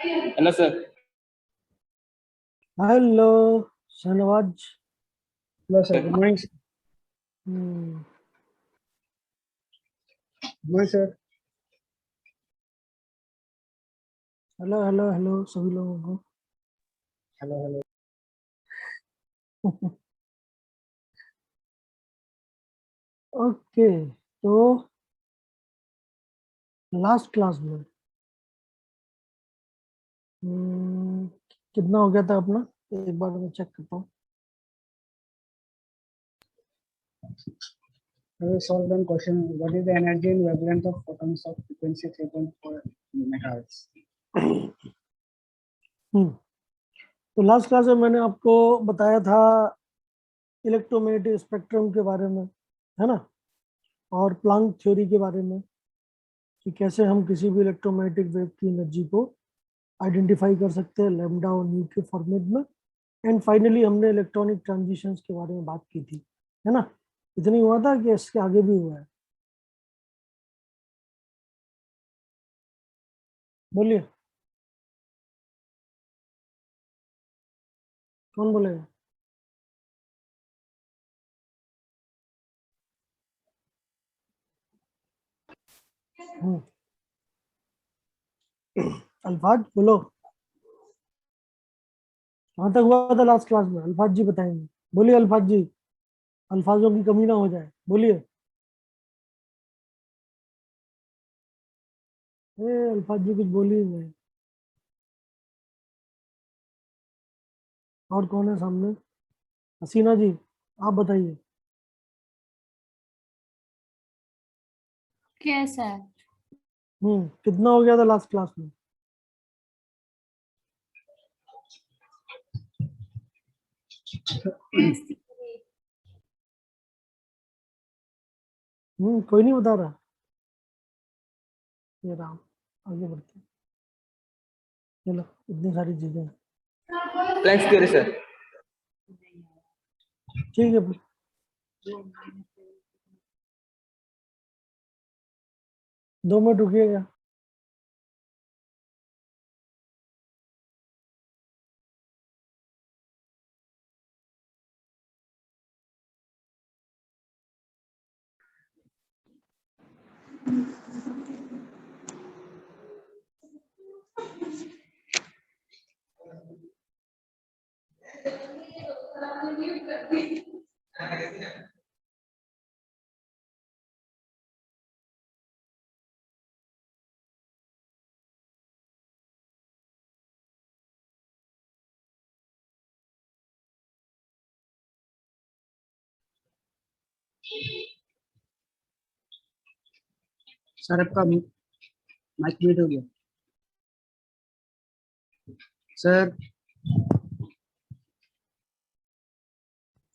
Hello sir. Hello Shahnawaz. Hello sir, good morning sir. Good morning sir. Hello hello hello सभी लोगों को। Hello hello. Okay, तो last class में कितना हो गया था अपना, एक बार मैं चेक करता हूँ। I will solve one question. What is the energy and wavelength of photons of frequency 3.4 megahertz? तो लास्ट क्लास में मैंने आपको बताया था इलेक्ट्रोमैग्नेटिक स्पेक्ट्रम के बारे में, है ना, और प्लांक थ्योरी के बारे में कि कैसे हम किसी भी इलेक्ट्रोमैग्नेटिक वेव की एनर्जी को आइडेंटिफाई कर सकते हैं लैम्डा और न्यू के फॉर्मेट में। एंड फाइनली हमने इलेक्ट्रॉनिक ट्रांजिशंस के बारे में बात की थी, है ना। इतनी हुआ था कि इसके आगे भी हुआ है? बोलिए, कौन बोलेगा? अल्फाज बोलो, कहाँ तक हुआ था लास्ट क्लास में? अल्फाज जी बताएंगे। बोलिए अल्फाज जी, अल्फाजों की कमी ना हो जाए, बोलिए। अल्फाज जी कुछ बोली ही नहीं। और कौन है सामने? हसीना जी, आप बताइए। कैसा? कितना हो गया था लास्ट क्लास में? कोई नहीं बता रहा। ये राम, आगे बढ़ते हैं। चलो, इतनी सारी चीजें, प्लैंक्स थ्योरी सर। ठीक है फिर। 2 मिनट रुकिएगा। सर आपका माइक म्यूट हो गया सर।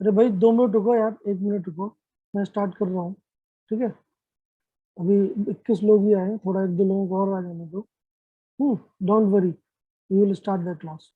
अरे भाई 2 मिनट रुको यार, 1 मिनट रुको, मैं स्टार्ट कर रहा हूँ, ठीक है। अभी 21 लोग ही आए हैं, थोड़ा 1-2 लोगों को और आ जाने दो। Don't worry, we will start the class.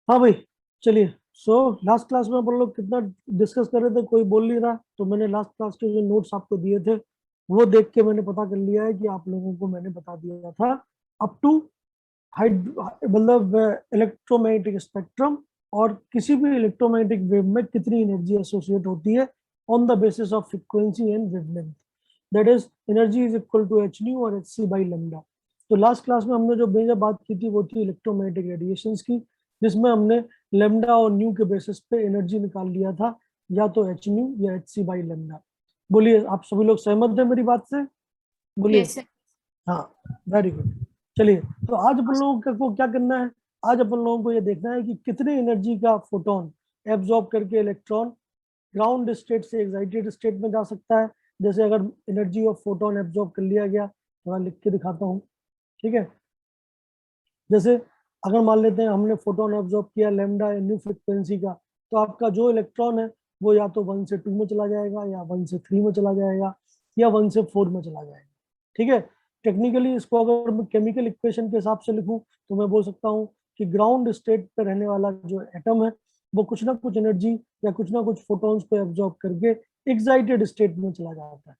हाँ भाई, चलिए। सो लास्ट क्लास में अपन लोग कितना डिस्कस कर रहे थे, कोई बोल नहीं रहा, तो मैंने लास्ट क्लास के जो नोट्स आपको दिए थे वो देख के मैंने पता कर लिया है कि आप लोगों को मैंने बता दिया था अप टू मतलब इलेक्ट्रोमैग्नेटिक स्पेक्ट्रम, और किसी भी इलेक्ट्रोमैग्नेटिक वेव में कितनी एनर्जी एसोसिएट होती है on the basis of frequency and wavelength, that is energy is equal to h nu और एच सी बाई लेमडा। तो लास्ट क्लास में हमने जो मेजर बात की थी वो थी इलेक्ट्रोमैग्नेटिक रेडिएशंस की, जिसमें हमने लेमडा और न्यू के बेसिस पे एनर्जी निकाल लिया था, या तो एच न्यू या एच सी बाई लेमडा। बोलिए, आप सभी लोग सहमत हैं मेरी बात से? बोलिए। Yes, sir. हाँ, वेरी गुड। चलिए, तो आज अपन लोगों को क्या करना है? आज अपन लोगों को ये देखना है कि कितने एनर्जी का फोटोन एब्जॉर्ब करके इलेक्ट्रॉन ग्राउंड स्टेट से एक्साइटेड स्टेट में जा सकता है। जैसे अगर एनर्जी ऑफ फोटोन एब्जॉर्ब कर लिया गया, थोड़ा लिख के दिखाता हूँ, ठीक है। जैसे अगर मान लेते हैं हमने फोटोन एब्जॉर्ब किया लैम्डा न्यू फ्रिक्वेंसी का, तो आपका जो इलेक्ट्रॉन है वो या तो 1 से 2 में चला जाएगा, या 1 से 3 में चला जाएगा, या 1 से 4 में चला जाएगा, ठीक है। टेक्निकली इसको अगर मैं केमिकल इक्वेशन के हिसाब से लिखूं तो मैं बोल सकता हूँ कि ग्राउंड स्टेट पर रहने वाला जो एटम है वो कुछ ना कुछ एनर्जी या कुछ ना कुछ फोटॉन्स को एब्जॉर्ब करके एक्साइटेड स्टेट में चला जाता है,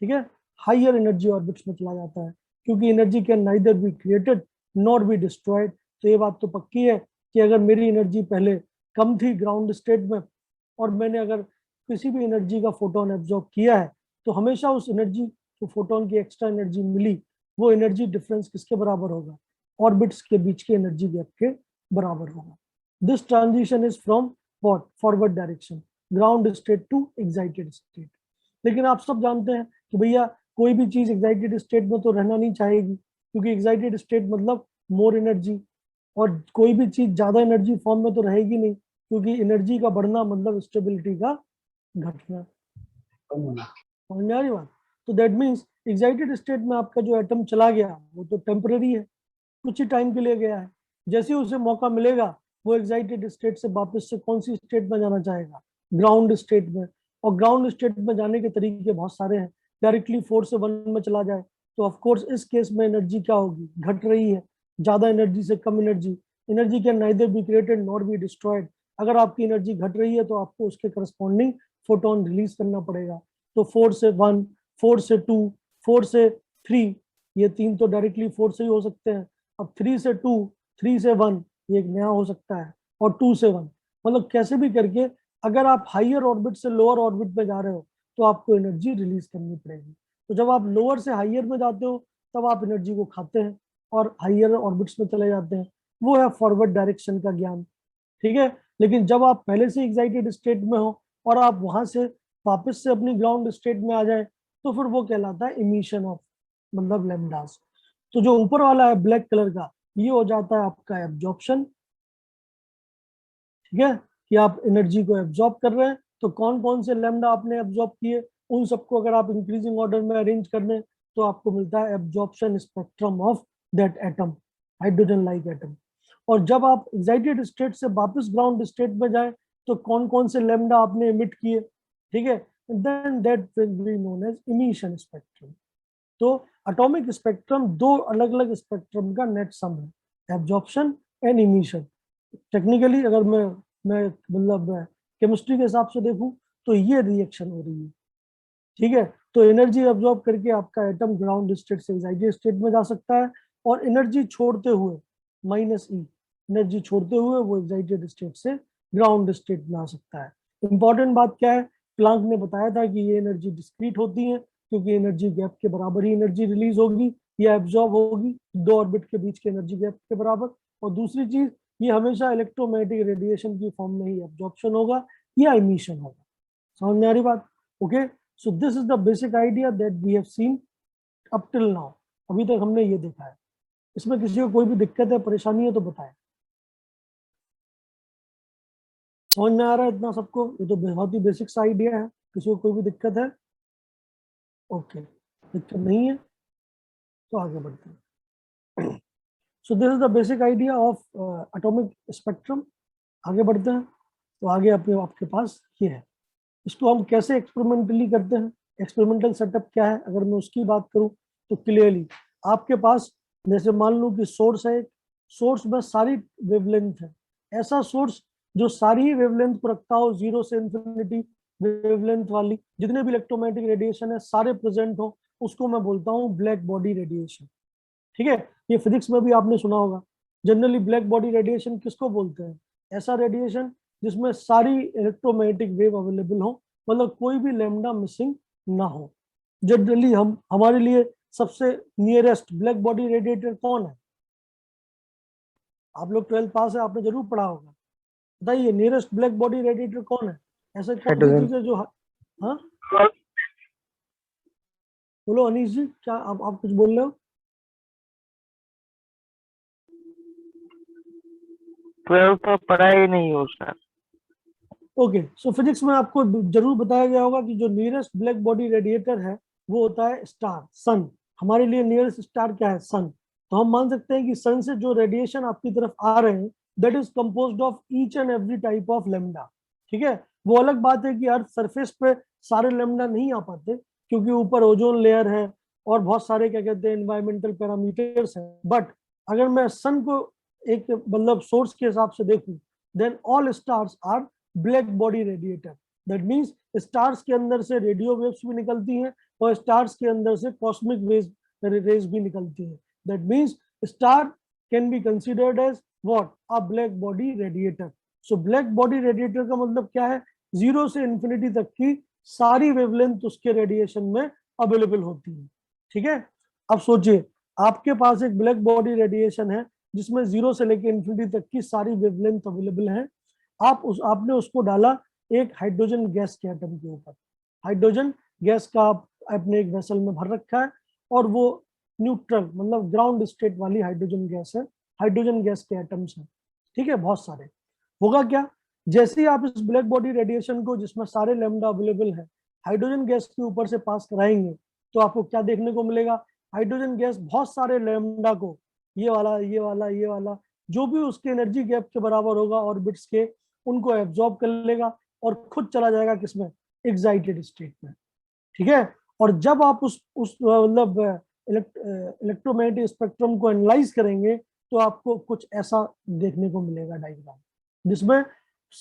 ठीक है, हायर एनर्जी ऑर्बिट्स में चला जाता है, क्योंकि energy can neither be created not be destroyed. तो ये बात तो पक्की है कि अगर मेरी एनर्जी पहले कम थी ग्राउंड स्टेट में, और मैंने अगर किसी भी एनर्जी का फोटोन एब्जॉर्ब किया है, तो हमेशा उस एनर्जी जो फोटोन की एक्स्ट्रा एनर्जी मिली, वो एनर्जी डिफरेंस किसके बराबर होगा? ऑर्बिट्स के बीच के एनर्जी गैप के बराबर होगा। This transition is from what? Forward direction, ground state to excited state. लेकिन आप सब जानते हैं कि भैया कोई भी चीज एक्साइटेड स्टेट में तो रहना नहीं चाहेगी, क्योंकि एक्साइटेड स्टेट मतलब मोर एनर्जी, और कोई भी चीज ज्यादा एनर्जी फॉर्म में तो रहेगी नहीं, क्योंकि एनर्जी का बढ़ना मतलब स्टेबिलिटी का घटना। समझ में आ रही बात? तो दैट मीन्स एक्साइटेड स्टेट में आपका जो एटम चला गया वो तो टेम्पररी है, कुछ ही टाइम के लिए गया है। जैसे ही उसे मौका मिलेगा वो एक्साइटेड स्टेट से वापस से कौन सी स्टेट में जाना चाहेगा? ग्राउंड स्टेट में। और ग्राउंड स्टेट में जाने के तरीके बहुत सारे हैं। डायरेक्टली 4 से 1 में चला जाए तो ऑफ कोर्स इस केस में एनर्जी क्या होगी? घट रही है, ज्यादा एनर्जी से कम energy. Energy can neither be created not be destroyed. अगर आपकी एनर्जी घट रही है तो आपको उसके करस्पॉन्डिंग फोटोन रिलीज करना पड़ेगा। तो 4 से 1, 4 से 2, 4 से 3, ये तीन तो डायरेक्टली 4 से ही हो सकते हैं। अब 3 से 2, 3 से 1 ये एक नया हो सकता है, और 2 से 1, मतलब कैसे भी करके अगर आप हाइयर ऑर्बिट से लोअर ऑर्बिट में जा रहे हो तो आपको एनर्जी रिलीज करनी पड़ेगी। तो जब आप लोअर से हाइयर में जाते हो तब आप एनर्जी को खाते हैं और हाइयर ऑर्बिट्स में चले जाते हैं, वो है फॉरवर्ड डायरेक्शन का ज्ञान, ठीक है। लेकिन जब आप पहले से एक्साइटेड स्टेट में हो और आप वहां से वापस से अपनी ग्राउंड स्टेट में आ जाए तो फिर वो कहलाता है इमिशन ऑफ, मतलब लैम्डास। तो जो ऊपर वाला है ब्लैक कलर का, ये हो जाता है आपका एब्जॉर्प्शन, ठीक है, कि आप एनर्जी को एब्जॉर्ब कर रहे हैं। तो कौन कौन से लैम्डा आपने एब्जॉर्ब किए, उन सबको अगर आप इंक्रीजिंग ऑर्डर में अरेंज कर दें तो आपको मिलता है absorption spectrum of that atom, hydrogen like atom. और जब आप एक्साइटेड स्टेट से वापस ग्राउंड स्टेट में जाएं तो कौन कौन से लैम्डा आपने एमिट किए, ठीक है, then that will be known as emission spectrum. तो एटॉमिक स्पेक्ट्रम दो अलग अलग स्पेक्ट्रम का नेट सम है, एब्जॉर्प्शन एंड इमिशन। टेक्निकली अगर मैं मतलब केमिस्ट्री के हिसाब से देखूं तो ये रिएक्शन हो रही है, ठीक है। तो एनर्जी एब्जॉर्ब करके आपका एटम ग्राउंड स्टेट से एक्साइटेड स्टेट में जा सकता है, और एनर्जी छोड़ते हुए -E एनर्जी छोड़ते हुए वो एक्साइटेड स्टेट से ग्राउंड स्टेट में आ सकता है। इंपॉर्टेंट बात क्या है? प्लांक ने बताया था कि ये एनर्जी डिस्क्रीट होती है, क्योंकि एनर्जी गैप के बराबर ही एनर्जी रिलीज होगी या एब्जॉर्ब होगी, दो ऑर्बिट के बीच के एनर्जी गैप के बराबर। और दूसरी चीज, ये हमेशा इलेक्ट्रोमैग्नेटिक रेडिएशन की फॉर्म में ही एब्जॉर्प्शन होगा या इमिशन होगा। समझ में आ रही बात? Okay, so this is the basic idea that we have seen up till now. अभी तक हमने ये देखा है। इसमें किसी को कोई भी दिक्कत है, परेशानी है तो बताएं। समझ में आ रहा है इतना सबको? ये तो बहुत ही बेसिक सा आइडिया है। किसी को कोई भी दिक्कत है? ओके, दिक्कत नहीं है तो आगे बढ़ते हैं। सो this is the basic idea of atomic spectrum. आगे बढ़ते हैं। तो आगे आपके पास ये है, इसको हम कैसे एक्सपेरिमेंटली करते हैं, एक्सपेरिमेंटल सेटअप क्या है, अगर मैं उसकी बात करूं तो क्लियरली आपके पास, जैसे मान लो कि सोर्स है, सोर्स में सारी वेवलेंथ है, ऐसा सोर्स जो सारी वेवलेंथ को रखता हो, 0 से इंफिनिटी वेवलेंथ वाली, जितने भी इलेक्ट्रोमैग्नेटिक रेडिएशन है सारे प्रेजेंट हो, उसको मैं बोलता हूँ ब्लैक बॉडी रेडिएशन, ठीक है। ये फिजिक्स में भी आपने सुना होगा। जनरली ब्लैक बॉडी रेडिएशन किसको बोलते हैं? ऐसा रेडिएशन जिसमें सारी इलेक्ट्रोमैग्नेटिक वेव अवेलेबल हो, मतलब कोई भी लैम्डा मिसिंग ना हो। जनरली हमारे लिए सबसे नियरेस्ट ब्लैक बॉडी रेडिएटर कौन है? आप लोग 12th पास है, आपने जरूर पढ़ा होगा, बताइए नियरेस्ट ब्लैक बॉडी रेडिएटर कौन है? ऐसे कौन सी चीज है जो, हाँ बोलो अनीश जी, क्या आप कुछ बोल रहे हो? 12 तो पढ़ा ही नहीं हो सर। ओके, सो फिजिक्स में आपको जरूर बताया गया होगा कि जो नियरेस्ट ब्लैक बॉडी रेडिएटर है वो होता है स्टार, सन। हमारे लिए नियरेस्ट स्टार क्या है? सन। तो हम मान सकते हैं कि सन से जो रेडिएशन आपकी तरफ आ रहे हैं that is composed of each and every type of lambda. ठीक है, वो अलग बात है कि अर्थ सरफेस पे सारे लेमडा नहीं आ पाते क्योंकि ऊपर ओजोन लेयर है और बहुत सारे क्या कहते हैं एनवायरमेंटल पैरामीटर्स हैं। बट अगर मैं सन को एक मतलब सोर्स के हिसाब से देखूं then all stars are black body radiator. That means stars के अंदर से रेडियो वेव्स भी निकलती हैं और स्टार्स के अंदर से कॉस्मिक रेज भी निकलती हैं। That means star can be considered as what? A black body radiator. So black body radiator का मतलब क्या है? 0 से इंफिनिटी तक की सारी वेवलेंथ उसके रेडिएशन में अवेलेबल होती है। ठीक है, अब सोचिए आपके पास एक ब्लैक बॉडी रेडिएशन है जिसमें 0 से लेकर इंफिनिटी तक की सारी वेवलेंथ अवेलेबल है। आपने उसको डाला एक हाइड्रोजन गैस के एटम के ऊपर। हाइड्रोजन गैस का आपने एक वेसल में भर रखा है और वो न्यूट्रल मतलब ग्राउंड स्टेट वाली हाइड्रोजन गैस है। हाइड्रोजन गैस के एटम्स हैं, ठीक है, बहुत सारे। होगा क्या, जैसे ही आप इस ब्लैक बॉडी रेडिएशन को जिसमें सारे लैम्डा अवेलेबल है हाइड्रोजन गैस के ऊपर से पास कराएंगे तो आपको क्या देखने को मिलेगा? हाइड्रोजन गैस बहुत सारे लैम्डा को, ये वाला ये वाला ये वाला, जो भी उसके एनर्जी गैप के बराबर होगा ऑर्बिट्स के, उनको एब्जॉर्ब कर लेगा और खुद चला जाएगा किसमें? एक्साइटेड स्टेट में। ठीक है, और जब आप उस मतलब इलेक्ट्रोमैग्नेटिक स्पेक्ट्रम को एनालाइज करेंगे तो आपको कुछ ऐसा देखने को मिलेगा डायग्राम, जिसमें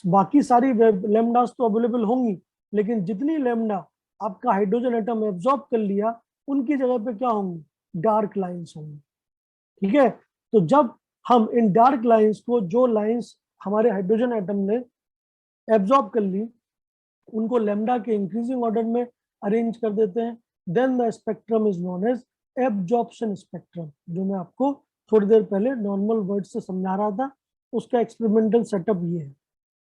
बाकी सारी लैम्डास तो अवेलेबल होंगी लेकिन जितनी लैम्डा आपका हाइड्रोजन एटम एब्जॉर्ब कर लिया उनकी जगह पे क्या होंगी? डार्क लाइंस होंगी। ठीक है, तो जब हम इन डार्क लाइंस को, जो लाइंस हमारे हाइड्रोजन एटम ने एब्जॉर्ब कर ली, उनको लैम्डा के इंक्रीजिंग ऑर्डर में अरेंज कर देते हैं, then the spectrum is known as absorption spectrum, जो मैं आपको थोड़ी देर पहले नॉर्मल वर्ड से समझा रहा था। उसका एक्सपेरिमेंटल सेटअप ये है।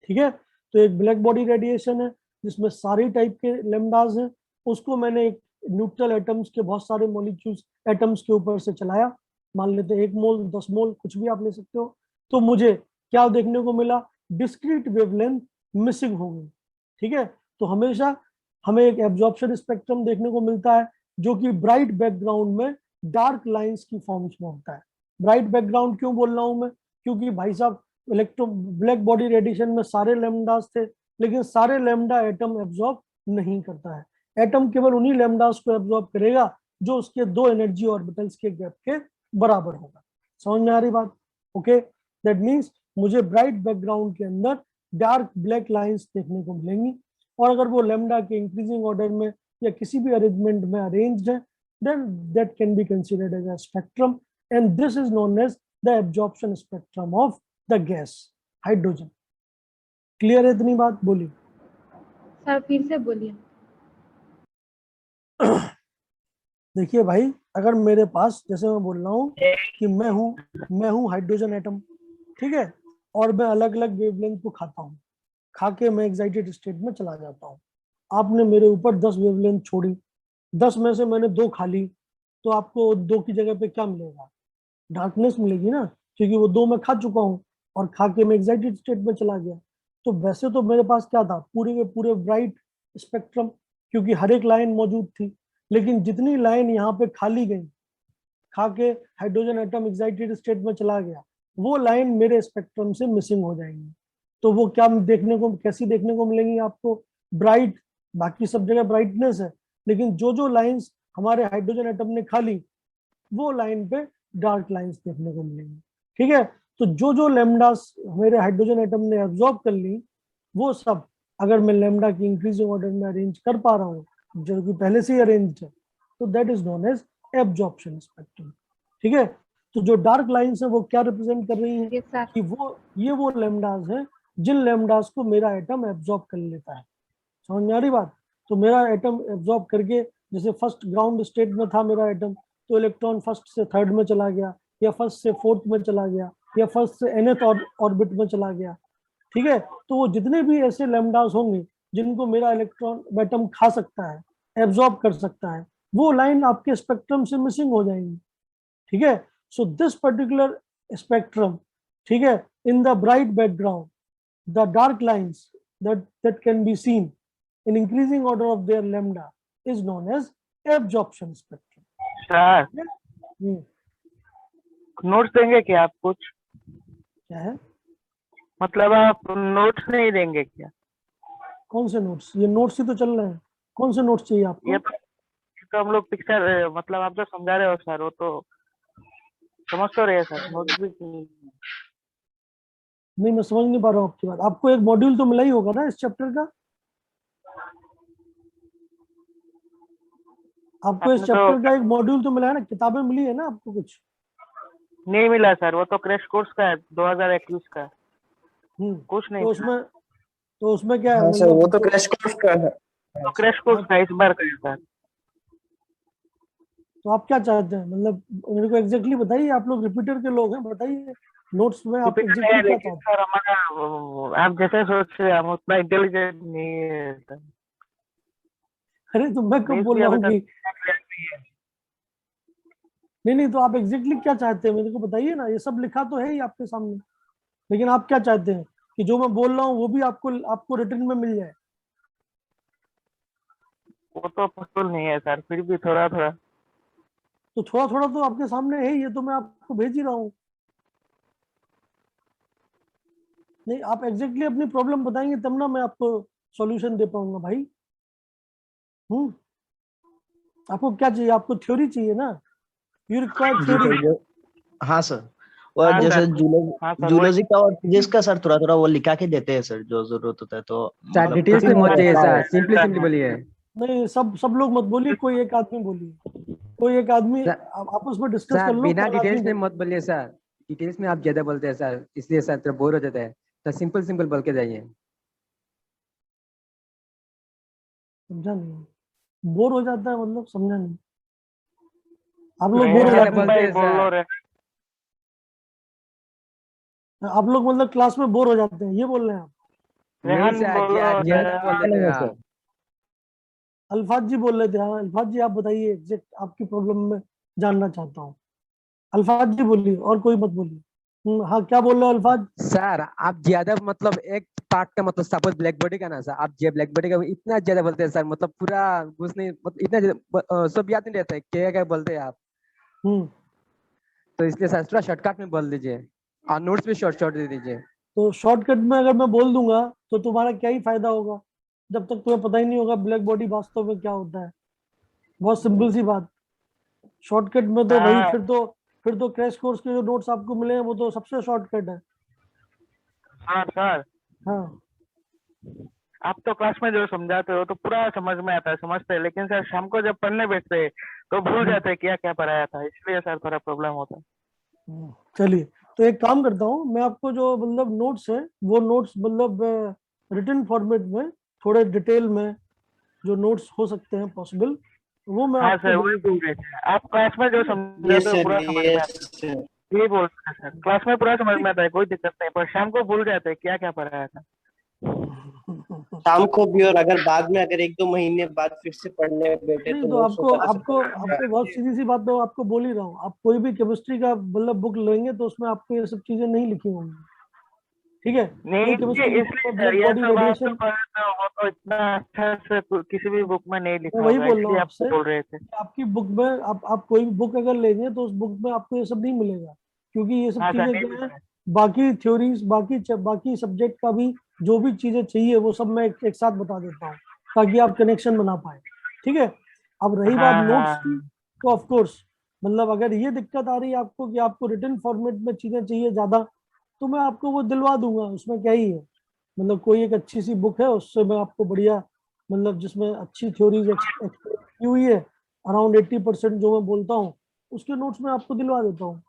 ठीक है, तो एक ब्लैक बॉडी रेडिएशन है जिसमें सारी टाइप के लैम्डास हैं, उसको मैंने एक न्यूट्रल एटम्स के बहुत सारे मॉलिक्यूल्स एटम्स के ऊपर से चलाया, मान लेते हैं 1 मोल 10 मोल कुछ भी आप ले सकते हो, तो मुझे क्या देखने को मिला? डिस्क्रीट वेवलेंथ मिसिंग हो गई। ठीक है, तो हमेशा हमें एक एब्जॉर्प्शन स्पेक्ट्रम देखने को मिलता है जो कि ब्राइट बैकग्राउंड में डार्क लाइंस की फॉर्म्स में होता है। ब्राइट बैकग्राउंड क्यों बोल रहा हूं मैं? क्योंकि भाई साहब ब्लैक बॉडी रेडिएशन में सारे लैम्डास थे लेकिन सारे लैम्डा एटम एब्जॉर्ब नहीं करता है। एटम केवल उन्हीं लैम्डास को एब्जॉर्ब करेगा जो उसके 2 एनर्जी ऑर्बिटल्स के गैप के बराबर होगा। समझ में आ रही बात? ओके, दैट मीन्स मुझे ब्राइट बैकग्राउंड के अंदर डार्क ब्लैक लाइंस देखने को मिलेंगी और अगर वो लैम्डा के इंक्रीजिंग ऑर्डर में या किसी भी अरेंजमेंट में अरेंज्ड है then that can be considered as a spectrum and this is known as the absorption spectrum of the gas hydrogen. Clear है इतनी बात? बोलिए सर फिर से बोलिए। देखिए भाई, अगर मेरे पास, जैसे मैं बोल रहा हूँ कि मैं हूँ हाइड्रोजन एटम, ठीक है, और मैं अलग अलग वेवलेंथ को खाता हूँ, खा के मैं एक्साइटेड स्टेट में चला जाता हूँ। आपने मेरे ऊपर 10 वेवलेंथ छोड़ी, 10 में से मैंने 2 खा ली, तो आपको 2 की जगह पे क्या मिलेगा? डार्कनेस मिलेगी ना, क्योंकि वो 2 मैं खा चुका हूँ और खा के मैं एक्साइटेड स्टेट में चला गया। तो वैसे तो मेरे पास क्या था? पूरे के पूरे ब्राइट स्पेक्ट्रम, क्योंकि हर एक लाइन मौजूद थी, लेकिन जितनी लाइन यहाँ पे खाली गई, खा के हाइड्रोजन एटम एक्साइटेड स्टेट में चला गया, वो लाइन मेरे स्पेक्ट्रम से मिसिंग हो जाएंगी। तो वो क्या देखने को, कैसी देखने को मिलेंगी आपको? ब्राइट, बाकी सब जगह ब्राइटनेस है लेकिन जो जो लाइंस हमारे हाइड्रोजन एटम ने खा ली वो लाइन पे डार्क लाइंस देखने को मिलेंगी। ठीक है, तो जो जो लैम्डास मेरे हाइड्रोजन एटम ने एब्जॉर्ब कर ली वो सब अगर मैं लैम्डा की इंक्रीजिंग ऑर्डर में अरेंज कर पा रहा हूँ जो कि पहले से ही अरेंज है, तो that is known as absorption spectrum. ठीक है, तो जो डार्क लाइंस है वो क्या रिप्रेजेंट कर रही है? कि वो लैम्डास हैं जिन लैम्डास को मेरा एटम एब्जॉर्ब कर लेता है। समझ में आ रही बात? तो मेरा एटम एब्जॉर्ब करके, जैसे फर्स्ट ग्राउंड स्टेट में था मेरा एटम, तो इलेक्ट्रॉन फर्स्ट से थर्ड में चला गया या फर्स्ट से फोर्थ में चला गया या फर्स्ट से nth ऑर्बिट में चला गया। ठीक है, तो वो जितने भी ऐसे लैम्डास होंगे जिनको मेरा इलेक्ट्रॉन एटम खा सकता है, एब्जॉर्ब कर सकता है, वो लाइन आपके स्पेक्ट्रम से मिसिंग हो जाएंगी, ठीक है। सो दिस पर्टिकुलर स्पेक्ट्रम, ठीक है, in the bright background the dark lines that can be seen in increasing order of their lambda is known as absorption spectrum. Sir hmm, notes देंगे क्या आप कुछ? क्या है? मतलब आप नोट्स नहीं देंगे क्या? कौन से नोट्स? ये नोट्स ही तो चल रहे हैं। कौन से नोट्स चाहिए आपको? ये तो हम लोग पिक्चर मतलब आप जो समझा रहे हो सर वो तो समझ तो रहे हैं सर, नोट्स भी नहीं, मैं समझ नहीं पा रहा हूँ आपकी बात। आपको एक मॉड्यूल तो मिला ही होगा ना इस चैप्टर का? आपको इस आपने चैप्टर तो का एक मॉड्यूल तो मिला है ना, किताबें मिली है ना आपको कुछ? नहीं मिला सर, वो तो क्रैश कोर्स का है 2021 का, कुछ नहीं तो मिला। उसमें क्या है, हाँ सर, वो मतलब तो क्रैश कोर्स का है। तो क्रैश कोर्स का इस बार का है सर। तो आप क्या चाहते हैं, मतलब मेरे को एग्जैक्टली बताइए। आप लोग रिपीटर के लोग हैं, बताइए नोट्स में आप रिपीट है एग्जैक्टली क्या लेकिन चाहते सर हमारा आप जैसे सोच रहे हैं हम उतना इंटेलिजेंट नहीं है सर। हैं? अरे तो मैं कब बेस बोल भी रहा अभी हूँ कि तक नहीं है। नहीं, तो आप एग्जैक्टली क्या चाहते हैं मेरे को बताइए ना। ये सब लिखा तो है ही आपके सामने, लेकिन आप क्या चाहते हैं कि जो मैं बोल रहा हूँ वो भी आपको रिटर्न में मिल जाए? वो तो पॉसिबल नहीं है सर, फिर भी थोड़ा थोड़ा। तो थोड़ा थोड़ा तो आपके सामने है, ये तो मैं आपको भेज ही रहा हूँ। नहीं, आप एग्जैक्टली अपनी प्रॉब्लम बताएंगे तब ना मैं आपको सॉल्यूशन दे पाऊंगा भाई। हम्म आपको क्या चाहिए? आपको थ्योरी चाहिए ना? यू रिक्वायर जी थ्योरी। सर हाँ सर। और हाँ जैसे सर, हाँ सर वही। जूलॉजी का और फिजिक्स का सर थोड़ा थोड़ा वो लिखा के देते हैं सर, जो जरूरत होता है तो सर मतलब डिटेल्स काफी में मत मजा जाइए आता है। सर, सिंपली सिंपली बोलिए। नहीं, सब लोग मत बोलिए, कोई एक आदमी बोलिए। कोई एक आदमी सर आपस में डिस्कस कर सर लो, बिना कौन आदमी डिटेल्स में बोले। मत बोलिए सर। डिटेल्स में आप ज्यादा बोलते हैं सर, इसलिए सर थोड़ा बोर हो जाता है। तो सिंपल सिंपल बोल के जाइए। समझा नहीं? बोर हो जाता है मतलब समझा नहीं? आप लोग नहीं बोर हो ज्यादा जाते बोलते भाई हैं बोल लो सर। रे। हैं? आप लोग मतलब क्लास में बोर हो जाते हैं, ये बोल रहे हैं आप? नहीं रेहान सर, बोलो ज्यादा बोल देते हैं नहीं आप। सर। अल्फाज जी बोल रहे थे। हाँ अल्फाज जी, आप बताइए एग्जैक्ट आपकी प्रॉब्लम में जानना चाहता हूँ। अल्फाज जी बोलिए, और कोई मत बोलिए। हाँ, क्या बोल रहे हो अल्फाज? सर आप ज्यादा मतलब एक पार्ट का मतलब सपोज ब्लैक बॉडी का ना सर, आप जे ब्लैक बॉडी का इतना ज्यादा बोलते हैं सर, मतलब पूरा कुछ नहीं, मतलब इतना सब याद नहीं रहता है क्या क्या बोलते हैं आप। हम्म तो इसलिए सर थोड़ा शॉर्टकट में बोल दीजिए और नोट्स भी शॉर्ट शॉर्ट दे दीजिए। तो शॉर्टकट में अगर मैं बोल दूंगा तो तुम्हारा क्या ही फायदा होगा, जब तक तुम्हें पता ही नहीं होगा ब्लैक बॉडी वास्तव में क्या होता है। बहुत सिंपल सी बात। शॉर्टकट में तो भाई हाँ फिर तो क्रैश कोर्स के जो नोट्स आपको मिले हैं वो तो सबसे शॉर्टकट है। हाँ सर, हाँ, आप तो क्लास में जो समझाते हो तो पूरा समझ में आता है, समझते हैं, लेकिन सर शाम को जब पढ़ने बैठते हैं तो भूल जाते हैं क्या क्या पढ़ाया था, इसलिए सर थोड़ा प्रॉब्लम होता है। चलिए, तो एक काम करता हूँ, मैं आपको जो मतलब नोट्स है वो नोट्स मतलब रिटन फॉर्मेट में थोड़े डिटेल में जो नोट्स हो सकते हैं पॉसिबल, वो मैं हाँ आपको सर वही भेज बोल दूंगा। रहे थे, आप क्लास में जो यस समझाते हो सर, पूरा समझ में आता यस सर। है, यही बोल रहे हैं सर, क्लास में पूरा समझ में आता है, कोई दिक्कत नहीं, पर शाम को भूल जाते हैं क्या क्या पढ़ाया था। शाम को भी, और अगर बाद में अगर 1-2 महीने बाद फिर से पढ़ने बैठे नहीं तो तो नोट्स आपको होता तो आपको आपको बहुत सीधी सी बात मैं आपको बोल ही रहा हूँ। आप कोई भी केमिस्ट्री का मतलब बुक लेंगे तो उसमें आपको ये सब चीजें नहीं लिखी होंगी, ठीक है। नहीं कोई केमिस्ट्री की बुक इसलिए में सर ब्लैक ये बॉडी सब आप जो रेडिएशन, पढ़ाते हो वो तो इतना अच्छा से किसी भी बुक में नहीं मैं लिखा वही होगा, बोल रहा इसलिए हूँ आपको आपसे बोल रहे थे। कि आपकी बुक में आप कोई भी बुक अगर लेंगे तो उस बुक में आपको ये सब नहीं मिलेगा, क्योंकि ये सब हाँ सर चीजें नहीं क्या है, मिला है। बाकी थ्योरीज बाकी सब्जेक्ट का भी जो भी चीजें चाहिए वो सब मैं एक साथ बता देता हूँ ताकि आप कनेक्शन बना पाए, ठीक है। अब रही बात हाँ नोट्स की, हाँ तो ऑफ कोर्स मतलब अगर ये दिक्कत आ रही है आपको कि आपको रिटन फॉर्मेट में चीजें चाहिए ज्यादा, तो मैं आपको वो दिलवा दूंगा, उसमें क्या ही है। मतलब कोई एक अच्छी सी बुक है, उससे मैं आपको बढ़िया मतलब जिसमें अच्छी थ्योरीज एक्सप्लेन की हुई है, अराउंड 80% जो मैं बोलता हूँ उसके नोट्स में आपको दिलवा देता हूँ।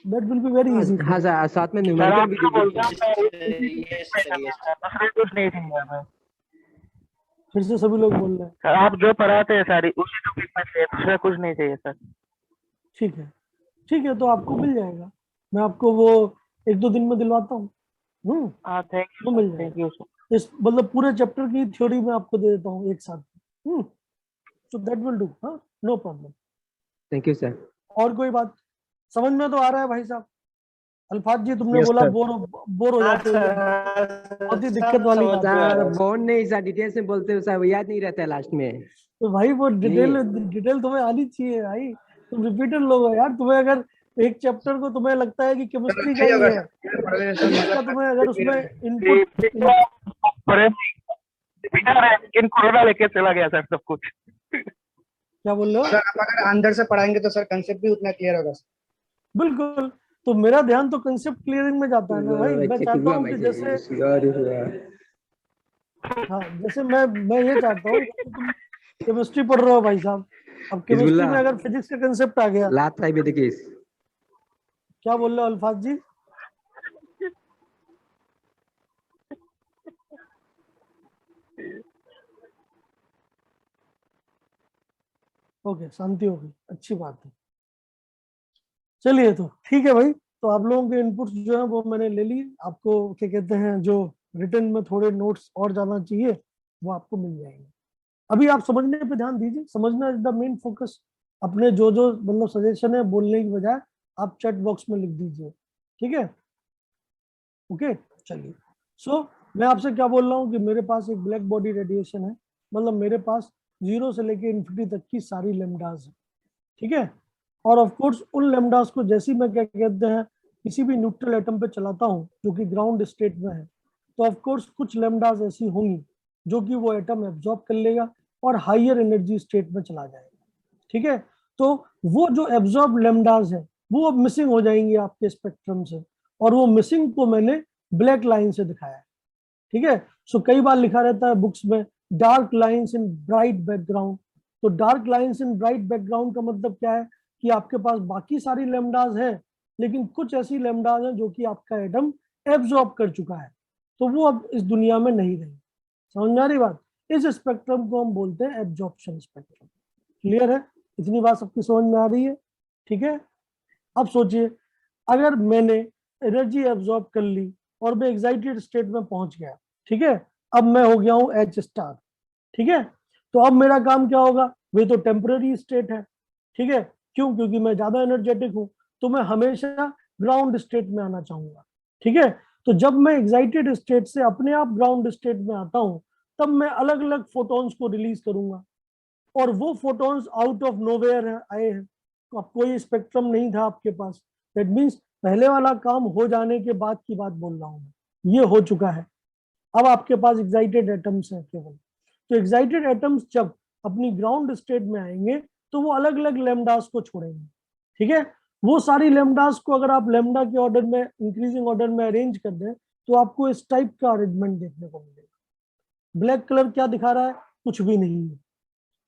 दैट विल बी वेरी हाँ इजी फॉर हाँ सर, साथ में सर, न्यूमेरिकल आप भी जो दे बोलते दीजिए। हैं यस सर, यस सर। दूसरे कुछ नहीं चाहिए हमें। फिर से सभी लोग बोल रहे हैं। सर आप जो पढ़ाते हैं सारी उसी टॉपिक में चाहिए, दूसरा कुछ नहीं चाहिए सर। ठीक है, ठीक है, तो आपको मिल जाएगा। मैं आपको वो 1-2 दिन में दिलवाता हूँ। हाँ थैंक यू वो सर, मिल थैंक जाएगा। You sir. इस मतलब पूरे चैप्टर की थ्योरी में आपको दे देता हूँ एक साथ। हम्म so that will do. हाँ, no problem. Thank you sir. और कोई बात समझ में तो आ रहा है भाई साहब? अल्फाज जी तुमने Yes, बोला sir. बोर हो जाते हो, ये बहुत ही दिक्कत वाली बात है। सर बोर्ड नहीं सर, डिटेल्स में बोलते हो सर, वो याद नहीं रहता है लास्ट में। तो भाई वो डिटेल तुम्हें आनी चाहिए भाई, तुम रिपीटेड लोग हो यार। तुम्हें अगर एक चैप्टर को तुम्हें लगता है कि केमिस्ट्री का ही है, फिजिक्स का तुम्हें अगर उसमें इनपुट लेकिन कोरोना लेके चला गया सर सब कुछ। क्या बोल रहे हो? सर आप अगर अंदर से पढ़ाएंगे तो सर कंसेप्ट भी उतना क्लियर होगा सर। बिल्कुल, तो मेरा ध्यान तो कंसेप्ट क्लियरिंग में जाता है ना भाई। मैं चाहता हूँ कि जैसे हाँ, जैसे मैं ये चाहता हूँ कि तुम केमिस्ट्री पढ़ रहे हो भाई साहब, अब केमिस्ट्री में अगर फिजिक्स का कंसेप्ट आ गया, लास्ट टाइम देखिए। क्या बोल रहे हो अल्फाज जी? ओके, शांति हो गई, अच्छी बात है। चलिए तो ठीक है भाई, तो आप लोगों के इनपुट्स जो है वो मैंने ले ली। आपको क्या कहते हैं, जो रिटन में थोड़े नोट्स और जाना चाहिए वो आपको मिल जाएंगे। अभी आप समझने पे ध्यान दीजिए, समझना इज द मेन फोकस। अपने जो मतलब सजेशन है बोलने की बजाय आप चैट बॉक्स में लिख दीजिए, ठीक है? ओके, चलिए। सो मैं आपसे क्या बोल रहा हूँ कि मेरे पास एक ब्लैक बॉडी रेडिएशन है, मतलब मेरे पास 0 से लेके इन्फिनिटी तक की सारी लेमडास है, ठीक है? और ऑफ कोर्स उन लेमडास को जैसे ही मैं क्या कहते हैं किसी भी न्यूट्रल एटम पे चलाता हूँ जो कि ग्राउंड स्टेट में है, तो ऑफ कोर्स कुछ लेमडास ऐसी होंगी जो कि वो एटम एब्जॉर्ब कर लेगा और हायर एनर्जी स्टेट में चला जाएगा, ठीक है? तो वो जो एब्जॉर्ब लेमडास है वो अब मिसिंग हो जाएंगे आपके स्पेक्ट्रम से, और वो मिसिंग को मैंने ब्लैक लाइन से दिखाया है, ठीक है? सो कई बार लिखा रहता है बुक्स में dark lines in bright background. तो dark lines in bright background का मतलब क्या है कि आपके पास बाकी सारी लेमडास हैं, लेकिन कुछ ऐसी लेमडास हैं जो कि आपका एटम एब्जॉर्ब कर चुका है, तो वो अब इस दुनिया में नहीं रही। समझ में आ रही बात? इस स्पेक्ट्रम को हम बोलते हैं एब्जॉर्प्शन स्पेक्ट्रम। क्लियर है? इतनी बात सबकी समझ में आ रही है? ठीक है। अब सोचिए, अगर मैंने एनर्जी एब्जॉर्ब कर ली और मैं एक्साइटेड स्टेट में पहुंच गया, ठीक है, अब मैं हो गया हूं एच स्टार, ठीक है, तो अब मेरा काम क्या होगा? वे तो टेम्पररी स्टेट है, ठीक है, क्यों? क्योंकि मैं ज्यादा एनर्जेटिक हूं, तो मैं हमेशा ग्राउंड स्टेट में आना चाहूंगा, ठीक है। तो जब मैं एक्साइटेड स्टेट से अपने आप ग्राउंड स्टेट में आता हूं, तब मैं अलग अलग फोटॉन्स को रिलीज करूंगा, और वो फोटॉन्स आउट ऑफ नोवेयर आए हैं, तो अब कोई स्पेक्ट्रम नहीं था आपके पास। दैट मीन्स पहले वाला काम हो जाने के बाद की बात बोल रहा हूं मैं, ये हो चुका है। अब आपके पास एक्साइटेड एटम्स हैं केवल। तो एक्साइटेड एटम्स जब अपनी ग्राउंड स्टेट में आएंगे तो वो अलग अलग लेमडास को छोड़ेंगे, ठीक है। वो सारी लेमडास को अगर आप लेमडा के ऑर्डर में, इंक्रीजिंग ऑर्डर में अरेंज कर दें, तो आपको इस टाइप का अरेंजमेंट देखने को मिलेगा। ब्लैक कलर क्या दिखा रहा है? कुछ भी नहीं है।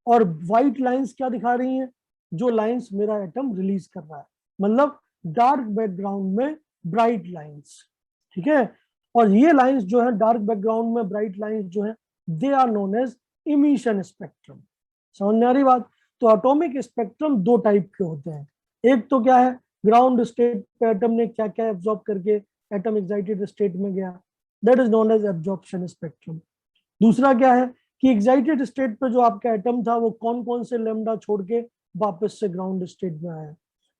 और व्हाइट लाइंस क्या दिखा रही हैं? जो लाइंस मेरा एटम रिलीज कर रहा है, मतलब डार्क बैकग्राउंड में ब्राइट लाइंस, ठीक है। और ये लाइंस जो है डार्क बैकग्राउंड में ब्राइट लाइंस जो है, they are known as emission spectrum. समझ में आ रही बात? तो एटॉमिक स्पेक्ट्रम दो टाइप के होते हैं। एक तो क्या है, ग्राउंड स्टेट पे एटम ने क्या क्या एब्जॉर्ब करके एटम एक्साइटेड स्टेट में गया, that is known as absorption spectrum. दूसरा क्या है कि एक्साइटेड स्टेट पे जो आपका एटम था वो कौन कौन से लेमडा छोड़ के वापस से ग्राउंड स्टेट में आया,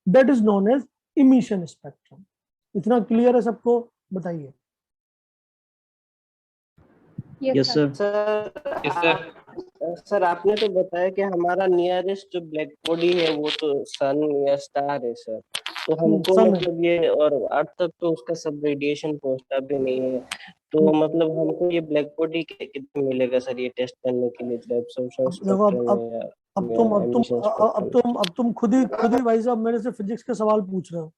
that is known as emission spectrum. इतना क्लियर है सबको? बताइए। Yes sir. Yes sir. Sir आपने तो बताया कि हमारा नियरेस्ट जो ब्लैक बॉडी है वो तो सन या स्टार है सर, तो हमको sun है। मतलब ये, और अर्थ तक तो उसका सब रेडिएशन पहुंचता भी नहीं है, तो मतलब हमको ये ब्लैक बॉडी कितने मिलेगा सर ये टेस्ट करने के लिए, जो एब्सॉर्प्शन देखो, स्पेक्ट्रम है या अब तुम खुद ही भाई साहब मेरे से फिजिक्स के सवाल पूछ रहे हो,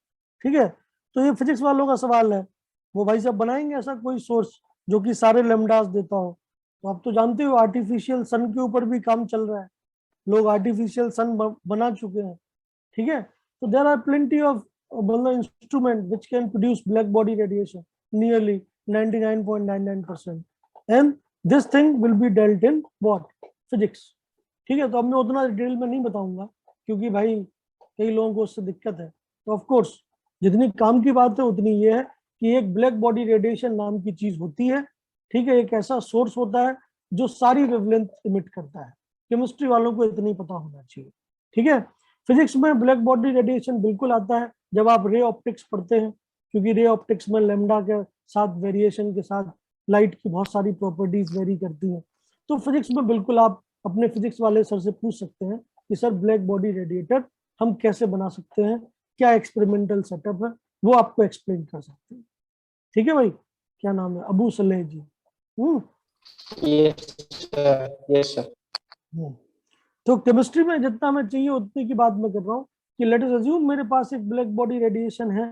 ठीक है। तो ये फिजिक्स वालों का सवाल है, वो भाई साहब बनाएंगे ऐसा कोई सोर्स जो कि सारे लेमडास देता हो। तो आप तो जानते हो आर्टिफिशियल सन के ऊपर भी काम चल रहा है, लोग आर्टिफिशियल सन बना चुके हैं, ठीक है। तो देयर आर प्लेंटी ऑफ मतलब instrument which can produce black body radiation nearly 99.99%, and this thing will be dealt in what? Physics, ठीक है। तो अब मैं उतना डिटेल में नहीं बताऊंगा क्योंकि भाई कई लोगों को उससे दिक्कत है। तो ऑफ कोर्स जितनी काम की बात है उतनी ये है कि एक ब्लैक बॉडी रेडिएशन नाम की चीज होती है, ठीक है। एक ऐसा सोर्स होता है जो सारी वेवलेंथ इमिट करता है, केमिस्ट्री वालों को इतना ही पता होना चाहिए, ठीक है। फिजिक्स में ब्लैक बॉडी रेडिएशन बिल्कुल आता है जब आप रे ऑप्टिक्स पढ़ते हैं, क्योंकि रे ऑप्टिक्स में लैम्डा के साथ वेरिएशन के साथ लाइट की बहुत सारी प्रॉपर्टीज वेरी करती हैं। तो फिजिक्स में बिल्कुल आप अपने फिजिक्स वाले सर से पूछ सकते हैं कि सर ब्लैक बॉडी रेडिएटर हम कैसे बना सकते हैं, क्या एक्सपेरिमेंटल सेटअप है, वो आपको एक्सप्लेन कर सकते हैं, ठीक है भाई। क्या नाम है, अबू सलेह जी। Yes sir. तो केमिस्ट्री में जितना हमें चाहिए उतने की बात मैं कर रहा हूँ कि लेट अस अज्यूम मेरे पास एक ब्लैक बॉडी रेडिएशन है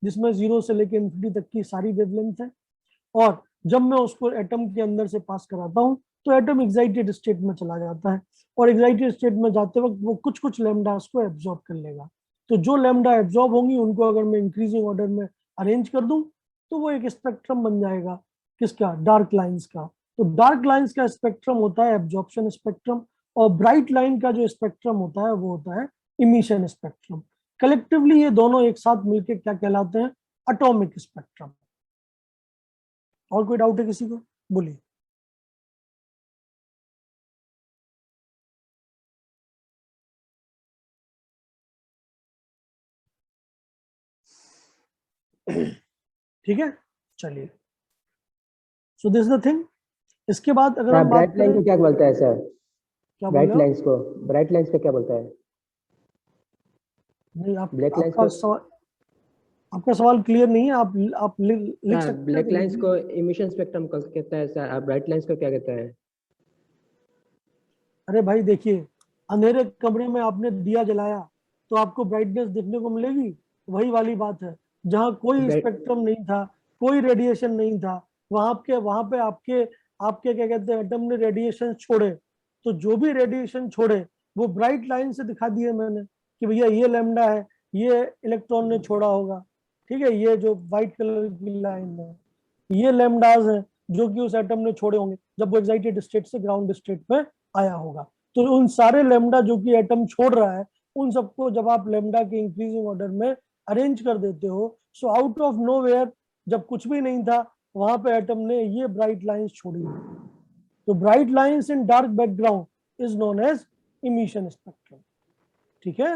जिसमें 0 से लेकर इंफिनिटी तक की सारी वेवलेंथ है, और जब मैं उसको एटम के अंदर से पास कराता हूँ तो एटम एक्साइटेड स्टेट में चला जाता है, और एक्साइटेड स्टेट में जाते वक्त वो कुछ कुछ लैम्डास को एब्जॉर्ब कर लेगा। तो जो लैम्डा एब्जॉर्ब होंगी उनको अगर मैं इंक्रीजिंग ऑर्डर में अरेंज कर दूं तो वो एक स्पेक्ट्रम बन जाएगा, किसका, डार्क लाइंस का। तो डार्क लाइंस का स्पेक्ट्रम होता है एब्जॉर्प्शन स्पेक्ट्रम, और ब्राइट लाइन का जो स्पेक्ट्रम होता है वो होता है इमिशन स्पेक्ट्रम। कलेक्टिवली ये दोनों एक साथ मिलकर क्या कहलाते हैं, एटॉमिक स्पेक्ट्रम। और कोई डाउट है किसी को, बोलिए। ठीक है, चलिए। सो दिस इज द थिंग। इसके बाद अगर हम बात ब्राइट लाइन को क्या बोलता है सर? क्या ब्राइट बोल रहे हो? लाइंस को, ब्राइट लाइंस को क्या बोलता है? नहीं, ब्लैक लाइंस आपका को, सवाल, आपका सवाल क्लियर नहीं है। आप लिख सकते हैं ब्लैक तो लाइंस लिखिए। को इमिशन स्पेक्ट्रम कहता है सर, ब्राइट लाइंस को क्या कहता है? अरे भाई देखिए, अंधेरे कमरे में आपने दिया जलाया तो आपको ब्राइटनेस देखने को मिलेगी, वही वाली बात है। जहाँ कोई स्पेक्ट्रम नहीं था, कोई रेडिएशन नहीं था, वहां पे आपके आपके क्या कहते हैं, एटम ने रेडिएशन छोड़े, तो जो भी रेडिएशन छोड़े वो ब्राइट लाइन से दिखा दिए मैंने कि भैया ये लैम्डा है, ये इलेक्ट्रॉन ने छोड़ा होगा, ठीक है। ये जो व्हाइट कलर की लाइन है ये लैम्डाज है जो कि उस एटम ने छोड़े होंगे जब वो एक्साइटेड स्टेट से ग्राउंड स्टेट में आया होगा। तो उन सारे लैम्डा जो कि एटम छोड़ रहा है उन सबको जब आप लैम्डा के इंक्रीजिंग ऑर्डर में अरेंज कर देते हो, सो आउट ऑफ नोवेयर जब कुछ भी नहीं था वहां पे एटम ने ये ब्राइट लाइंस छोड़ी है। तो bright lines in dark background is known as emission spectrum, ठीक है।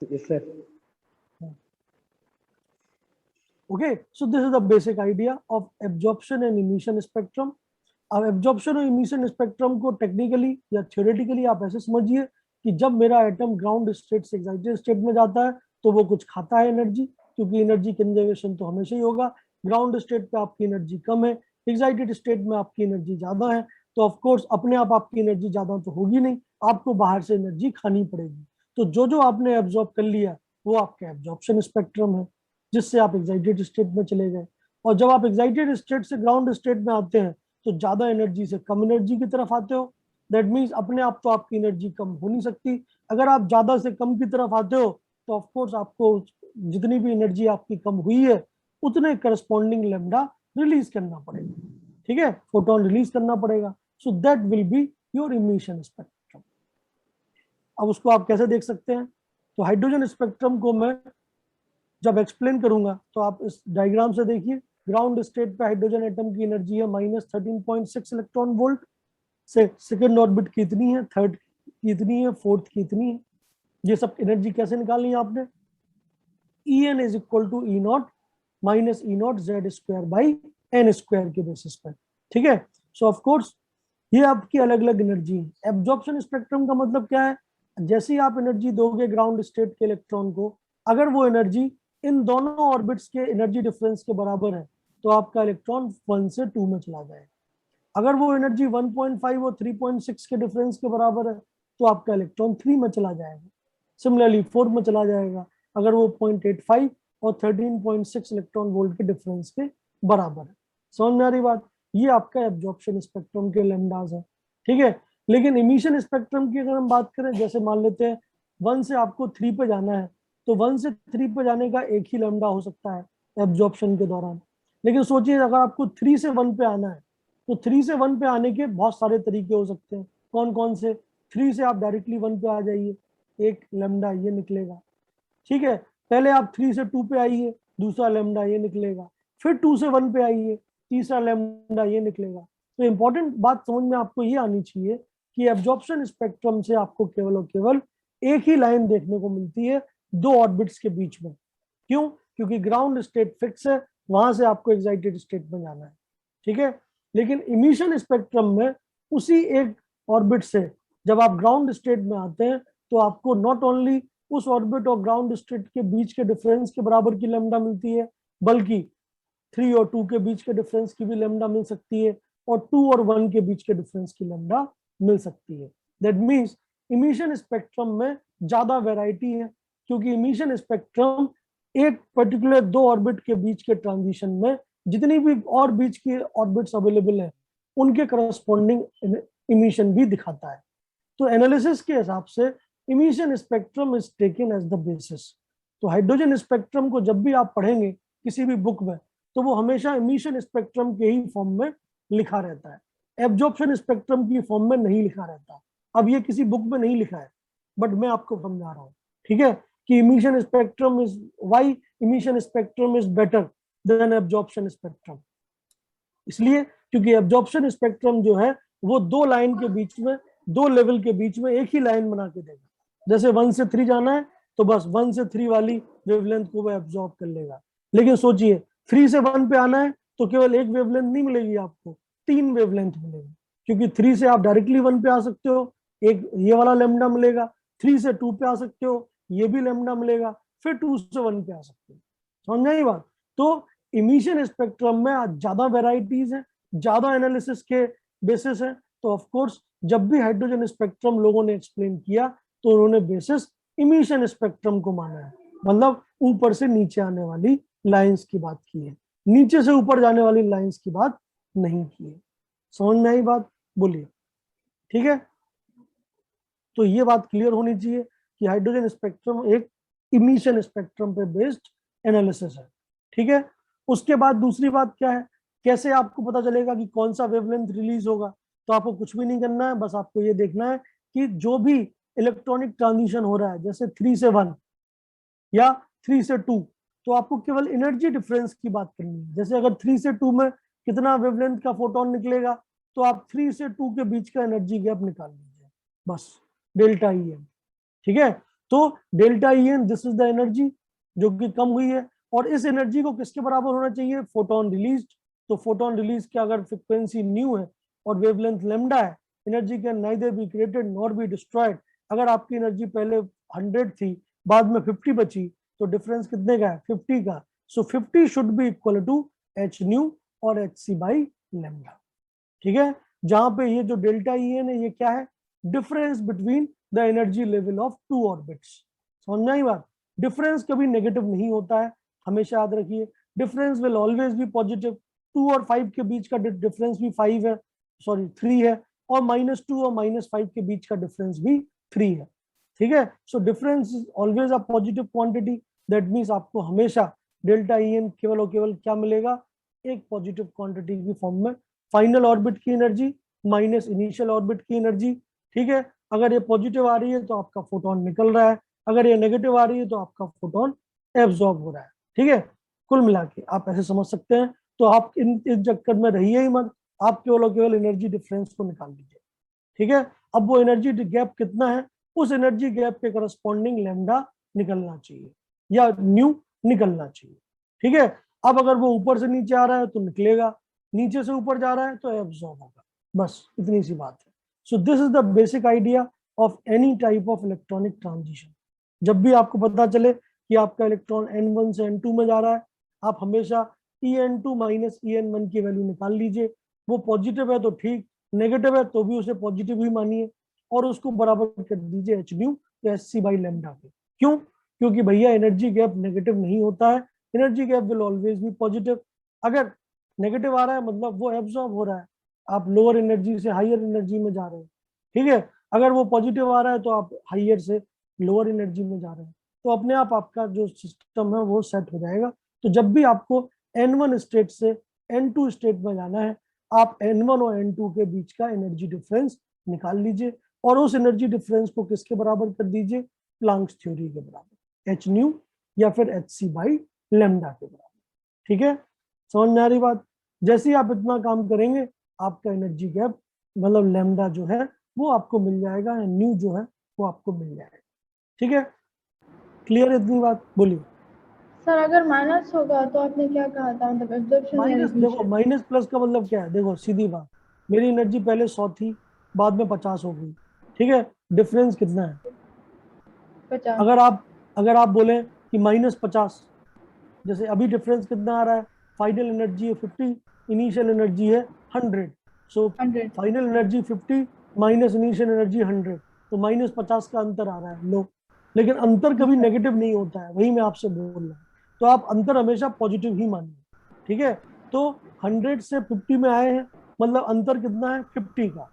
Yes sir. Okay, so this is the basic idea of absorption and emission spectrum. अब एब्जॉर्प्शन और इमिशन स्पेक्ट्रम को टेक्निकली या थ्योरेटिकली आप ऐसे समझिए कि जब मेरा एटम ग्राउंड स्टेट से एक्साइटेड स्टेट में जाता है तो वो कुछ खाता है एनर्जी, क्योंकि एनर्जी कंजर्वेशन तो हमेशा ही होगा। ग्राउंड स्टेट पे आपकी एनर्जी कम है, एक्साइटेड स्टेट में आपकी एनर्जी ज्यादा है, तो ऑफ कोर्स अपने आप आपकी एनर्जी ज्यादा तो होगी नहीं, आपको बाहर से एनर्जी खानी पड़ेगी। तो जो जो आपने एब्जॉर्ब कर लिया वो आपका एब्जॉर्प्शन स्पेक्ट्रम है, जिससे आप एक्साइटेड स्टेट में चले गए। और जब आप एक्साइटेड स्टेट से ग्राउंड स्टेट में आते हैं तो ज्यादा एनर्जी से कम एनर्जी की तरफ आते हो। दैट मीन्स अपने आप तो आपकी एनर्जी कम हो नहीं सकती। अगर आप ज्यादा से कम की तरफ आते हो तो ऑफ कोर्स आपको जितनी भी एनर्जी आपकी कम हुई है उतने करस्पॉन्डिंग लैम्डा रिलीज करना पड़ेगा, ठीक है, फोटोन रिलीज करना पड़ेगा। So that will be your emission spectrum. अब उसको आप कैसे देख सकते हैं, तो हाइड्रोजन स्पेक्ट्रम को मैं जब एक्सप्लेन करूंगा तो आप इस डायग्राम से देखिए। ग्राउंड स्टेट पे हाइड्रोजन एटम की एनर्जी है -13.6 इलेक्ट्रॉन वोल्ट से, सेकंड ऑर्बिट की इतनी है, थर्ड की इतनी है, फोर्थ की इतनी है। ये सब एनर्जी कैसे निकालनी है आपने, En is equal to E0 minus E0 Z square by N square के बेसिस पर, ठीक है। सो ऑफ कोर्स ये आपकी अलग अलग एनर्जी है। एब्जॉर्प्शन स्पेक्ट्रम का मतलब क्या है, जैसे ही आप एनर्जी दोगे ग्राउंड स्टेट के इलेक्ट्रॉन को, अगर वो एनर्जी इन दोनों ऑर्बिट्स के एनर्जी डिफरेंस के बराबर है तो आपका इलेक्ट्रॉन 1 से 2 में चला जाएगा। अगर वो एनर्जी 1.5 और 3.6 के डिफरेंस के बराबर है तो आपका इलेक्ट्रॉन 3 में चला जाएगा। सिमिलरली 4 में चला जाएगा अगर वो 0.85 और 13.6 इलेक्ट्रॉन वोल्ट के डिफरेंस के बराबर है। समझ में आ रही बात, ये आपका एब्जॉर्प्शन स्पेक्ट्रम के लैम्डास है, ठीक है। लेकिन इमिशन स्पेक्ट्रम की अगर हम बात करें, जैसे मान लेते हैं 1 से आपको 3 पे जाना है तो 1 से 3 पे जाने का एक ही लैम्डा हो सकता है एब्जॉर्प्शन के दौरान। लेकिन सोचिए अगर आपको 3 से 1 पे आना है तो 3 से 1 पे आने के बहुत सारे तरीके हो सकते हैं। कौन कौन से, 3 से आप डायरेक्टली 1 पे आ जाइए, एक लैम्डा ये निकलेगा, ठीक है। पहले आप 3 से 2 पे आइए, दूसरा लैम्डा ये निकलेगा, फिर 2 से 1 पे आइए, तीसरा लैम्डा ये निकलेगा। तो इंपॉर्टेंट बात समझ में आपको ये आनी चाहिए कि एब्जॉर्प्शन स्पेक्ट्रम से आपको केवल और केवल एक ही लाइन देखने को मिलती है दो ऑर्बिट्स के बीच में। क्यों? क्योंकि ग्राउंड स्टेट फिक्स है, वहां से आपको एक्साइटेड स्टेट में जाना है, ठीक है। लेकिन इमिशन स्पेक्ट्रम में उसी एक ऑर्बिट से जब आप ग्राउंड स्टेट में आते हैं तो आपको नॉट ओनली उस ऑर्बिट और ग्राउंड स्टेट के बीच के डिफरेंस के बराबर की लैम्डा मिलती है, बल्कि 3 और 2 के बीच के डिफरेंस की भी लैम्डा मिल सकती है, और 2 और 1 के बीच के डिफरेंस की लैम्डा मिल सकती है। दैट मीन्स इमिशन स्पेक्ट्रम में ज्यादा वैरायटी है, क्योंकि इमिशन स्पेक्ट्रम एक पर्टिकुलर दो ऑर्बिट के बीच के ट्रांजिशन में जितनी भी और बीच की ऑर्बिट्स अवेलेबल है उनके करस्पॉन्डिंग इमिशन भी दिखाता है। तो एनालिसिस के हिसाब से emission spectrum is taken as the basis. तो हाइड्रोजन स्पेक्ट्रम को जब भी आप पढ़ेंगे किसी भी बुक में तो वो हमेशा इमिशन स्पेक्ट्रम के ही फॉर्म में लिखा रहता है, एब्जॉर्प्शन स्पेक्ट्रम की फॉर्म में नहीं लिखा रहता। अब ये किसी बुक में नहीं लिखा है, बट मैं आपको समझा रहा हूँ, ठीक है, कि emission spectrum is why emission spectrum is better than absorption spectrum. इसलिए क्योंकि एब्जॉर्प्शन स्पेक्ट्रम जो है वो दो लाइन के बीच में, दो लेवल के बीच में एक ही लाइन बना के देगा। जैसे 1 से 3 जाना है तो बस 1 से 3 वाली वेवलेंथ को वो एब्जॉर्ब कर लेगा। लेकिन सोचिए 3 से 1 पे आना है तो केवल एक वेवलेंथ नहीं मिलेगी आपको, 3 वेवलेंथ मिलेगी, क्योंकि 3 से आप डायरेक्टली 1 पे आ सकते हो, एक ये वाला लैम्डा मिलेगा, 3 से 2 पे आ सकते हो, ये भी लैम्डा मिलेगा, फिर 2 से 1 पे आ सकते हो। समझ आई बात? तो इमिशन स्पेक्ट्रम में ज्यादा वेराइटीज है, ज्यादा एनालिसिस के बेसिस है। तो ऑफ कोर्स जब भी हाइड्रोजन स्पेक्ट्रम लोगों ने एक्सप्लेन किया तो उन्होंने बेसिस इमिशन स्पेक्ट्रम को माना है, मतलब ऊपर से नीचे आने वाली लाइंस की बात की है, नीचे से ऊपर जाने वाली लाइंस की बात नहीं की है। समझ में आई बात? बोलिए, ठीक है। तो ये बात क्लियर होनी चाहिए कि हाइड्रोजन स्पेक्ट्रम एक इमिशन स्पेक्ट्रम पे बेस्ड एनालिसिस है, ठीक है। उसके बाद दूसरी बात क्या है, कैसे आपको पता चलेगा कि कौन सा वेवलेंथ रिलीज होगा? तो आपको कुछ भी नहीं करना है, बस आपको ये देखना है कि जो भी इलेक्ट्रॉनिक ट्रांजिशन हो रहा है, जैसे 3 से 1 या 3 से 2, तो आपको केवल एनर्जी डिफरेंस की बात करनी है। जैसे अगर 3 से 2 में कितना वेवलेंथ का फोटोन निकलेगा तो आप 3 से 2 के बीच का एनर्जी गैप निकाल लीजिए, बस डेल्टा ई एन, ठीक है। तो delta E n this is the energy जो कि कम हुई है, और इस एनर्जी को किसके बराबर होना चाहिए? Photon released. तो फोटोन रिलीज की अगर फ्रिक्वेंसी न्यू है और वेवलेंथ लैम्डा है, energy can neither be created nor be destroyed. अगर आपकी एनर्जी पहले 100 थी, बाद में 50 बची, तो डिफरेंस कितने का है? 50 का। So 50 should be equal to h nu और एच सी बाई लैम्डा, ठीक है। जहां पे ये जो डेल्टा ई एन है ये क्या है? Difference between the energy level of two orbits. समझ में आई बात? डिफरेंस कभी नेगेटिव नहीं होता है, हमेशा याद रखिए। Difference will always be positive. 2 और 5 के बीच का डिफरेंस भी 5 है, सॉरी 3 है, और -2 और -5 के बीच का डिफरेंस भी 3 है, ठीक है। So difference is always a positive quantity. That means आपको हमेशा डेल्टा ई एन केवल और केवल क्या मिलेगा? एक पॉजिटिव क्वांटिटी की फॉर्म में, फाइनल ऑर्बिट की एनर्जी माइनस इनिशियल ऑर्बिट की एनर्जी, ठीक है। अगर ये पॉजिटिव आ रही है तो आपका फोटोन निकल रहा है, अगर ये नेगेटिव आ रही है तो आपका फोटोन एब्जॉर्ब हो रहा है, ठीक है। कुल मिला के आप ऐसे समझ सकते हैं। तो आप इस चक्कर में रहिए ही मत, आप केवल और केवल एनर्जी डिफरेंस को निकाल लीजिए, ठीक है। अब वो एनर्जी गैप कितना है, उस एनर्जी गैप के करस्पॉन्डिंग लैम्डा निकलना चाहिए या न्यू निकलना चाहिए, ठीक है। अब अगर वो ऊपर से नीचे आ रहा है तो निकलेगा, नीचे से ऊपर जा रहा है तो एब्जॉर्ब होगा, बस इतनी सी बात है। सो this is the basic idea of any type of electronic transition. जब भी आपको पता चले कि आपका इलेक्ट्रॉन n1 से n2 में जा रहा है, आप हमेशा En2 माइनस En1 की वैल्यू निकाल लीजिए। वो पॉजिटिव है तो ठीक, नेगेटिव है तो भी उसे पॉजिटिव ही मानिए, और उसको बराबर कर दीजिए एच न्यू तो एच सी बाई लैम्डा के। क्यों? क्योंकि भैया एनर्जी गैप नेगेटिव नहीं होता है, energy gap will always be positive. अगर नेगेटिव आ रहा है मतलब वो एब्जॉर्ब हो रहा है, आप लोअर एनर्जी से हायर एनर्जी में जा रहे हैं, ठीक है। अगर वो पॉजिटिव आ रहा है तो आप हायर से लोअर एनर्जी में जा रहे हैं, तो अपने आप आपका जो सिस्टम है वो सेट हो जाएगा। तो जब भी आपको n1 स्टेट से n2 स्टेट में जाना है, आप n1 और n2 के बीच का एनर्जी डिफरेंस निकाल लीजिए, और उस एनर्जी डिफरेंस को किसके बराबर कर दीजिए? प्लैंक्स थ्योरी के बराबर, एच न्यू या फिर एच सी बाई लैम्डा के बराबर, ठीक है। समझ में आ रही बात? जैसे ही आप इतना काम करेंगे आपका एनर्जी गैप मतलब लैम्डा जो है वो आपको मिल जाएगा, न्यू जो है वो आपको मिल जाएगा। ठीक है, क्लियर है इतनी बात? बोलिए। सर अगर माइनस होगा तो आपने क्या कहा था, मतलब एब्जॉर्प्शन या माइनस, देखो रिफ्लेक्शन? माइनस प्लस का मतलब क्या है, देखो सीधी बात, मेरी एनर्जी पहले 100 थी, बाद में 50 हो गई, ठीक है, डिफरेंस कितना है? 50। अगर आप बोले कि -50, जैसे अभी डिफरेंस कितना आ रहा है, फाइनल एनर्जी है 50, इनिशियल एनर्जी है 100, सो 100। Final energy 50 minus initial energy 100, तो -50 का अंतर आ रहा है। लो, लेकिन अंतर कभी नेगेटिव नहीं होता है, वही मैं आपसे बोल रहा हूँ, तो आप अंतर हमेशा पॉजिटिव ही मानिए। ठीक है, तो 100 से 50 में आए हैं, मतलब अंतर कितना है? 50 का।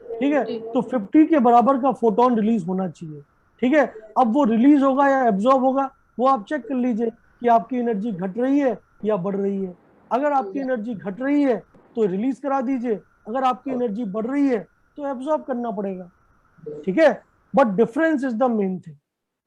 ठीक है, तो 50 के बराबर का फोटोन रिलीज होना चाहिए। ठीक है, अब वो रिलीज होगा या एब्जॉर्ब होगा वो आप चेक कर लीजिए कि आपकी एनर्जी घट रही है या बढ़ रही है। अगर आपकी एनर्जी घट रही है तो रिलीज करा दीजिए, अगर आपकी एनर्जी बढ़ रही है तो एब्जॉर्ब करना पड़ेगा। ठीक है, but difference is the main thing.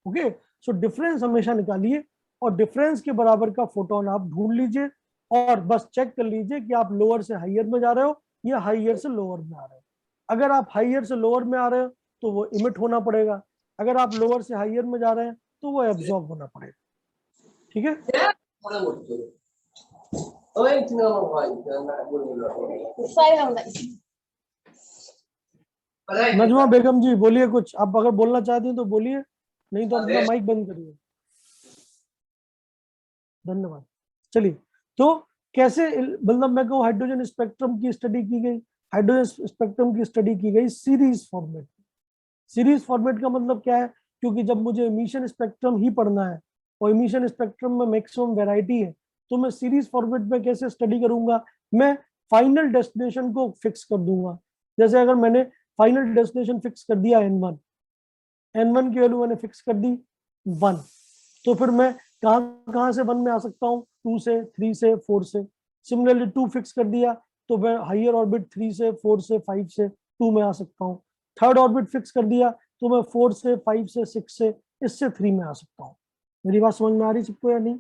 Okay, so difference हमेशा निकालिए और डिफरेंस के बराबर का फोटोन आप ढूंढ लीजिए और बस चेक कर लीजिए कि आप लोअर से हाइयर में जा रहे हो या हाइयर से लोअर में आ रहे हो। अगर आप हाइयर से लोअर में आ रहे हो तो वो इमिट होना पड़ेगा, अगर आप लोअर से हाइयर में जा रहे हैं तो वो एब्जॉर्ब होना पड़ेगा। ठीक है, नजमा बेगम जी बोलिए कुछ, आप अगर बोलना चाहती हैं तो बोलिए, नहीं तो अपना माइक बंद करिए। धन्यवाद। चलिए, तो कैसे मतलब मैं कहूँ हाइड्रोजन स्पेक्ट्रम की स्टडी की गई, हाइड्रोजन स्पेक्ट्रम की स्टडी की गई सीरीज फॉर्मेट। सीरीज फॉर्मेट का मतलब क्या है, क्योंकि जब मुझे इमिशन स्पेक्ट्रम ही पढ़ना है और इमिशन स्पेक्ट्रम में मैक्सिमम वैरायटी है, तो मैं सीरीज फॉर्मेट में कैसे स्टडी करूंगा, मैं फाइनल डेस्टिनेशन को फिक्स कर दूंगा। जैसे अगर मैंने फाइनल डेस्टिनेशन फिक्स कर दिया n1 की वैल्यू मैंने फिक्स कर दी 1, तो फिर मैं कहां से 1 में आ सकता हूँ? 2 से, 3 से, 4 से। सिमिलरली 2 फिक्स कर दिया तो मैं हाइयर ऑर्बिट 3 से, 4 से, 5 से 2 में आ सकता हूँ। थर्ड ऑर्बिट फिक्स कर दिया तो मैं 4 से, 5 से, 6 से, इससे 3 में आ सकता हूँ। मेरी बात समझ में आ रही सबको या नहीं?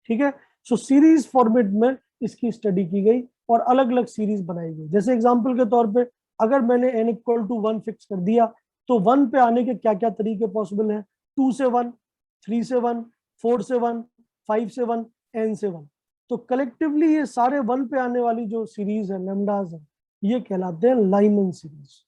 ठीक है, सो सीरीज फॉर्मेट में इसकी स्टडी की गई और अलग अलग सीरीज बनाई गई। जैसे एग्जाम्पल के तौर पर अगर मैंने n=1 फिक्स कर दिया तो 1 पे आने के क्या क्या तरीके पॉसिबल हैं? 2 से 1, 3 से 1, 4 से 1, 5 से 1, n से 1। तो कलेक्टिवली ये सारे 1 पे आने वाली जो सीरीज है, लैम्डास है, ये कहलाते हैं लाइमन सीरीज।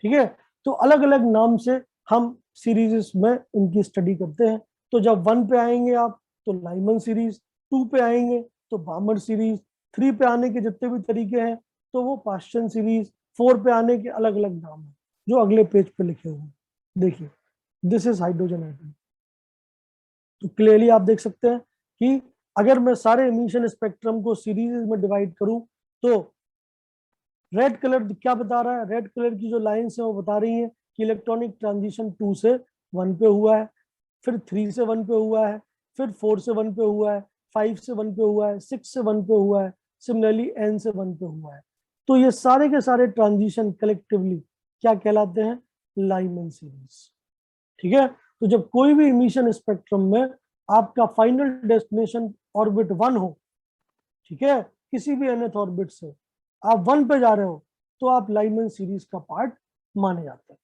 ठीक है, तो अलग अलग नाम से हम सीरीज में इनकी स्टडी करते हैं। तो जब 1 पे आएंगे आप तो लाइमन सीरीज, 2 पे आएंगे तो बामर सीरीज, 3 पे आने के जितने भी तरीके हैं तो वो पाश्चन सीरीज, 4 पे आने के अलग अलग नाम है जो अगले पेज पे लिखे हुए हैं। देखिए, दिस इज हाइड्रोजन एटम। तो क्लियरली आप देख सकते हैं कि अगर मैं सारे इमिशन स्पेक्ट्रम को सीरीज में डिवाइड करूं तो रेड कलर क्या बता रहा है? रेड कलर की जो लाइंस है वो बता रही है कि इलेक्ट्रॉनिक ट्रांजिशन 2 से 1 पे हुआ है, फिर 3 से 1 पे हुआ है, फिर 4 से 1 पे हुआ है, 5 से 1 पे हुआ है, 6 से 1 पे हुआ है, सिमिलरली n से 1 पे हुआ है। तो ये सारे के सारे ट्रांजिशन कलेक्टिवली क्या कहलाते हैं? Lyman series. ठीक है, तो जब कोई भी इमिशन स्पेक्ट्रम में आपका फाइनल डेस्टिनेशन ऑर्बिट 1 हो, ठीक है, किसी भी nth ऑर्बिट से आप 1 पे जा रहे हो तो आप लाइमन सीरीज का पार्ट माने जाते हैं।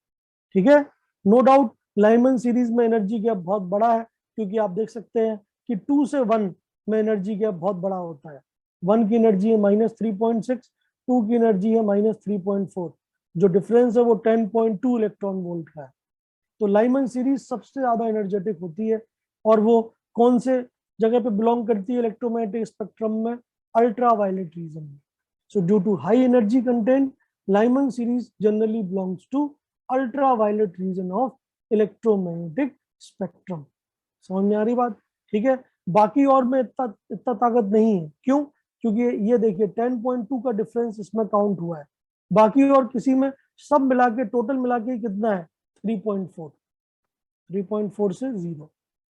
ठीक है, नो डाउट लाइमन सीरीज में एनर्जी गैप बहुत बड़ा है, क्योंकि आप देख सकते हैं कि 2 से 1 में एनर्जी गैप बहुत बड़ा होता है। 1 की एनर्जी है -3.6, 2 की एनर्जी है -3.4, जो डिफरेंस है वो 10.2 इलेक्ट्रॉन वोल्ट का है। तो लाइमन सीरीज सबसे ज्यादा एनर्जेटिक होती है और वो कौन से जगह पे बिलोंग करती है इलेक्ट्रोमैग्नेटिक स्पेक्ट्रम में? अल्ट्रा वायलेट रीजन में। So due to high energy content, Lyman series generally belongs to ultra violet region of electromagnetic spectrum. समझ में आ रही बात? ठीक है, बाकी और में इतना ताकत नहीं है। क्यों? क्योंकि ये देखिए 10.2 का डिफरेंस इसमें काउंट हुआ है, बाकी और किसी में सब मिला के टोटल मिला के कितना है? 3.4, 3.4 से 0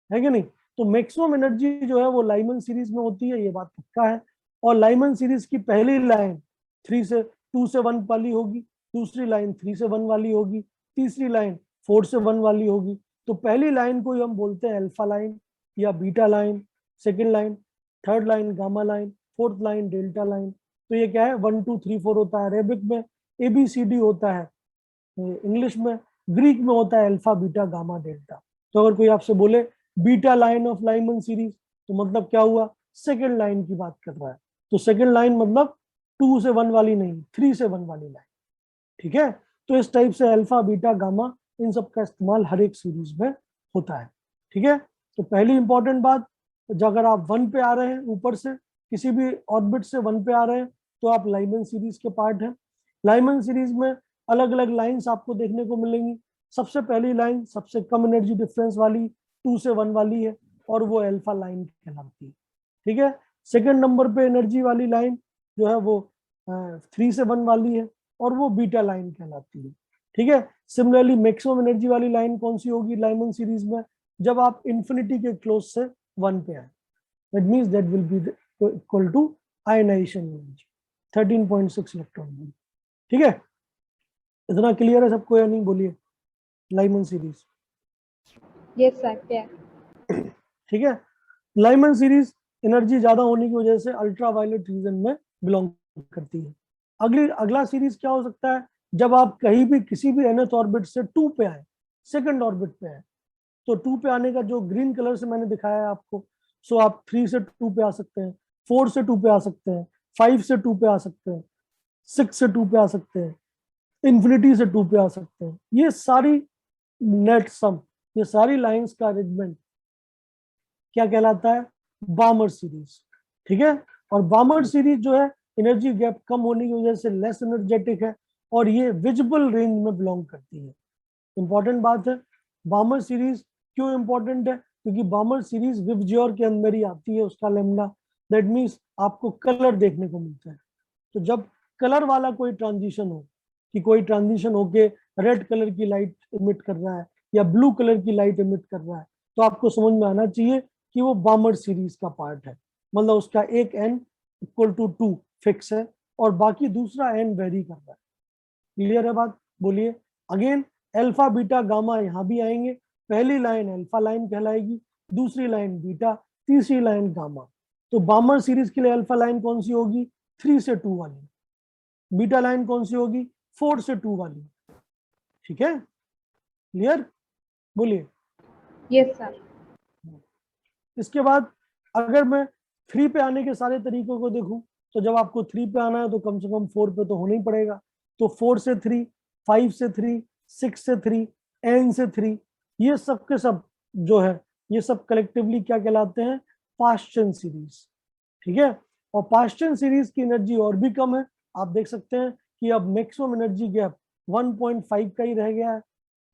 है कि नहीं? तो मैक्सिमम एनर्जी जो है वो लाइमन सीरीज में होती है, ये बात पक्का है। और लाइमन सीरीज की पहली लाइन 2 से 1 वाली होगी, दूसरी लाइन 3 से 1 वाली होगी, तीसरी लाइन 4 से 1 वाली होगी। तो पहली लाइन को हम बोलते हैं अल्फा लाइन या beta line, second line, third line gamma line, fourth line delta line, तो ये क्या है 1 2 3 4 होता है, अरेबिक में ABCD होता है, इंग्लिश में, ग्रीक में होता है अल्फा बीटा गामा डेल्टा। तो अगर कोई आपसे बोले beta line of Lyman series, तो मतलब क्या हुआ, सेकेंड लाइन की बात कर रहा है। तो सेकेंड लाइन मतलब 2 से 1 वाली नहीं, 3 से 1 वाली लाइन, ठीक है। तो इस टाइप से अल्फा बीटा गामा इन सब का इस्तेमाल हर एक सीरीज में होता है, ठीक है। तो पहली इंपॉर्टेंट बात, अगर आप 1 पे आ रहे हैं, ऊपर से किसी भी ऑर्बिट से 1 पे आ रहे हैं, तो आप लाइमन सीरीज के पार्ट हैं। लाइमन सीरीज में अलग अलग लाइंस आपको देखने को मिलेंगी। सबसे पहली लाइन सबसे कम एनर्जी डिफरेंस वाली 2 से 1 वाली है, और वो अल्फा लाइन कहलाती है, ठीक है। सेकंड नंबर पे एनर्जी वाली लाइन जो है वो 3 से 1 वाली है, और वो बीटा लाइन कहलाती है, ठीक है। सिमिलरली मैक्सिमम एनर्जी वाली लाइन कौन सी होगी लाइमन सीरीज में, जब आप इंफिनिटी के क्लोज से 1 पे आए, that means that will be equal to ionization energy 13.6 electron volt, ठीक है। इतना क्लियर है सबको या नहीं, बोलिए लाइमन सीरीज। यस सर, क्या? ठीक है, लाइमन सीरीज एनर्जी ज्यादा होने की वजह से अल्ट्रा वायलेट रीजन में बिलोंग करती है। अगला सीरीज क्या हो सकता है, जब आप कहीं भी किसी भी nth ऑर्बिट से 2 पे आए, सेकंड ऑर्बिट पे आए, तो 2 पे आने का जो ग्रीन कलर से मैंने दिखाया है आपको, सो आप 3 से 2 पे आ सकते हैं, 4 से 2 पे आ सकते हैं, 5 से 2 पे आ सकते हैं, 6 से 2 पे आ सकते हैं, इंफिनिटी से 2 पे आ सकते हैं। ये सारी नेट सम, ये सारी लाइंस का अरेंजमेंट क्या कहलाता है, बामर सीरीज, ठीक है। और बामर सीरीज जो है एनर्जी गैप कम होने की वजह से लेस एनर्जेटिक है, और ये विजिबल रेंज में बिलोंग करती है। इंपॉर्टेंट बात है, बामर सीरीज क्यों इंपॉर्टेंट है, क्योंकि बामर सीरीज विबजियोर के अंदर ही आती है, उसका लेमडा, दैट मीन्स आपको कलर देखने को मिलता है। तो जब कलर वाला कोई ट्रांजिशन हो, कि कोई ट्रांजिशन होके रेड कलर की लाइट इमिट कर रहा है या ब्लू कलर की लाइट इमिट कर रहा है, तो आपको समझ में आना चाहिए कि वो बामर सीरीज का पार्ट है। मतलब उसका एक n इक्वल टू 2 फिक्स है, और बाकी दूसरा n वेरी कर रहा है। क्लियर है बात, बोलिए। अगेन अल्फा बीटा गामा यहाँ भी आएंगे। पहली लाइन अल्फा लाइन कहलाएगी, दूसरी लाइन बीटा, तीसरी लाइन गामा। तो बामर सीरीज के लिए अल्फा लाइन कौन सी होगी, 3 से 2 वाली। बीटा लाइन कौन सी होगी, 4 से 2 वाली, ठीक है। क्लियर, बोलिए। Yes sir. इसके बाद अगर मैं 3 पे आने के सारे तरीकों को देखूं, तो जब आपको 3 पे आना है तो कम से कम 4 पे तो होना ही पड़ेगा। तो 4 से 3, 5 से 3, 6 से 3, n से 3, ये सब के सब जो है, ये सब कलेक्टिवली क्या कहलाते हैं, पाश्चन सीरीज, ठीक है। और पाश्चन सीरीज की एनर्जी और भी कम है। आप देख सकते हैं कि अब मैक्सिमम एनर्जी गैप 1.5 का ही रह गया है।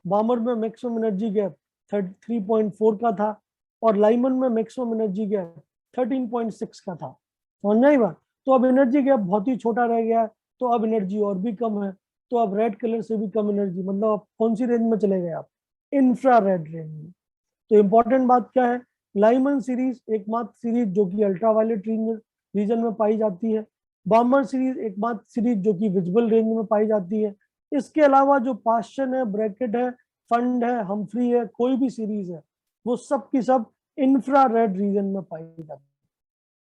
बामर में मैक्सिमम एनर्जी गैप 3.4 का था, और लाइमन में मैक्सिमम एनर्जी गैप 13.6 का था। समझ में आई बात। तो अब एनर्जी गैप बहुत ही छोटा रह गया है, तो अब एनर्जी और भी कम है। तो अब रेड कलर से भी कम एनर्जी, मतलब आप कौन सी रेंज में चले गए, आप इंफ्रारेड रेंज में। तो इंपॉर्टेंट बात क्या है, लाइमन सीरीज एकमात्र सीरीज जो कि अल्ट्रावायलेट रीजन में पाई जाती है। बामर सीरीज एकमात्र सीरीज जो कि विजिबल रेंज में पाई जाती है। इसके अलावा जो पाश्चन है, ब्रैकेट है, फंड है, हम्फ्री है, कोई भी सीरीज है, वो सब की सब इंफ्रारेड रीजन में पाई जाती है,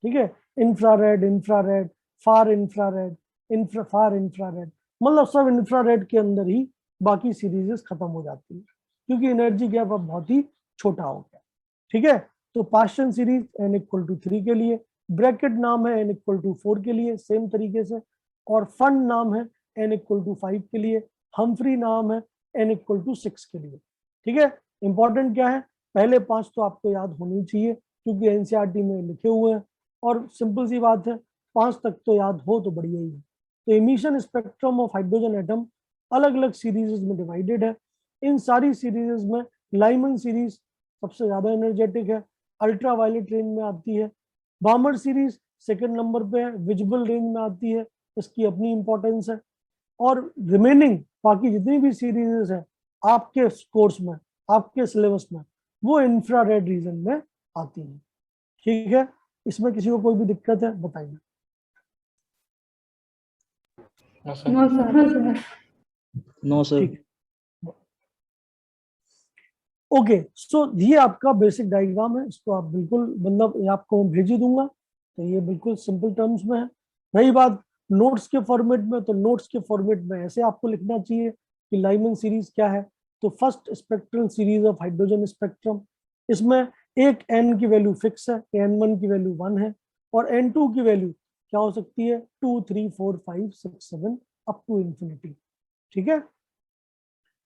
ठीक है। इंफ्रारेड, इंफ्रारेड, फार इंफ्रारेड, फार इंफ्रारेड, मतलब सब इंफ्रारेड के अंदर ही बाकी सीरीजेस खत्म हो जाती है, क्योंकि एनर्जी गैप अब बहुत ही छोटा हो गया, ठीक है। तो Paschen series n equal to 3 के लिए, ब्रैकेट नाम है n इक्वल टू 4 के लिए सेम तरीके से, और फंड नाम है n इक्वल टू 5 के लिए, हम्फ्री नाम है n इक्वल टू 6 के लिए, ठीक है। इंपॉर्टेंट क्या है, पहले 5 तो आपको याद होनी चाहिए क्योंकि एनसीईआरटी में लिखे हुए हैं, और सिंपल सी बात है 5 तक तो याद हो तो बढ़िया ही है। तो emission spectrum of hydrogen atom अलग अलग सीरीज में डिवाइडेड है। इन सारी सीरीज में लाइमन सीरीज सबसे ज्यादा एनर्जेटिक है, अल्ट्रा वायलेट रेंज में आती है। बामर सीरीज सेकंड नंबर पे है, विजिबल रेंज में आती है, इसकी अपनी इंपॉर्टेंस है। और रिमेनिंग बाकी जितनी भी सीरीज है आपके कोर्स में, आपके सिलेबस में, वो इंफ्रारेड रीजन में आती है, ठीक है। इसमें किसी को कोई भी दिक्कत है बताइए। No sir. No sir. No sir. ठीक, ओके। सो ये आपका बेसिक डायग्राम है, इसको आप बिल्कुल, मतलब आपको मैं भेज ही दूंगा, तो ये बिल्कुल सिंपल टर्म्स में है। रही बात नोट्स के फॉर्मेट में, तो नोट्स के फॉर्मेट में ऐसे आपको लिखना चाहिए कि लाइमन सीरीज क्या है। तो first spectral series of hydrogen spectrum, इसमें एक n की वैल्यू फिक्स है, n1 की वैल्यू 1 है, और n2 की वैल्यू क्या हो सकती है 2 3 4 5 6 7 अप टू इंफिनिटी। ठीक है,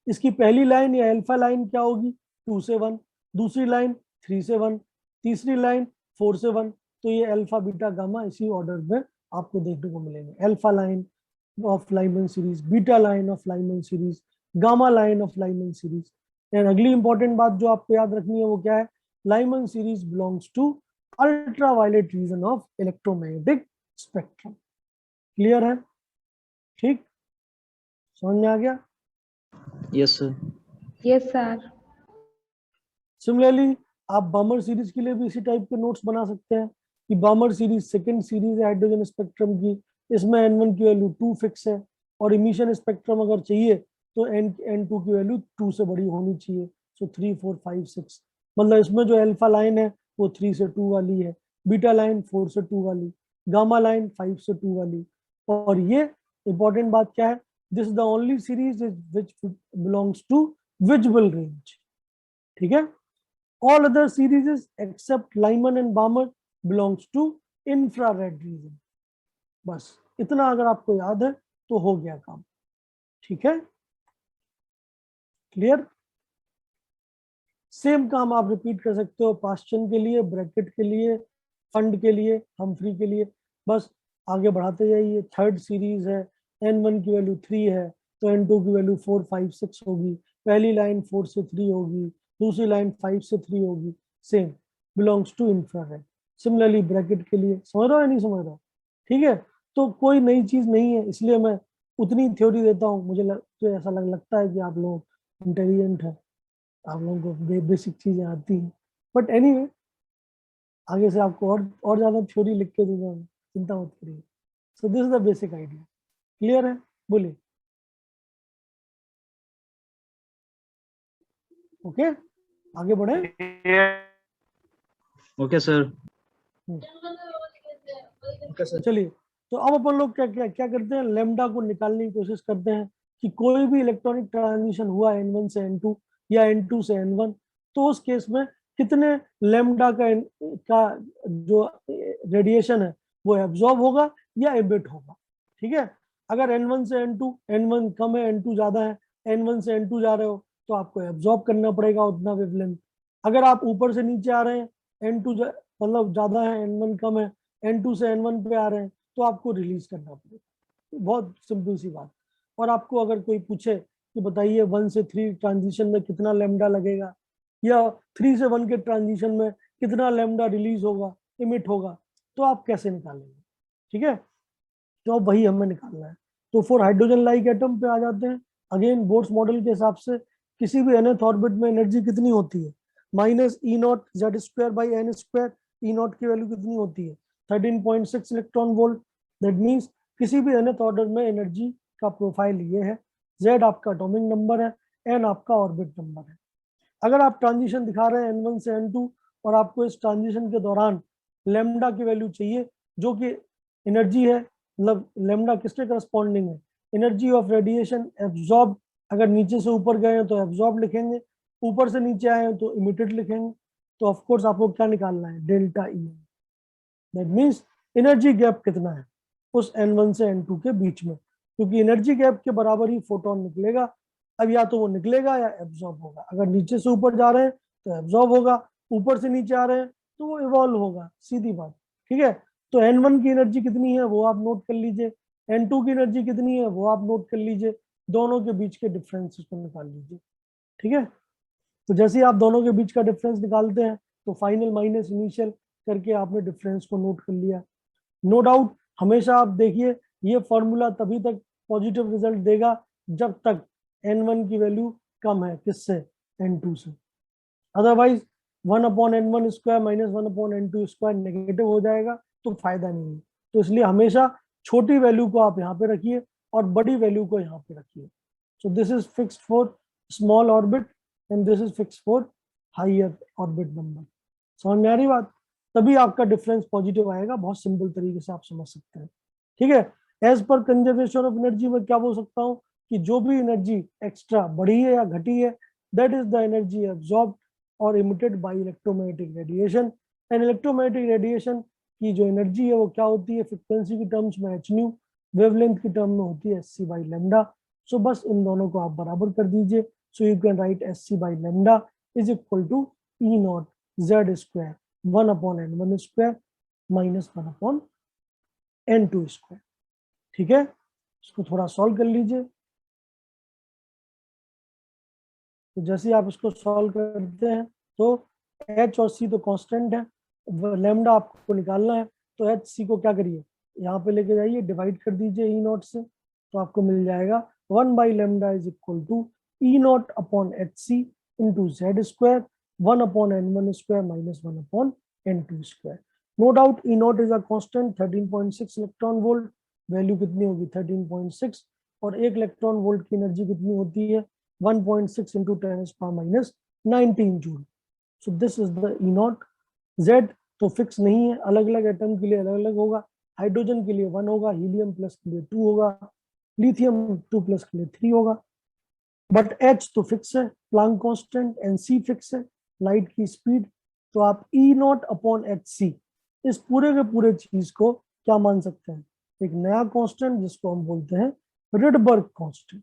इसकी पहली लाइन या अल्फा लाइन क्या होगी 2 से 1, दूसरी लाइन 3 से 1, तीसरी लाइन 4 से 1। तो ये अल्फा बीटा गामा इसी ऑर्डर में आपको देखने को मिलेंगे, alpha line of Lyman series, beta line of Lyman series, gamma line of Lyman series. And अगली इंपॉर्टेंट बात जो आपको याद रखनी है वो क्या है, Lyman series belongs to ultraviolet region of electromagnetic spectrum. Clear है? ठीक, समझ में आ गया? Yes sir. Yes sir. Similarly आप बामर सीरीज के लिए भी इसी टाइप के नोट्स बना सकते हैं कि बामर सीरीज सेकंड सीरीज है हाइड्रोजन स्पेक्ट्रम की, इसमें n1 की वैल्यू 2 फिक्स है, और इमिशन स्पेक्ट्रम अगर चाहिए तो n2 की वैल्यू 2 से बड़ी होनी चाहिए। सो 3 4 5 6, मतलब इसमें जो अल्फा लाइन है वो 3 से 2 वाली है, बीटा लाइन 4 से 2 वाली, गामा लाइन 5 से 2 वाली। और ये इंपॉर्टेंट बात क्या है, this is the only series which belongs to visible range. ठीक है, all other series except Lyman and Balmer belongs to infrared region। बस इतना अगर आपको याद है तो हो गया काम। ठीक है, क्लियर? सेम काम आप रिपीट कर सकते हो पास्चन के लिए, ब्रैकेट के लिए, फंड के लिए, हमफ्री के लिए। बस आगे बढ़ाते जाइए। थर्ड सीरीज है, n1 की वैल्यू 3 है तो n2 की वैल्यू 4 5 6 होगी, पहली लाइन 4 से 3 होगी, दूसरी लाइन 5 से 3 होगी, same belongs to infrared. Similarly Brackett के लिए, समझ रहा है नहीं समझ रहा? ठीक है, तो कोई नई चीज नहीं है, इसलिए मैं उतनी थ्योरी देता हूँ। मुझे तो ऐसा लगता है कि आप लोग इंटेलिजेंट है, आप लोगों को बेसिक चीजें आती हैं। बट एनीवे आगे से आपको और ज्यादा थ्योरी लिख के दूंगा, चिंता मत करिए। सो this is the basic idea. Clear है? बोलिए। ओके, आगे बढ़े। Okay sir. ओके सर, चलिए। तो अब अपन लोग क्या करते हैं, लेमडा को निकालने की कोशिश करते हैं कि कोई भी इलेक्ट्रॉनिक ट्रांजिशन हुआ n1 से n2 या n2 से n1, तो उस केस में कितने लेमडा का जो रेडिएशन है वो एब्जॉर्ब होगा या एमिट होगा। ठीक है, अगर n1 से n2, n1 कम है n2 ज्यादा है, n1 से n2 जा रहे हो तो आपको एब्जॉर्ब करना पड़ेगा उतना वेवलेंथ। अगर आप ऊपर से नीचे आ रहे हैं, n2 मतलब ज्यादा है n1 कम है, n2 से n1 पे आ रहे हैं तो आपको रिलीज करना पड़ेगा। बहुत सिंपल सी बात। और आपको अगर कोई पूछे कि बताइए 1 से 3 ट्रांजिशन में कितना लेमडा लगेगा, या 3 से 1 के ट्रांजिशन में कितना लेमडा रिलीज होगा, इमिट होगा, तो आप कैसे निकालेंगे? ठीक है, तो अब वही हमें निकालना है। तो फॉर हाइड्रोजन लाइक एटम पे आ जाते हैं। अगेन बोर्स मॉडल के हिसाब से किसी भी nth ऑर्बिट में एनर्जी कितनी होती है, minus E0 Z² by n²। E0 की वैल्यू कितनी होती है 13.6 इलेक्ट्रॉन वोल्ट। दैट मीन्स किसी भी nth ऑर्डर में एनर्जी का प्रोफाइल ये है। Z आपका एटॉमिक नंबर है, n आपका ऑर्बिट नंबर है। अगर आप ट्रांजिशन दिखा रहे हैं n1 से n2 और आपको इस ट्रांजिशन के दौरान लेमडा की वैल्यू चाहिए जो कि एनर्जी है, मतलब लेमडा किसके करस्पॉन्डिंग है, एनर्जी ऑफ रेडिएशन एब्जॉर्ब। अगर नीचे से ऊपर गए हैं तो एब्जॉर्ब लिखेंगे, ऊपर से नीचे आए हैं तो इमिटेड लिखेंगे। तो ऑफ कोर्स आपको क्या निकालना है, delta E. That means energy gap कितना है उस n1 से n2 के बीच में, क्योंकि एनर्जी गैप के बराबर ही फोटोन निकलेगा। अब या तो वो निकलेगा या एब्जॉर्ब होगा। अगर नीचे से ऊपर जा रहे हैं तो एब्जॉर्ब होगा, ऊपर से नीचे आ रहे हैं तो वो इवॉल्व होगा, सीधी बात। ठीक है, तो n1 की एनर्जी कितनी है वो आप नोट कर लीजिए, n2 की एनर्जी कितनी है वो आप नोट कर लीजिए, दोनों के बीच के डिफरेंसेस को निकाल लीजिए। ठीक है, तो जैसे ही आप दोनों के बीच का डिफरेंस निकालते हैं तो फाइनल माइनस इनिशियल करके आपने डिफरेंस को नोट कर लिया। नो डाउट हमेशा आप देखिए ये फॉर्मूला तभी तक पॉजिटिव रिजल्ट देगा जब तक n1 की वैल्यू कम है किससे, n2 से। Otherwise 1/n1 square minus 1/n2 square negative हो जाएगा तो फायदा नहीं है। तो इसलिए हमेशा छोटी वैल्यू को आप यहाँ पे रखिए और बड़ी वैल्यू को यहाँ पे रखिए। So this is fixed for small orbit and this is fixed for higher orbit number. समझ में आ रही बात? तभी आपका डिफरेंस पॉजिटिव आएगा। बहुत सिंपल तरीके से आप समझ सकते हैं। ठीक है, as per conservation of energy में क्या बोल सकता हूँ कि जो भी एनर्जी एक्स्ट्रा बढ़ी है या घटी है, that is the energy absorbed और emitted by electromagnetic radiation. And electromagnetic radiation की जो एनर्जी है वो क्या होती है, फ्रीक्वेंसी की टर्म्स में एच न्यू, वेवलेंथ की टर्म में होती है S c by lambda. So बस इन दोनों को आप बराबर कर दीजिए। So you can write S c by lambda is equal to E naught Z square 1/n1 square minus 1/n2 square. ठीक है, इसको थोड़ा सॉल्व कर लीजिए। तो जैसे आप इसको सॉल्व करते हैं तो एच और सी तो कांस्टेंट है, लेमडा आपको निकालना है, तो एच सी को क्या करिए, यहाँ पे लेके जाइए, डिवाइड कर दीजिए ई नॉट से, तो आपको मिल जाएगा 1/λ is equal to E naught upon h c into Z square 1/n1 square minus 1/n2 square. No doubt E naught is a constant 13.6 electron volt, value कितनी होगी 13.6, और 1 इलेक्ट्रॉन वोल्ट की एनर्जी कितनी होती है 1.6 into 10⁻⁹ joule. So this is the E naught. Z तो fix नहीं है, अलग अलग एटम के लिए अलग अलग होगा। हाइड्रोजन के लिए 1 होगा, हीलियम प्लस के लिए 2 होगा, लिथियम 2 प्लस के लिए 3 होगा। बट एच तो फिक्स है, Planck constant, and c fix है, लाइट की स्पीड। तो आप E naught upon h c इस पूरे के पूरे चीज को क्या मान सकते हैं, एक नया कांस्टेंट जिसको हम बोलते हैं रिडबर्ग कांस्टेंट।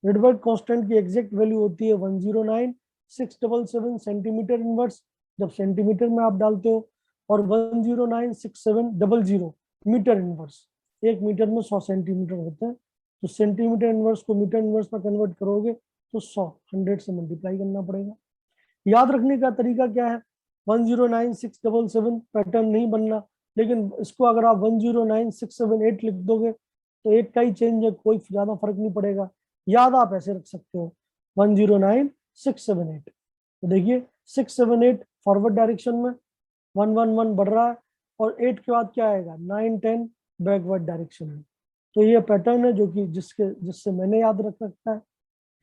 रिडबर्ग कांस्टेंट की एग्जैक्ट वैल्यू होती है 109,677 सेंटीमीटर इनवर्स, जब सेंटीमीटर में आप डालते हो, और 109,6700 मीटर इनवर्स, 1 मीटर में 100 सेंटीमीटर होते हैं, तो सेंटीमीटर इनवर्स को मीटर इनवर्स में कन्वर्ट करोगे तो 100 से मल्टीप्लाई करना पड़ेगा। याद रखने का तरीका क्या है, 109,677 पैटर्न नहीं बनना, लेकिन इसको अगर आप 109,678 लिख दोगे तो एक का ही चेंज है, कोई ज्यादा फर्क नहीं पड़ेगा। याद आप ऐसे रख सकते हो 109,678। तो देखिए 678 फॉरवर्ड डायरेक्शन में, 111 बढ़ रहा है, और 8 के बाद क्या आएगा 9 10 बैकवर्ड डायरेक्शन में। तो ये पैटर्न है जो कि जिससे मैंने याद रख रखा है।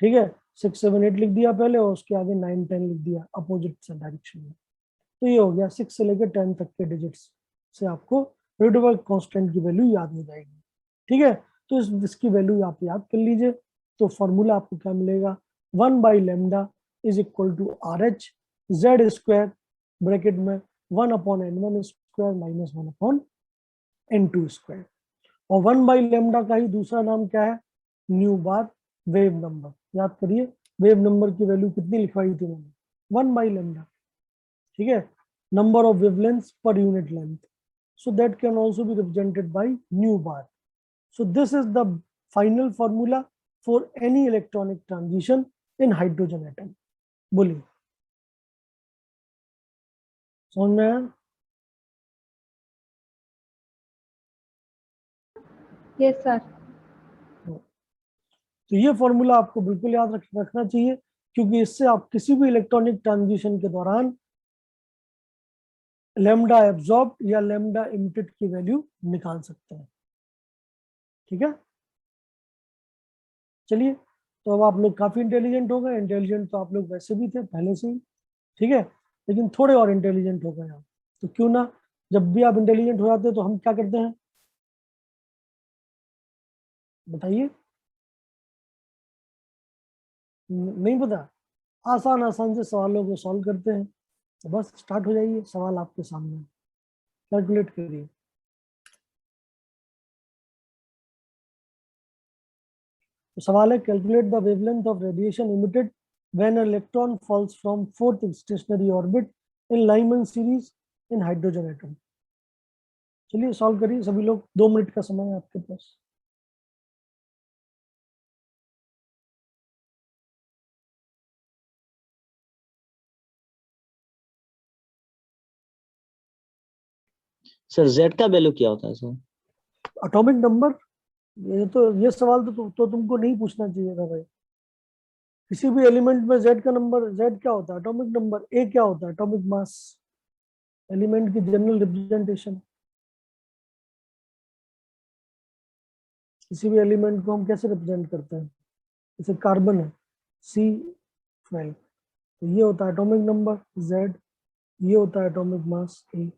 ठीक है, 678 लिख दिया पहले और उसके आगे 9 10 लिख दिया अपोजिट से डायरेक्शन में। तो ये हो गया 6 से लेकर 10 तक के डिजिट्स से आपको रिडबर्ग कांस्टेंट की वैल्यू याद हो जाएगी। ठीक है, तो इसकी वैल्यू आप याद कर लीजिए। तो फॉर्मूला आपको क्या मिलेगा, 1/λ is equal to R H Z square bracket में 1/n1 square minus 1/n2 square. और 1/λ का ही दूसरा नाम क्या है, न्यू बार वेव नंबर। याद करिए वेव नंबर की वैल्यू कितनी लिखवाई थी मैंने, 1/λ। ठीक है, number of wavelengths per unit length, so that can also be represented by nu bar. So this is the final formula for any electronic transition in hydrogen atom. बोलिए, समझ में आया? Yes sir. तो ये फॉर्मूला आपको बिल्कुल याद रखना चाहिए, क्योंकि इससे आप किसी भी इलेक्ट्रॉनिक ट्रांजिशन के दौरान लैम्डा एब्जॉर्ब या लैम्डा इमिटेड की वैल्यू निकाल सकते हैं। ठीक है, चलिए, तो अब आप लोग काफी इंटेलिजेंट हो गए। इंटेलिजेंट तो आप लोग वैसे भी थे पहले से ही, ठीक है, लेकिन थोड़े और इंटेलिजेंट हो गए आप। तो क्यों ना, जब भी आप इंटेलिजेंट हो जाते हैं तो हम क्या करते हैं बताइए, नहीं पता, आसान आसान से सवालों को सॉल्व करते हैं। तो बस स्टार्ट हो जाइए, सवाल आपके सामने, कैलकुलेट करिए। तो सवाल है, calculate the wavelength of radiation emitted when an electron falls from 4th stationary orbit in Lyman series in hydrogen atom। चलिए सॉल्व करिए सभी लोग, 2 मिनट का समय है आपके पास। सर जेड का वैल्यू क्या होता है सर? एटॉमिक नंबर, ये सवाल तो तुमको नहीं पूछना चाहिए था भाई। किसी भी एलिमेंट में जेड का नंबर, जेड क्या होता है एटॉमिक नंबर, ए क्या होता है एटॉमिक मास, एलिमेंट की जनरल रिप्रेजेंटेशन। किसी भी एलिमेंट को हम कैसे रिप्रेजेंट करते हैं, जैसे कार्बन है C12, तो ये होता है एटॉमिक नंबर Z, ये होता है एटॉमिक मास A।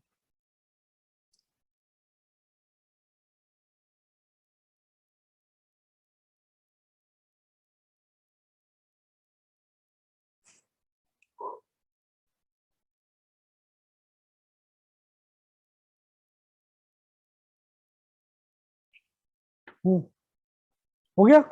हो गया।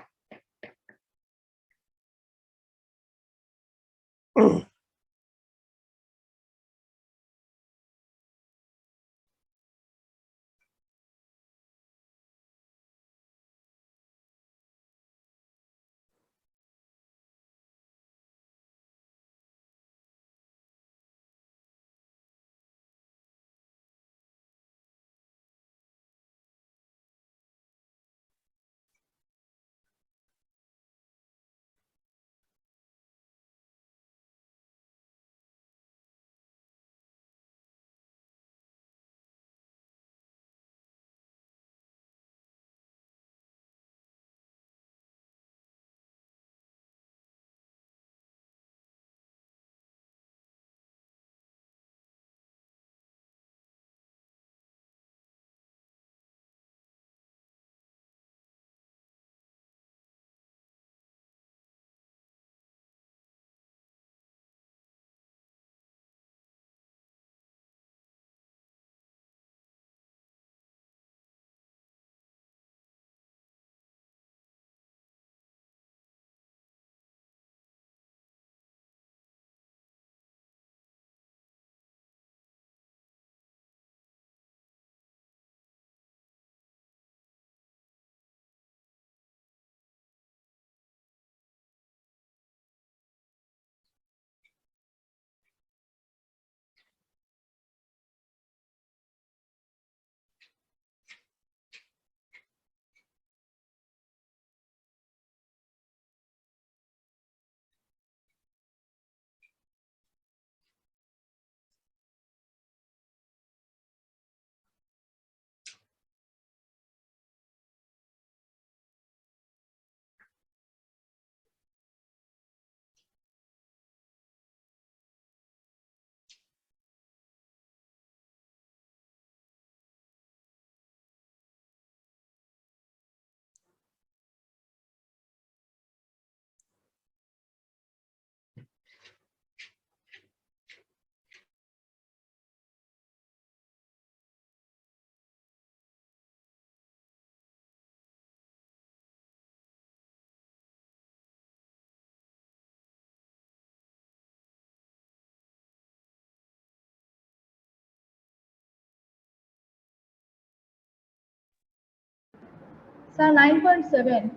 सर 9.7।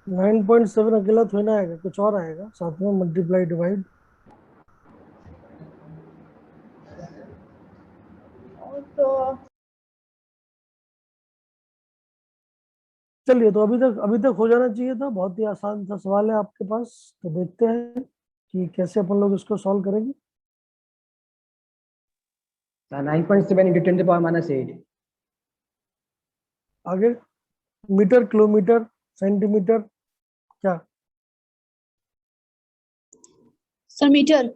9.7 अकेला थोड़ी ना आएगा, कुछ और आएगा साथ में, मल्टीप्लाई डिवाइड। तो चलिए, तो अभी तक हो जाना चाहिए था। बहुत ही आसान सा सवाल है आपके पास, तो देखते हैं कि कैसे अपन लोग इसको सॉल्व करेंगे। 9.7 into 10 to the power minus 8. आगे मीटर, किलोमीटर, सेंटीमीटर, क्या? Sir metre.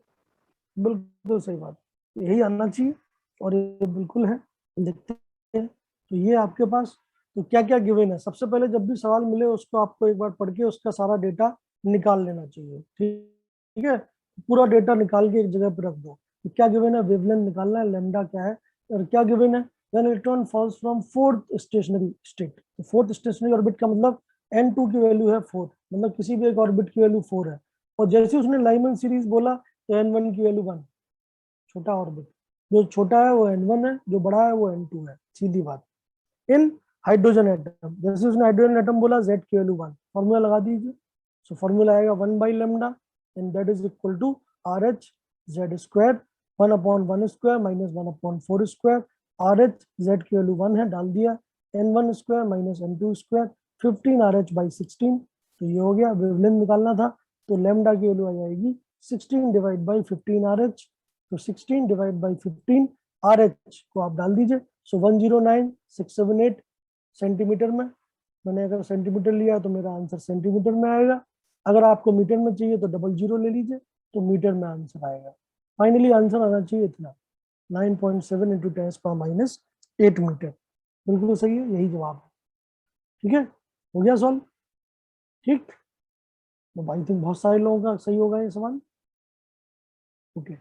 बिल्कुल सही बात, यही आना चाहिए और ये बिल्कुल है। देखते हैं, तो ये आपके पास तो क्या क्या गिवन है। सबसे पहले जब भी सवाल मिले उसको आपको एक बार पढ़ के उसका सारा डेटा निकाल लेना चाहिए। ठीक है, पूरा डेटा निकाल के एक जगह पर रख दो। तो क्या गिवन है, वेवलेंथ निकालना है, लैम्डा क्या है, और क्या गिवन है, when electron falls from fourth stationery state. तो फोर्थ स्टेशनरी ऑर्बिट का मतलब n2 की वैल्यू है 4, मतलब किसी भी एक ऑर्बिट की वैल्यू 4 है। और जैसे उसने लाइमन सीरीज बोला तो n1 की वैल्यू 1, छोटा ऑर्बिट, जो छोटा है वो n1 है, जो बड़ा है वो n2 है, सीधी बात। इन हाइड्रोजन एटम, जैसे उसने हाइड्रोजन एटम बोला z की वैल्यू 1, फॉर्मूला लगा दीजिए। सो फॉर्मूला आएगा 1/λ and that is equal to RH z square 1/1 square minus 1/4 square. RH z की वैल्यू 1 है, डाल दिया, n1 square minus n2 square 15 RH/16। तो ये हो गया। वेवलेंथ निकालना था तो लैम्डा की वैल्यू आ जाएगी 16 डिवाइड बाई 15 RH। तो 16 डिवाइड बाई 15 RH को आप डाल दीजिए। सो 109678 सेंटीमीटर में। मैंने अगर सेंटीमीटर लिया तो मेरा आंसर सेंटीमीटर में आएगा। अगर आपको मीटर में चाहिए तो 00 ले लीजिए, तो मीटर में आंसर आएगा। फाइनली आंसर आना चाहिए इतना, 9.7 इंटू 10⁻⁸ मीटर। बिल्कुल सही है, यही जवाब है। ठीक है, हो गया सॉल्व। ठीक, तो आई थिंक बहुत सारे लोगों का सही होगा ये सवाल। ओके,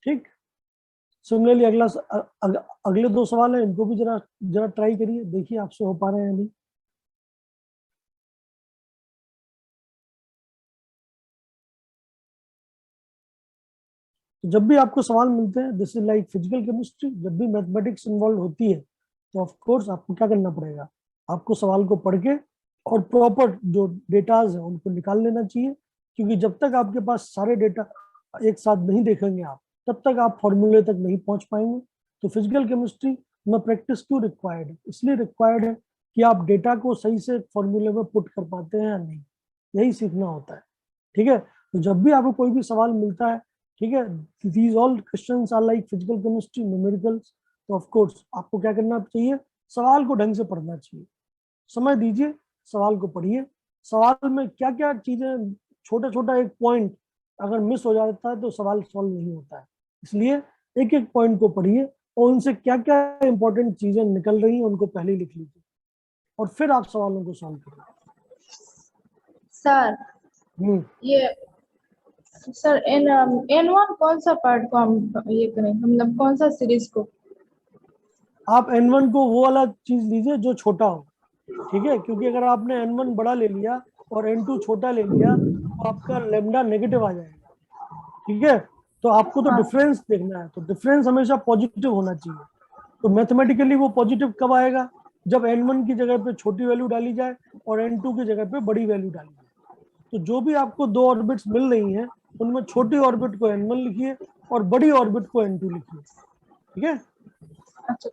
ठीक। सिमिलरली अगले 2 सवाल है, इनको भी जरा जरा ट्राई करिए, देखिए आपसे हो पा रहे हैं या नहीं। तो जब भी आपको सवाल मिलते हैं, this is like physical chemistry, जब भी मैथमेटिक्स इन्वॉल्व होती है तो ऑफ कोर्स आपको क्या करना पड़ेगा, आपको सवाल को पढ़ के और प्रॉपर जो डेटाज है उनको निकाल लेना चाहिए, क्योंकि जब तक आपके पास सारे डेटा एक साथ नहीं देखेंगे आप, तब तक आप फॉर्मूले तक नहीं पहुंच पाएंगे। तो फिजिकल केमिस्ट्री में प्रैक्टिस क्यों रिक्वायर्ड है? इसलिए रिक्वायर्ड है कि आप डेटा को सही से फॉर्मूले में पुट कर पाते हैं या नहीं, यही सीखना होता है। ठीक है, तो जब भी आपको कोई भी सवाल मिलता है, ठीक है, these all questions are like physical chemistry, numericals, तो ऑफ कोर्स आपको क्या करना चाहिए, सवाल को ढंग से पढ़ना चाहिए, समय दीजिए, सवाल को पढ़िए। सवाल में क्या क्या चीजें, छोटा छोटा एक पॉइंट अगर मिस हो जाता है तो सवाल सॉल्व नहीं होता है, इसलिए एक एक पॉइंट को पढ़िए और उनसे क्या क्या इंपॉर्टेंट चीजें निकल रही हैं उनको पहले लिख लीजिए और फिर आप सवालों को सॉल्व करिए। सर ये सर N1 कौन सा पार्ट को हम ये करें, मतलब कौन सा सीरीज को? आप N1 को वो वाला चीज लीजिए जो छोटा हो, ठीक है, क्योंकि अगर आपने N1 बड़ा ले लिया और N2 छोटा ले लिया तो आपका लेमडा नेगेटिव आ जाएगा। ठीक है, तो आपको तो डिफरेंस देखना है, तो डिफरेंस हमेशा पॉजिटिव होना चाहिए। तो मैथमेटिकली वो पॉजिटिव कब आएगा, जब N1 की जगह पे छोटी वैल्यू डाली जाए और N2 की जगह पे बड़ी वैल्यू डाली जाए। तो जो भी आपको 2 ऑर्बिट्स मिल रही हैं उनमें छोटी ऑर्बिट को N1 लिखिए और बड़ी ऑर्बिट को N2 लिखिए। ठीक है, अच्छा,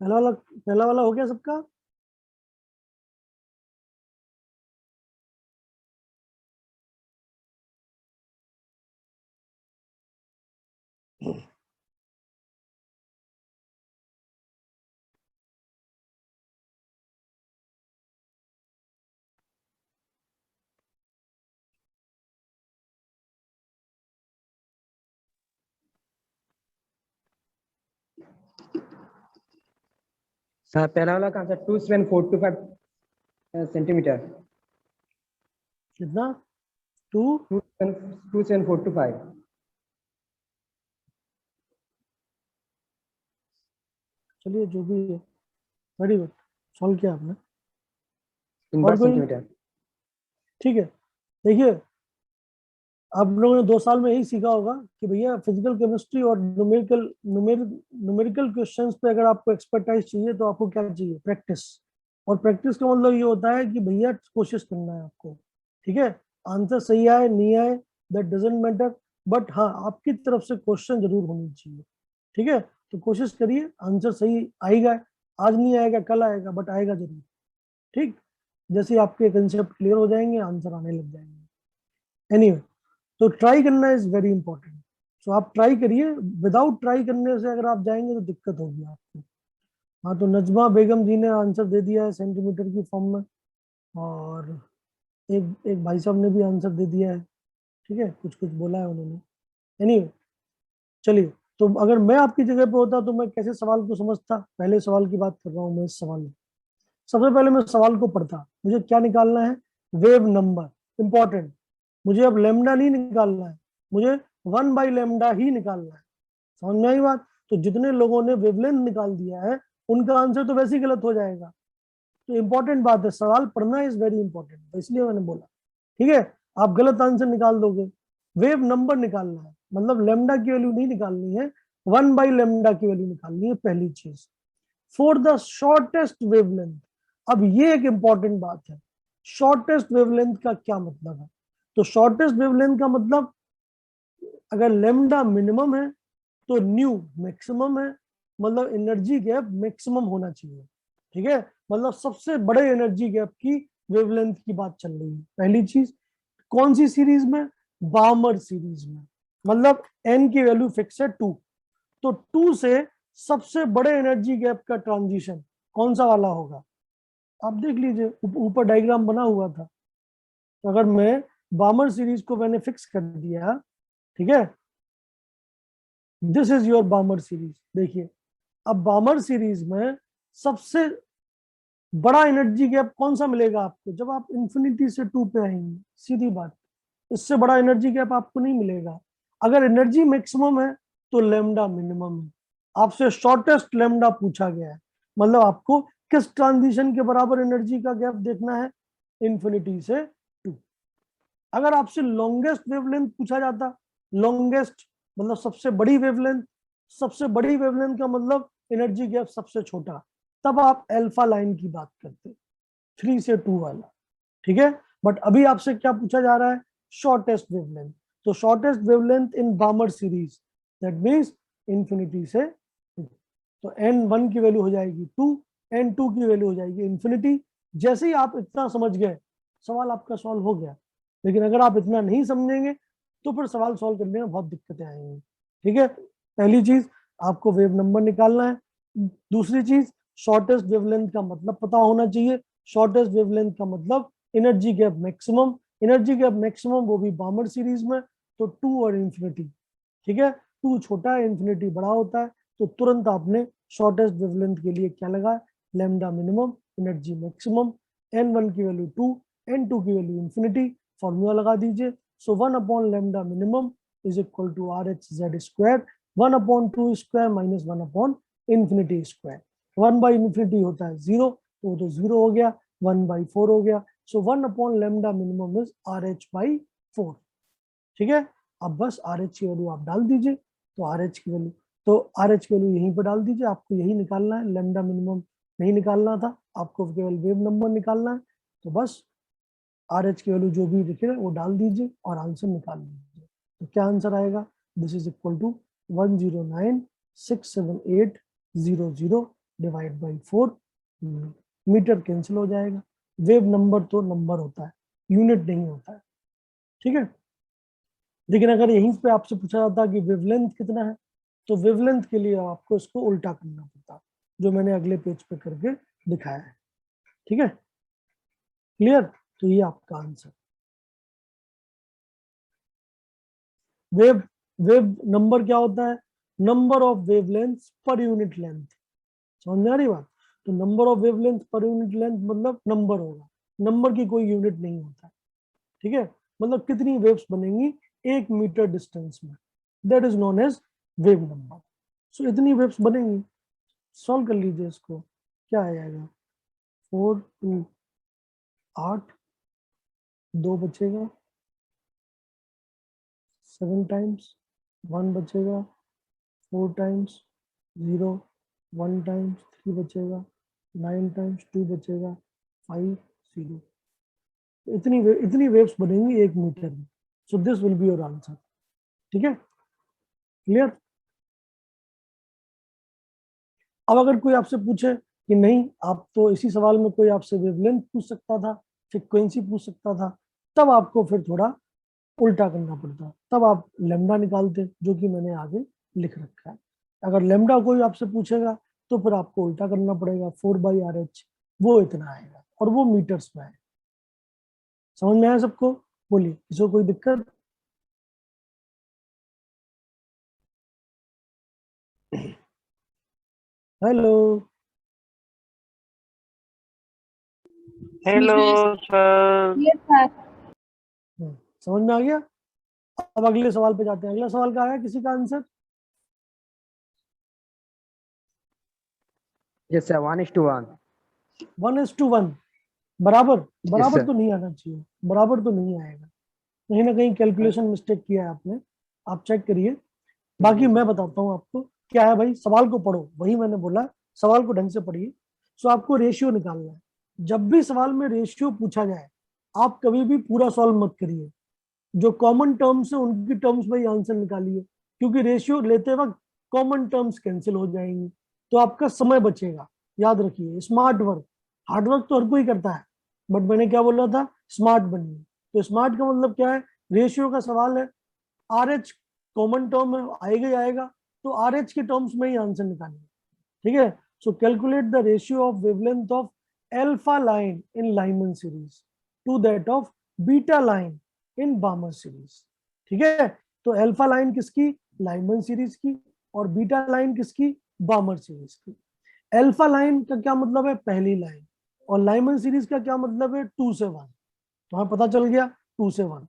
पहला वाला हो गया सबका? सर पहला वाला का आंसर 2.425 सेंटीमीटर। कितना? 2.425। चलिए जो भी है, वेरी गुड, सॉल्व किया आपने। इनवर्स कोई? सेंटीमीटर। ठीक है, देखिए आप लोगों ने 2 साल में यही सीखा होगा कि भैया फिजिकल केमिस्ट्री और न्यूमेरिकल क्वेश्चंस पे अगर आपको एक्सपर्टाइज चाहिए तो आपको क्या चाहिए, प्रैक्टिस। और प्रैक्टिस का मतलब ये होता है कि भैया कोशिश करना है आपको, ठीक है, आंसर सही आए नहीं आए दैट डजंट मैटर, बट हाँ आपकी तरफ से क्वेश्चन जरूर होनी चाहिए। ठीक है, तो कोशिश करिए, आंसर सही आएगा, आज नहीं आएगा कल आएगा, बट आएगा जरूर। ठीक, जैसे आपके कंसेप्ट क्लियर हो जाएंगे आंसर आने लग जाएंगे। एनीवे, तो ट्राई करना इज वेरी इंपॉर्टेंट। सो आप ट्राई करिए, विदाउट ट्राई करने से अगर आप जाएंगे तो दिक्कत होगी आपको। हाँ, तो नजमा बेगम जी ने आंसर दे दिया है सेंटीमीटर की फॉर्म में, और एक एक भाई साहब ने भी आंसर दे दिया है, ठीक है, कुछ कुछ बोला है उन्होंने। एनीवे, चलिए, तो अगर मैं आपकी जगह पे होता तो मैं कैसे सवाल को समझता। पहले सवाल की बात कर रहा हूँ मैं इस सवाल में। सबसे पहले मैं सवाल को पढ़ता, मुझे क्या निकालना है, वेव नंबर, इंपॉर्टेंट। मुझे अब लेमडा नहीं निकालना है, मुझे 1/λ ही निकालना है। समझ में आई बात? तो जितने लोगों ने वेवलेंथ निकाल दिया है उनका आंसर तो वैसे ही गलत हो जाएगा। तो इंपॉर्टेंट बात है, सवाल पढ़ना इज वेरी इंपॉर्टेंट, तो इसलिए मैंने बोला। ठीक है, आप गलत आंसर निकाल दोगे। वेव नंबर निकालना है, मतलब लेमडा की वैल्यू नहीं निकालनी है, 1/λ की वैल्यू निकालनी है, पहली चीज। फॉर द शॉर्टेस्ट वेवलेंथ, अब ये एक इंपॉर्टेंट बात है, शॉर्टेस्ट वेवलेंथ का क्या मतलब है। तो शॉर्टेस्ट वेवलेंथ का मतलब, अगर लेमडा मिनिमम है तो न्यू मैक्सिमम है, मतलब एनर्जी गैप मैक्सिमम होना चाहिए। ठीक है, मतलब सबसे बड़े एनर्जी गैप की वेवलेंथ की बात चल रही है, पहली चीज। कौन सी सीरीज में? बार्मर सीरीज में, मतलब n की वैल्यू फिक्स है 2, तो 2 से सबसे बड़े एनर्जी गैप का ट्रांजिशन कौन सा वाला होगा, आप देख लीजिए, ऊपर डायग्राम बना हुआ था। तो अगर मैं बार्मर सीरीज को मैंने फिक्स कर दिया, ठीक है, this is your Barmer series. देखिए, अब बार्मर सीरीज में सबसे बड़ा एनर्जी गैप कौन सा मिलेगा आपको, जब आप इंफिनिटी से 2 पे आएंगे, सीधी बात, इससे बड़ा एनर्जी गैप आपको नहीं मिलेगा। अगर एनर्जी मैक्सिमम है तो लेमडा मिनिमम है। आपसे शॉर्टेस्ट लेमडा पूछा गया है, मतलब आपको किस ट्रांजिशन के बराबर एनर्जी का गैप देखना है, इंफिनिटी से 2। अगर आपसे लॉन्गेस्ट वेवलेंथ पूछा जाता, लॉन्गेस्ट मतलब सबसे बड़ी वेवलेंथ, सबसे बड़ी वेवलेंथ का मतलब एनर्जी गैप सबसे छोटा, तब आप अल्फा लाइन की बात करते, 3 से 2 वाला। ठीक है, बट अभी आपसे क्या पूछा जा रहा है, शॉर्टेस्ट वेवलेंथ। तो shortest wavelength in Barmer series, that means infinity से 2। तो n1 की वैल्यू हो जाएगी 2, n2 की वैल्यू हो जाएगी इंफिनिटी। जैसे ही आप इतना समझ गए, सवाल आपका सॉल्व हो गया। लेकिन अगर आप इतना नहीं समझेंगे तो फिर सवाल सॉल्व करने में बहुत दिक्कतें आएंगी। ठीक है, पहली चीज आपको वेव नंबर निकालना है। दूसरी चीज, शॉर्टेस्ट वेवलेंथ का मतलब पता होना चाहिए। शॉर्टेस्ट वेवलेंथ का मतलब energy gap maximum, energy gap maximum वो भी बार्मर सीरीज में, तो 2 और इंफिनिटी। ठीक है, 2 छोटा है, इंफिनिटी बड़ा होता है, तो तुरंत आपने शॉर्टेस्ट वेवलेंथ के लिए क्या लगा, lambda minimum, energy maximum, n1 की वैल्यू 2, n2 की वैल्यू इंफिनिटी, फॉर्मूला लगा दीजिए। So 1/λ minimum is equal to RHZ square, 1/2 square minus 1/इंफिनिटी स्क्वायर। 1/इंफिनिटी होता है 0, तो वो तो 0 हो गया, 1/4 हो गया। सो 1/λ मिनिमम इज RH/4। ठीक है, अब बस RH की वैल्यू आप डाल दीजिए, तो RH की वैल्यू, तो RH की वैल्यू यहीं पर डाल दीजिए। आपको यही निकालना है, लेमडा मिनिमम नहीं निकालना था, आपको केवल वेव नंबर निकालना है। तो बस RH की वैल्यू जो भी लिखे वो डाल दीजिए और आंसर निकाल लीजिए। तो क्या आंसर आएगा, this is equal to 1096780 divide by 4। Metre cancel हो जाएगा, वेव नंबर तो नंबर होता है, यूनिट नहीं होता है। ठीक है, लेकिन अगर यहीं पे आपसे पूछा जाता कि वेवलेंथ कितना है, तो वेवलेंथ के लिए आपको इसको उल्टा करना पड़ता, जो मैंने अगले पेज पे करके दिखाया है। ठीक है, क्लियर? तो ये आपका आंसर। वेव वेव नंबर क्या होता है, number of wavelength per unit length. समझ में आ रही बात? तो number of wavelength per unit length मतलब नंबर होगा, नंबर की कोई यूनिट नहीं होता। ठीक है, मतलब कितनी वेव्स बनेंगी 1 मीटर डिस्टेंस में, that is known as wave number. So इतनी वेव्स बनेंगी। सॉल्व कर लीजिए इसको, क्या आ जाएगा, 4 2 8, 2 बचेगा, 7 टाइम्स, 1 बचेगा, 4 टाइम्स, 0 1 टाइम्स, 3 बचेगा, 9 टाइम्स, 2 बचेगा, 5 0। इतनी वेव्स बनेंगी 1 मीटर में। So this will be your answer. ठीक है, क्लियर? अब अगर कोई आपसे पूछे कि नहीं, आप तो इसी सवाल में कोई आपसे वेवलेंथ पूछ सकता था, फ्रीक्वेंसी पूछ सकता था, तब आपको फिर थोड़ा उल्टा करना पड़ता, तब आप लेमडा निकालते, जो कि मैंने आगे लिख रखा है। अगर लेमडा कोई आपसे पूछेगा तो फिर आपको उल्टा करना पड़ेगा, 4/RH वो इतना आएगा, और वो मीटर्स में है। समझ में आया सबको? बोलिए, किसी को कोई दिक्कत? Hello hello sir. ये था। समझ में आ गया? अब अगले सवाल पे जाते हैं। अगला सवाल का है किसी का आंसर? Yes sir 1:1। 1:1 बराबर? बराबर sir. तो नहीं आना चाहिए, बराबर तो नहीं आएगा, कहीं ना कहीं कैलकुलेशन मिस्टेक किया है आपने, आप चेक करिए। बाकी मैं बताता हूँ आपको क्या है भाई। सवाल को पढ़ो, वही मैंने बोला, सवाल को ढंग से पढ़िए। सो आपको रेशियो निकालना है। जब भी सवाल में रेशियो पूछा जाए, आप कभी भी पूरा सॉल्व मत करिए, जो कॉमन टर्म्स है उनकी टर्म्स में ही आंसर निकालिए, क्योंकि रेशियो लेते वक्त कॉमन टर्म्स कैंसिल हो जाएंगी, तो आपका समय बचेगा। याद रखिए, स्मार्ट वर्क, हार्ड वर्क तो हर कोई करता है, बट मैंने क्या बोला था, स्मार्ट बनिए। तो स्मार्ट का मतलब क्या है? रेशियो का सवाल है, RH कॉमन टर्म है, आएगा ही आएगा, तो RH के टर्म्स में ही आंसर निकालिए, ठीक है। So calculate the ratio of wavelength of alpha line in Lyman series to that of beta line in Balmer series, ठीक है। तो अल्फा लाइन किसकी? लाइमन सीरीज की, और बीटा लाइन किसकी? बामर सीरीज की। अल्फा लाइन का क्या मतलब है? पहली लाइन। और लाइमन सीरीज का क्या मतलब है? 2 से 1। तो हमें पता चल गया 2 से 1।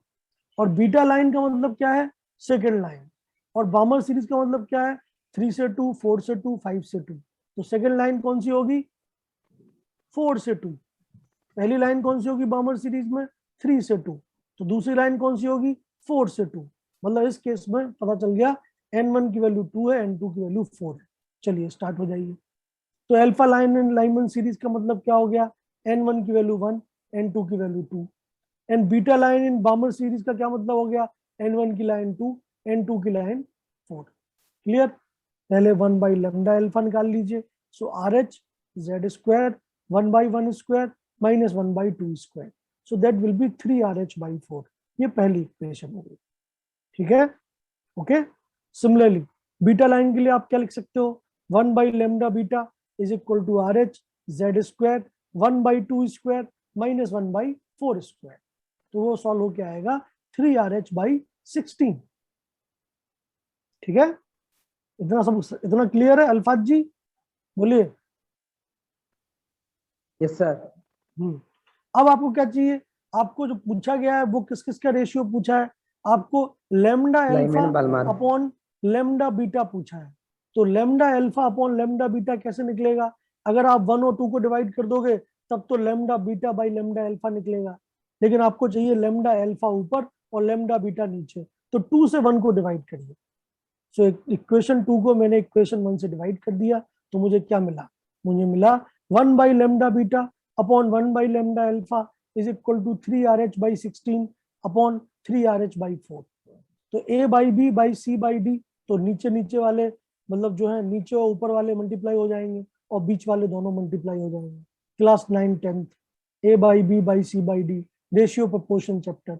और बीटा लाइन का मतलब क्या है? Second line. और बामर सीरीज का मतलब क्या है? 3 से 2, 4 से 2, 5 से 2। तो सेकेंड लाइन कौन सी होगी? 4 से 2। पहली लाइन कौन सी होगी बामर सीरीज में? 3 से 2। तो दूसरी लाइन कौन सी होगी? 4 से 2। मतलब इस केस में पता चल गया n1 की वैल्यू 2 है, n2 की वैल्यू 4 है। चलिए स्टार्ट हो जाइए। तो alpha line in Lyman series का मतलब क्या हो गया? n1 की वैल्यू 1, n2 की value 2। And beta line in Balmer series का क्या मतलब हो गया? n1 की लाइन 2, n2 की लाइन 4। क्लियर? पहले 1/λ अल्फा निकाल लीजिए। सो RH z² 1/1² minus 1/2²। So that will B 3RH/4। ये पहली इक्वेशन हो गई, ठीक है। ओके। सिमिलरली बीटा लाइन के लिए आप क्या लिख सकते हो? 1/λ beta is equal to RH z² 1/2² minus 1/4²। तो वो सॉल्व होके आएगा 3RH/16, ठीक है। इतना सब, इतना क्लियर है अल्फाज जी? बोलिए। Yes sir. अब आपको क्या चाहिए? आपको जो पूछा गया है वो किस किस का रेशियो पूछा है? आपको lambda alpha Lyman Balmer. Upon lambda beta पूछा है। तो lambda alpha upon lambda beta कैसे निकलेगा? अगर आप 1 और 2 को डिवाइड कर दोगे तब तो lambda beta by lambda alpha निकलेगा, लेकिन आपको चाहिए लेमडा अल्फा ऊपर और लेमडा बीटा नीचे, तो 2 से 1 को डिवाइड करिए। सो इक्वेशन 2 को मैंने इक्वेशन 1 से डिवाइड कर दिया, तो मुझे क्या मिला? मुझे मिला 1/λ beta upon 1/λ alpha is equal to 3RH/16 upon 3RH/4। तो A/B/C/D, तो नीचे नीचे वाले मतलब जो है नीचे और ऊपर वाले मल्टीप्लाई हो जाएंगे और बीच वाले दोनों मल्टीप्लाई हो जाएंगे। Class 9 10th A/B/C/D ratio proportion chapter.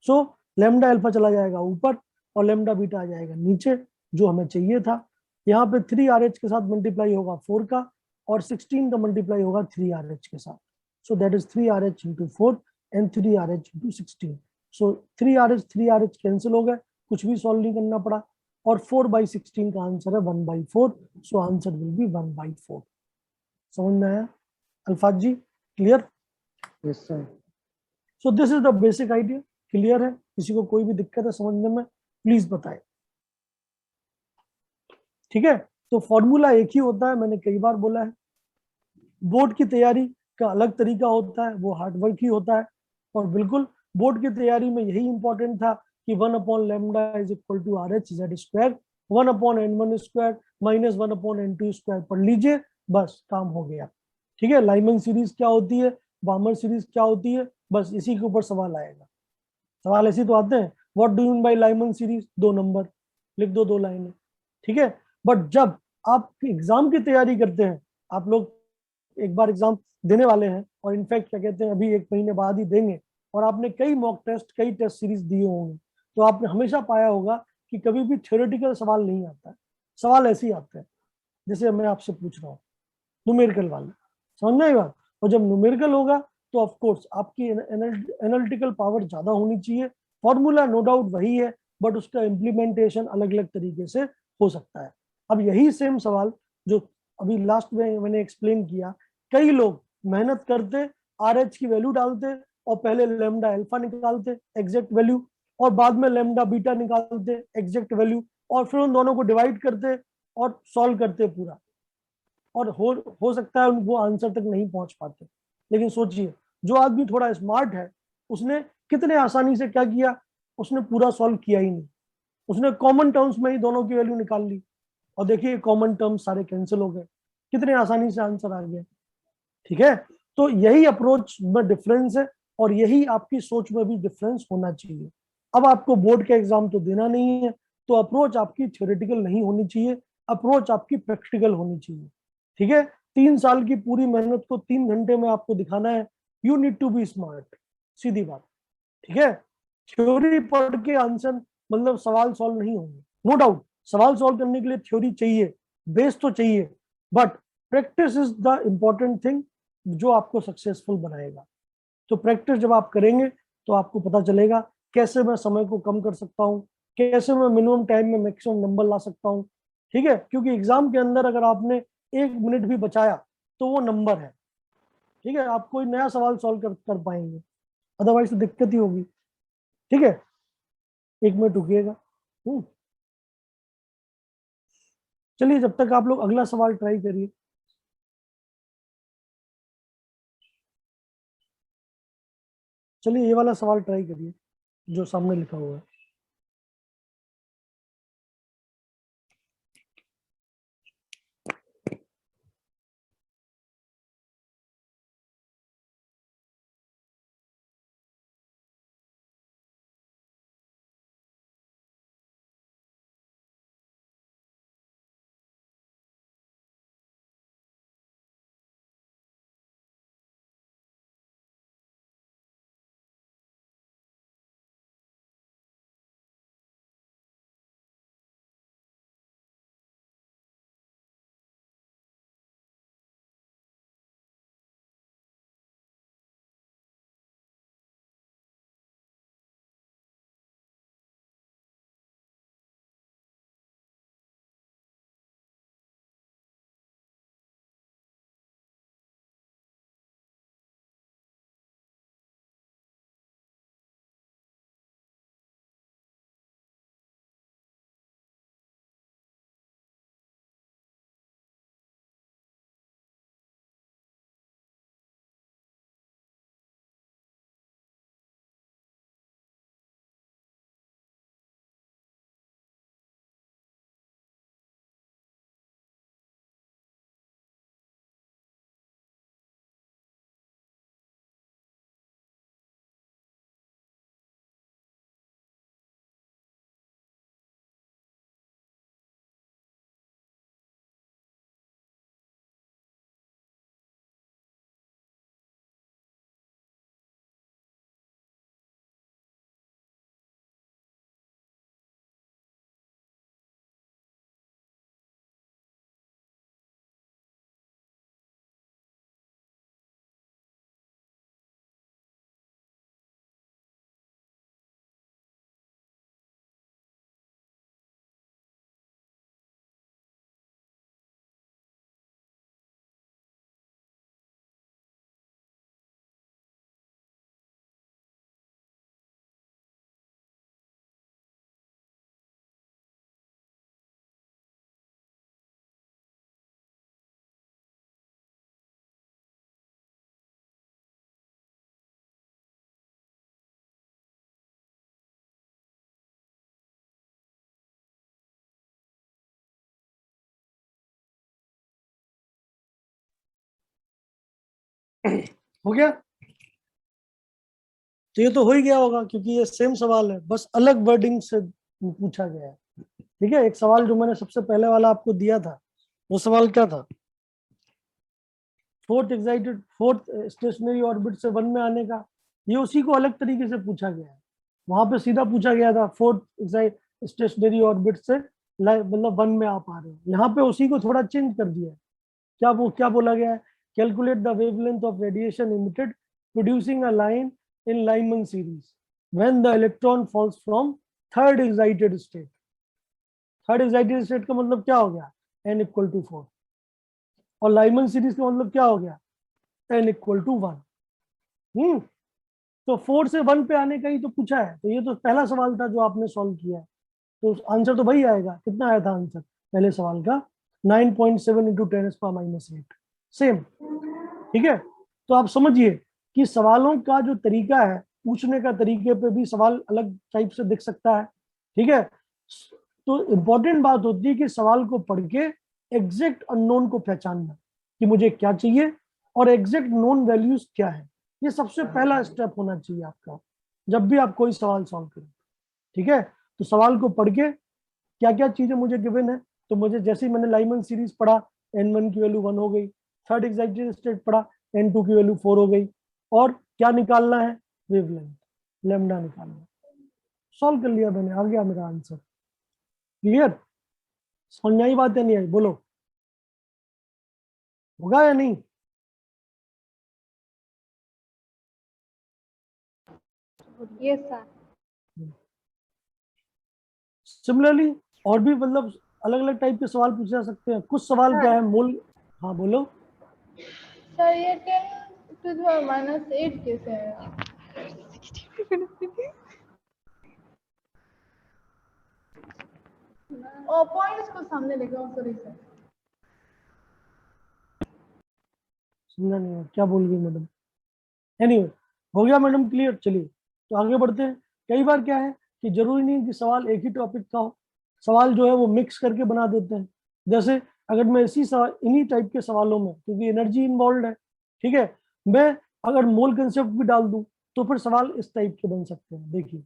So lambda alpha चला जाएगा ऊपर और लेमडा बीटा आ जाएगा नीचे, जो हमें चाहिए था। यहाँ पे 3RH के साथ मल्टीप्लाई होगा 4 का, और 16 का मल्टीप्लाई होगा 3RH के साथ। So that is 3RH into 4 and 3RH into 16। So 3RH cancel हो गए, कुछ भी सॉल्व नहीं करना पड़ा, और 4/16 का आंसर है 1/4। So answer will be 1/4। समझ में आया Alfaz ji? Clear? Yes sir. So this is the basic idea. Clear है? किसी को कोई भी दिक्कत है समझने में, प्लीज बताएं, ठीक है। तो फॉर्मूला एक ही होता है, मैंने कई बार बोला है। बोर्ड की तैयारी का अलग तरीका होता है, वो हार्ड वर्क ही होता है। और बिल्कुल बोर्ड की तैयारी में यही इंपॉर्टेंट था कि 1/λ is equal to RH z², 1/n1² minus 1/n2² पढ़ लीजिए, बस काम हो गया, ठीक है। लाइमन सीरीज क्या होती है, बामर सीरीज क्या होती है, बस इसी के ऊपर सवाल आएगा। सवाल ऐसे तो आते हैं, what do you mean by Lyman series, 2 number लिख दो, 2 लाइनें, ठीक है। बट जब आप एग्जाम की तैयारी करते हैं, आप लोग एक बार एग्जाम देने वाले हैं, और इनफैक्ट क्या कहते हैं अभी 1 महीने बाद ही देंगे, और आपने कई मॉक टेस्ट, कई टेस्ट सीरीज दिए होंगे, तो आपने हमेशा पाया होगा कि कभी भी थ्योरेटिकल सवाल नहीं आता है, सवाल ऐसे ही आते हैं जैसे मैं आपसे पूछ रहा हूँ, न्यूमेरिकल वाले, समझ में आई बात। और जब न्यूमेरिकल होगा तो ऑफ कोर्स आपकी एनालिटिकल पावर ज्यादा होनी चाहिए। फॉर्मूला नो डाउट वही है, बट उसका इम्प्लीमेंटेशन अलग अलग तरीके से हो सकता है। अब यही सेम सवाल जो अभी लास्ट में मैंने एक्सप्लेन किया, कई लोग मेहनत करते, RH की वैल्यू डालते और पहले लैम्डा अल्फा निकालते एग्जैक्ट वैल्यू, और बाद में लैम्डा बीटा निकालते एग्जैक्ट वैल्यू, और फिर उन दोनों को डिवाइड करते और सॉल्व करते पूरा, और हो सकता है उनको आंसर तक नहीं पहुंच पाते। लेकिन सोचिए, जो आदमी थोड़ा स्मार्ट है उसने कितने आसानी से क्या किया, उसने पूरा सॉल्व किया ही नहीं, उसने कॉमन टर्म्स में ही दोनों की वैल्यू निकाल ली, और देखिए कॉमन टर्म्स सारे कैंसिल हो गए, कितने आसानी से आंसर आ गया। ठीक है, तो यही अप्रोच में डिफरेंस है, और यही आपकी सोच में भी डिफरेंस होना चाहिए। अब आपको बोर्ड का एग्जाम तो देना नहीं है, तो अप्रोच आपकी थ्योरेटिकल नहीं होनी चाहिए, अप्रोच आपकी प्रैक्टिकल होनी चाहिए। ठीक है, 3 साल की पूरी मेहनत को 3 घंटे में आपको दिखाना है। You need to be smart, सीधी बात। ठीक है, थ्योरी पढ़ के आंसर मतलब सवाल सॉल्व नहीं होंगे, नो डाउट सवाल सॉल्व करने के लिए थ्योरी चाहिए, बेस तो चाहिए, but practice is the important thing जो आपको सक्सेसफुल बनाएगा। तो प्रैक्टिस जब आप करेंगे तो आपको पता चलेगा कैसे मैं समय को कम कर सकता हूँ, कैसे मैं मिनिमम टाइम में मैक्सिमम नंबर ला सकता हूँ। ठीक है, क्योंकि एग्जाम के अंदर अगर आपने 1 मिनट भी बचाया तो वो नंबर है। ठीक है, आप कोई नया सवाल सॉल्व कर पाएंगे, अदरवाइज तो दिक्कत ही होगी। ठीक है, 1 मिनट रुकिएगा। चलिए, जब तक आप लोग अगला सवाल ट्राई करिए। चलिए, ये वाला सवाल ट्राई करिए जो सामने लिखा हुआ है। हो गया? तो ये तो हो ही गया होगा, क्योंकि ये सेम सवाल है, बस अलग वर्डिंग से पूछा गया है। ठीक है, एक सवाल जो मैंने सबसे पहले वाला आपको दिया था, वो सवाल क्या था? फोर्थ स्टेशनरी ऑर्बिट से 1 में आने का, ये उसी को अलग तरीके से पूछा गया है। वहां पे सीधा पूछा गया था फोर्थ स्टेशनरी ऑर्बिट से मतलब 1 में आप आ रहे हो, यहाँ पे उसी को थोड़ा चेंज कर दिया है। क्या बोला गया है? Calculate the wavelength of radiation emitted producing a line in Lyman series when the electron falls from third excited state. Third excited state का मतलब क्या हो गया? n = 4। और लाइमन सीरीज का मतलब क्या हो गया? n = 1। तो 4 से 1 पे आने का ही तो पूछा है, तो ये तो पहला सवाल था जो आपने सॉल्व किया है, तो आंसर तो वही आएगा। कितना आया था आंसर पहले सवाल का? 9.7 × 10⁻⁸ सेम। ठीक है, तो आप समझिए कि सवालों का जो तरीका है, पूछने का तरीके पे भी सवाल अलग टाइप से दिख सकता है। ठीक है, तो इंपॉर्टेंट बात होती है कि सवाल को पढ़ के एग्जैक्ट अननोन को पहचानना कि मुझे क्या चाहिए और एग्जैक्ट नोन वैल्यूज क्या है। ये सबसे पहला स्टेप होना चाहिए आपका जब भी आप कोई सवाल सॉल्व करें। ठीक है, तो सवाल को पढ़ के क्या क्या चीजें मुझे गिवन है, तो मुझे जैसे ही मैंने लाइमन सीरीज पढ़ा, n1 की वैल्यू 1 हो गई, थर्ड एक्साइटेड स्टेट पढ़ा, n2 की वैल्यू 4 हो गई, और क्या निकालना है? वेवलेंथ, लैम्डा निकालना है। सॉल्व कर लिया मैंने, आ गया मेरा आंसर। क्लियर? समझ में आई बात है? नहीं आई? बोलो, होगा या नहीं? Yes sir. सिमिलरली और भी मतलब अलग अलग टाइप के सवाल पूछे जा सकते हैं। कुछ सवाल क्या है मूल, हाँ बोलो। सर ये 10⁻⁸ कैसे है? ओ पॉइंट्स को सामने लेके आओ, सॉरी सर। समझा नहीं क्या बोल गई मैडम। एनीवे, हो गया मैडम क्लियर? चलिए तो आगे बढ़ते हैं। कई बार क्या है कि जरूरी नहीं कि सवाल एक ही टॉपिक का हो, सवाल जो है वो मिक्स करके बना देते हैं। जैसे अगर मैं इसी सवाल इन्हीं टाइप के सवालों में, क्योंकि एनर्जी इन्वॉल्व है, ठीक है, मैं अगर मोल कंसेप्ट भी डाल दूं तो फिर सवाल इस टाइप के बन सकते हैं। देखिए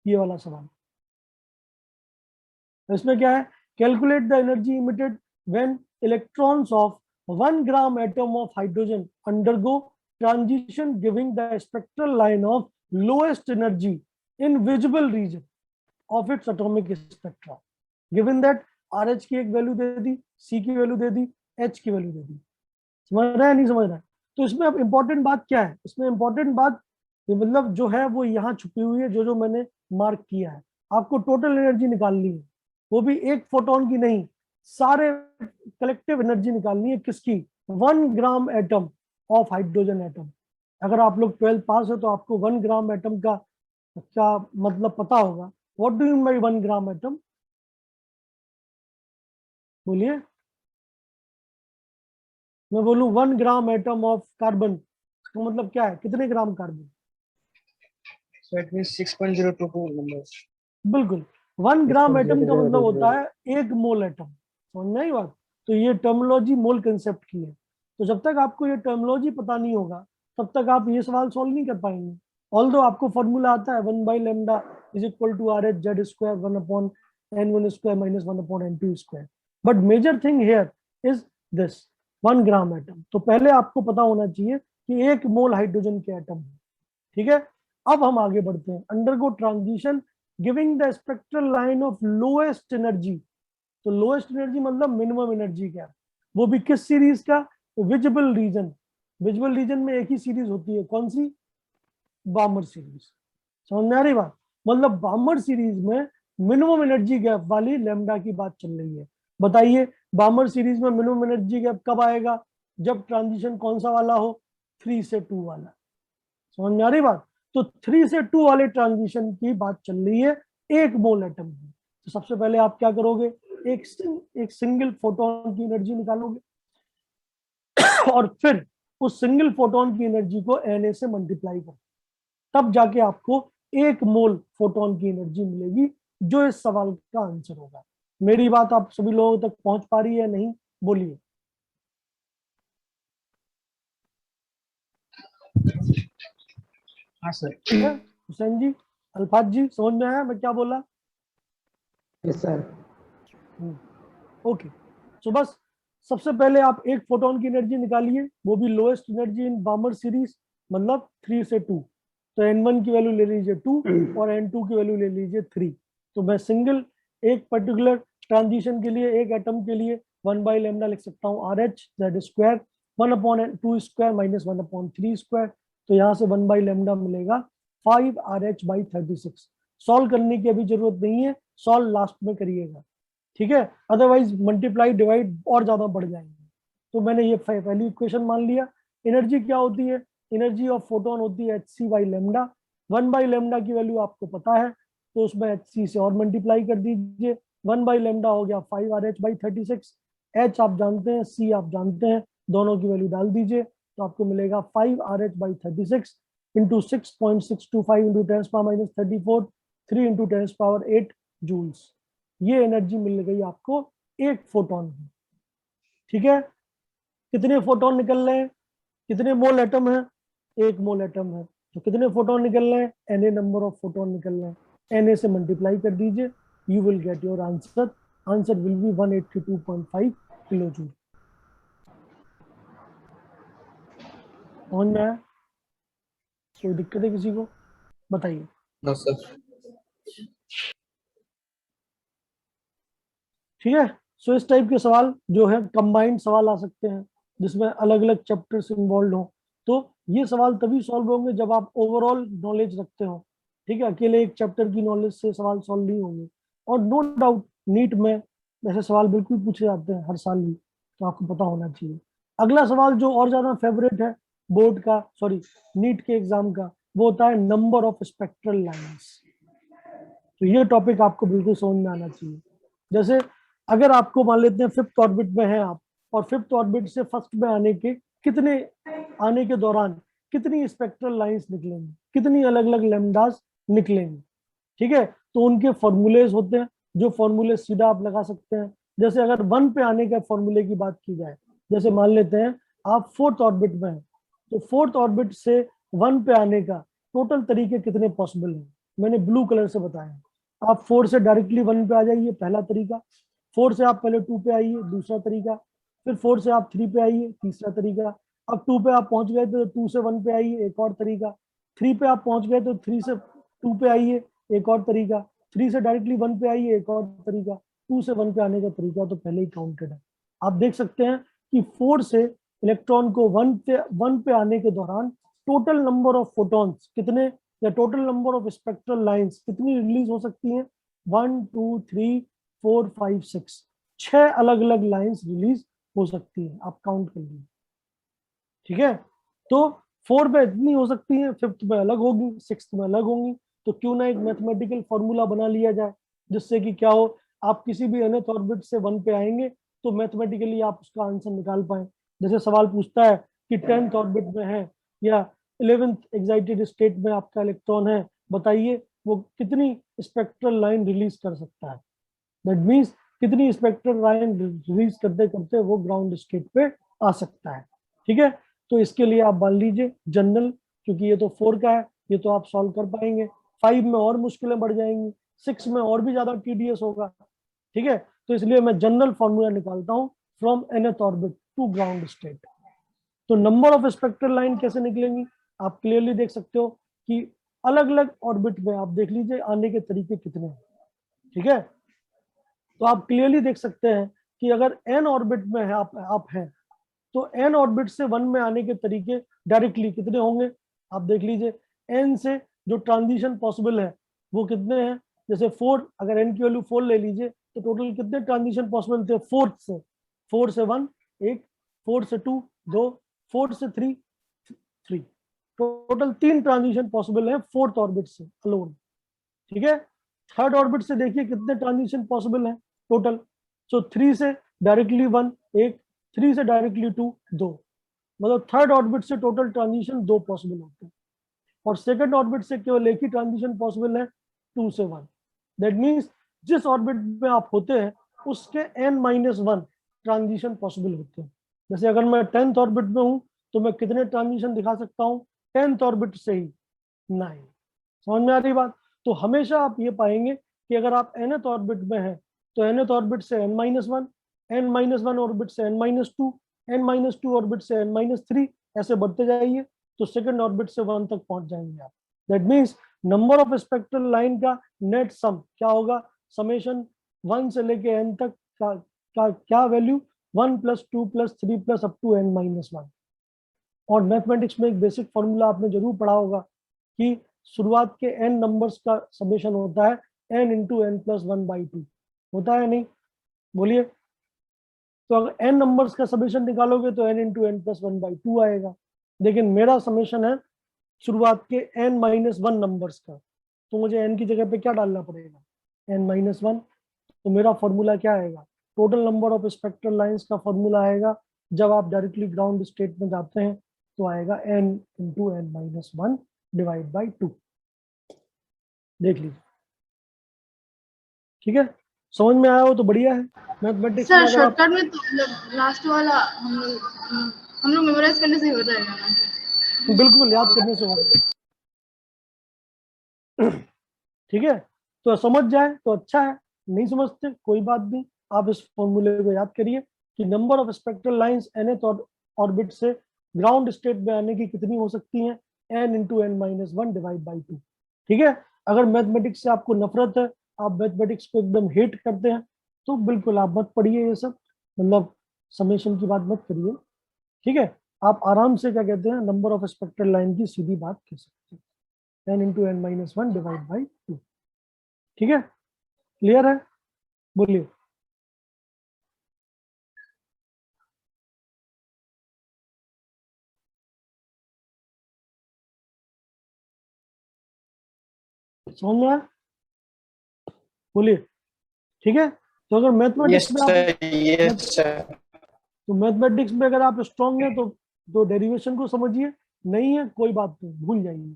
ये वाला सवाल, इसमें क्या है? Calculate the energy emitted when electrons of 1 gram atom of hydrogen undergo transition giving the spectral line of lowest energy in visible region of its atomic spectra, given that RH की एक वैल्यू दे दी, C की value दे दी, H की value दे दी। समझ रहा है नहीं समझ रहा है? तो इसमें अब इंपॉर्टेंट बात क्या है? इसमें इंपॉर्टेंट बात मतलब जो है वो यहाँ छुपी हुई है, जो मैंने मार्क किया है। आपको टोटल एनर्जी निकालनी है, वो भी एक फोटोन की नहीं, सारे कलेक्टिव एनर्जी निकालनी है। किसकी? 1 gram atom of hydrogen atom. अगर आप लोग 12th पास हो तो आपको 1 ग्राम एटम का क्या मतलब पता होगा। What do you mean by 1 gram atom? बोलिए। मैं बोलूं 1 ग्राम एटम ऑफ कार्बन, इसका मतलब क्या है? कितने gram carbon? So it means 6.022 numbers. बिल्कुल, 1 ग्राम एटम का मतलब होता है 1 मोल एटम। समझ में आई बात? तो ये टर्मिनोलॉजी मोल कंसेप्ट की है। तो जब तक आपको ये टर्मिनोलॉजी पता नहीं होगा तब तक आप ये सवाल सॉल्व नहीं कर पाएंगे। ऑल्दो आपको फॉर्मूला आता है 1/λ = RH/z² 1/n1² - 1/n2²। But major thing here is this 1 gram atom. तो पहले आपको पता होना चाहिए कि 1 मोल हाइड्रोजन के एटम है। ठीक है, अब हम आगे बढ़ते हैं। Undergo transition giving the spectral line of lowest energy. तो लोएस्ट एनर्जी मतलब मिनिमम एनर्जी क्या? वो भी किस सीरीज का? Visible region. विजिबल रीजन में एक ही सीरीज होती है, कौन सी? बामर सीरीज। समझ में आ रही बात? मतलब बामर सीरीज में मिनिमम एनर्जी गैप वाली लैम्डा की बात चल रही है। बताइए बामर सीरीज में मिनिमम एनर्जी गैप कब आएगा? जब ट्रांजिशन कौन सा वाला हो? 3 से 2 वाला। समझ में आ रही बात? तो 3 से 2 वाले ट्रांजिशन की बात चल रही है 1 मोल एटम की। तो सबसे पहले आप क्या करोगे? एक सिंगल फोटोन की एनर्जी निकालोगे और फिर उस सिंगल फोटोन की एनर्जी को Na से मल्टीप्लाई करो, तब जाके आपको 1 मोल फोटोन की एनर्जी मिलेगी, जो इस सवाल का आंसर होगा। मेरी बात आप सभी लोगों तक पहुंच पा रही है नहीं? बोलिए। हाँ सर। हुसैन जी, अल्फाज जी, समझ में आया मैं क्या बोला? Yes sir. ओके, सो बस सबसे पहले आप 1 फोटोन की एनर्जी निकालिए, वो भी lowest energy in Balmer series, मतलब 3 से 2। तो n1 की वैल्यू ले लीजिए 2 और n2 की वैल्यू ले लीजिए 3। तो मैं सिंगल एक पर्टिकुलर ट्रांजिशन के लिए, एक एटम के लिए 1 बाई लेमडा लिख सकता हूँ RH that square 1/2 square minus 1/3 square. तो यहाँ से 1 बाई लेमडा मिलेगा 5 RH बाई 36। सॉल्व करने की अभी जरूरत नहीं है, सॉल्व लास्ट में करिएगा, ठीक है, अदरवाइज मल्टीप्लाई डिवाइड और ज्यादा बढ़ जाएंगे। तो मैंने ये पहली इक्वेशन मान लिया। एनर्जी क्या होती है? एनर्जी ऑफ फोटोन होती है hc by lambda. 1 by lambda की वैल्यू आपको पता है, तो उसमें hc से और मल्टीप्लाई कर दीजिए। 1 बाई लेमडा हो गया 5 RH बाई 36। h आप जानते हैं, c आप जानते हैं, दोनों की वैल्यू डाल दीजिए तो आपको मिलेगा 5 RH by 36 into 6.625 into 10⁻⁻34 3 into 10⁸8 joules. ये एनर्जी मिल गई आपको एक फोटोन की, ठीक है। कितने फोटोन निकल रहे हैं? कितने मोल एटम है? 1 मोल एटम है, तो कितने फोटोन निकल रहे हैं? Na नंबर ऑफ फोटोन निकल रहे हैं। Na से मल्टीप्लाई कर दीजिए, you will get your answer. Answer will be 182.5 kilo joule. समझ में आया? कोई दिक्कत है किसी को? बताइए। No sir. ठीक है, सो इस टाइप के सवाल जो है कंबाइंड सवाल आ सकते हैं जिसमें अलग अलग चैप्टर्स इन्वॉल्व हो। तो ये सवाल तभी सॉल्व होंगे जब आप ओवरऑल नॉलेज रखते हो, ठीक है। अकेले एक चैप्टर की नॉलेज से सवाल सॉल्व नहीं होंगे। और नो डाउट नीट में ऐसे सवाल बिल्कुल पूछे जाते हैं हर साल ही, तो आपको पता होना चाहिए। अगला सवाल जो और ज्यादा फेवरेट है बोर्ड का, सॉरी नीट के एग्जाम का, वो होता है नंबर ऑफ स्पेक्ट्रल लाइंस। तो ये टॉपिक आपको बिल्कुल समझ में आना चाहिए। जैसे अगर आपको मान लेते हैं 5th ऑर्बिट में है आप, और 5th ऑर्बिट से फर्स्ट में आने के दौरान कितनी स्पेक्ट्रल लाइंस निकलेंगी, कितनी अलग अलग लैम्डास निकलेंगी, ठीक है। तो उनके फॉर्मूलेज होते हैं, जो फॉर्मूले सीधा आप लगा सकते हैं। जैसे अगर 1 पे आने के फॉर्मूले की बात की जाए, जैसे मान लेते हैं आप 4th ऑर्बिट में हैं, तो 4th ऑर्बिट से 1 पे आने का टोटल तरीके कितने पॉसिबल हैं, मैंने ब्लू कलर से बताया। आप 4 से डायरेक्टली 1 पे आ जाइए, पहला तरीका। 4 से आप पहले 2 पे आइए, दूसरा तरीका। फिर 4 से आप 3 पे आइए, तीसरा तरीका। अब 2 पे आप पहुंच गए तो 2 से 1 पे आइए, एक और तरीका। 3 पे आप पहुंच गए तो 3 से 2 पे आइए, एक और तरीका। 3 से डायरेक्टली 1 पे आइए, एक और तरीका। 2 से 1 पे आने का तरीका तो पहले ही काउंटेड है। आप देख सकते हैं कि 4 से इलेक्ट्रॉन को 1 पे आने के दौरान टोटल नंबर ऑफ फोटॉन्स कितने, या total number of spectral lines कितनी रिलीज हो सकती हैं? 1 2 3 4 5 6, 6 अलग अलग लाइंस रिलीज हो सकती है। आप काउंट कर लीजिए, ठीक है। तो 4 में इतनी हो सकती है, 5th में अलग होगी, 6th में अलग होंगी। तो क्यों ना एक मैथमेटिकल फॉर्मूला बना लिया जाए, जिससे कि क्या हो, आप किसी भी nth ऑर्बिट से 1 पे आएंगे तो मैथमेटिकली आप उसका आंसर निकाल पाए। जैसे सवाल पूछता है कि 10th ऑर्बिट में है या 11th एक्साइटेड स्टेट में आपका इलेक्ट्रॉन है, बताइए वो कितनी स्पेक्ट्रल लाइन रिलीज कर सकता है। दैट मीन्स कितनी स्पेक्ट्रल लाइन रिलीज करते करते वो ग्राउंड स्टेट पे आ सकता है, ठीक है। तो इसके लिए आप मान लीजिए जनरल, क्योंकि ये तो 4 का है, ये तो आप सॉल्व कर पाएंगे। 5 में और मुश्किलें बढ़ जाएंगी, 6 में और भी ज्यादा टीडीएस होगा, ठीक है। तो इसलिए मैं जनरल फॉर्मूला निकालता हूँ from nth orbit to ground state. तो नंबर ऑफ स्पेक्ट्रल लाइन कैसे निकलेंगी आप क्लियरली देख सकते हो कि अलग अलग ऑर्बिट में आप देख लीजिए आने के तरीके कितने हैं, ठीक है। तो आप क्लियरली देख सकते हैं कि अगर n ऑर्बिट में है आप हैं, तो n ऑर्बिट से 1 में आने के तरीके डायरेक्टली कितने होंगे आप देख लीजिए। n से जो ट्रांजिशन पॉसिबल है वो कितने हैं? जैसे 4, अगर n की वैल्यू 4 ले लीजिए तो टोटल कितने ट्रांजिशन पॉसिबल थे? 4 से 1 1, 4 से 2 2, 4 से 3 3, टोटल 3 ट्रांजिशन पॉसिबल है 4th ऑर्बिट से अलोन, ठीक है। 3rd ऑर्बिट से देखिए कितने ट्रांजिशन पॉसिबल है टोटल। सो 3 से डायरेक्टली 1 1, 3 से डायरेक्टली 2 2, मतलब 3rd ऑर्बिट से टोटल ट्रांजिशन 2 पॉसिबल होते हैं। और 2nd ऑर्बिट से केवल एक ही ट्रांजिशन पॉसिबल है 2 से 1। दैट मीन्स जिस ऑर्बिट में आप होते हैं उसके n-1 ट्रांजिशन पॉसिबल होते हैं। जैसे अगर मैं 10th ऑर्बिट में हूं तो मैं कितने ट्रांजिशन दिखा सकता हूं? 10th ऑर्बिट से ही 9। समझ में आ रही बात? तो हमेशा आप ये पाएंगे कि अगर आप nth ऑर्बिट में हैं तो nth ऑर्बिट से n-1, n-1 ऑर्बिट से n-2, n-2 ऑर्बिट से n-3, ऐसे बढ़ते जाइए तो 2nd ऑर्बिट से 1 तक पहुंच जाएंगे आप। That means number of spectral line का नेट सम क्या होगा, समेशन 1 से लेके n तक का क्या वैल्यू 1 + 2 + 3 + अप टू n - 1। और मैथमेटिक्स में एक बेसिक फॉर्मूला आपने जरूर पढ़ा होगा कि शुरुआत के n नंबर्स का समेशन होता है n × n + 1/2 होता है नहीं, बोलिए। तो अगर n नंबर्स का समेशन निकालोगे तो n × n + 1/2 आएगा, लेकिन मेरा समेशन है शुरुआत के n - 1 नंबर्स का, तो मुझे n की जगह पे क्या डालना पड़ेगा, n - 1। तो मेरा फॉर्मूला क्या आएगा, total number of spectral lines का फॉर्मूला आएगा जब आप डायरेक्टली ग्राउंड स्टेट में जाते हैं तो आएगा n × n - 1 / 2। देख लीजिए, ठीक है, समझ में आया हो तो बढ़िया है। मैथमेटिक्स में सर अगर आप शॉर्टकट में तो लास्ट वाला हम लोग मेमोराइज करने से ही हो जाएगा ना? बिल्कुल याद करने से होगा, ठीक है। तो समझ जाए तो अच्छा है, नहीं समझते कोई बात नहीं, आप इस फॉर्मूले को याद करिए कि number of spectral lines nth orbit से ग्राउंड स्टेट में आने की कितनी हो सकती हैं, n × n - 1 / 2। ठीक है, अगर मैथमेटिक्स से आपको नफरत है, आप मैथमेटिक्स को एकदम हेट करते हैं, तो बिल्कुल आप मत पढ़िए ये सब, मतलब समेशन की बात मत करिए, ठीक है। आप आराम से क्या कहते हैं, नंबर ऑफ स्पेक्ट्रल लाइन की सीधी बात कह सकते हैं, n × n - 1 / 2। ठीक है, क्लियर है, बोलिए। समझ में आया, बोलिए, ठीक है। तो अगर मैथमेटिक्स में आप तो मैथमेटिक्स में अगर आप स्ट्रांग हैं तो डेरिवेशन को समझिए, नहीं है कोई बात नहीं, भूल जाइए,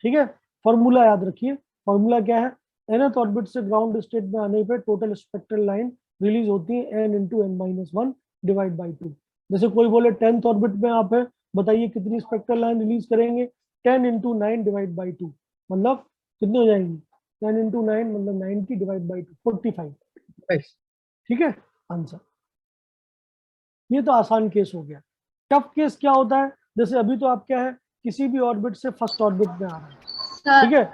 ठीक है। फॉर्मूला याद रखिए, फॉर्मूला क्या है, nth ऑर्बिट से ग्राउंड स्टेट में आने पे टोटल स्पेक्ट्रल लाइन रिलीज होती है n × n - 1 / 2। जैसे कोई बोले 10th ऑर्बिट में आप है, बताइए कितनी स्पेक्ट्रल लाइन रिलीज करेंगे, 10 × 9 / 2, मतलब कितनी हो जाएंगी, 10 × 9 मतलब 90 / 2 45। ठीक है आंसर। ये तो आसान केस हो गया। टफ केस क्या होता है, जैसे अभी तो आप क्या है, किसी भी ऑर्बिट से फर्स्ट ऑर्बिट में आ रहे हैं, सर ठीक है।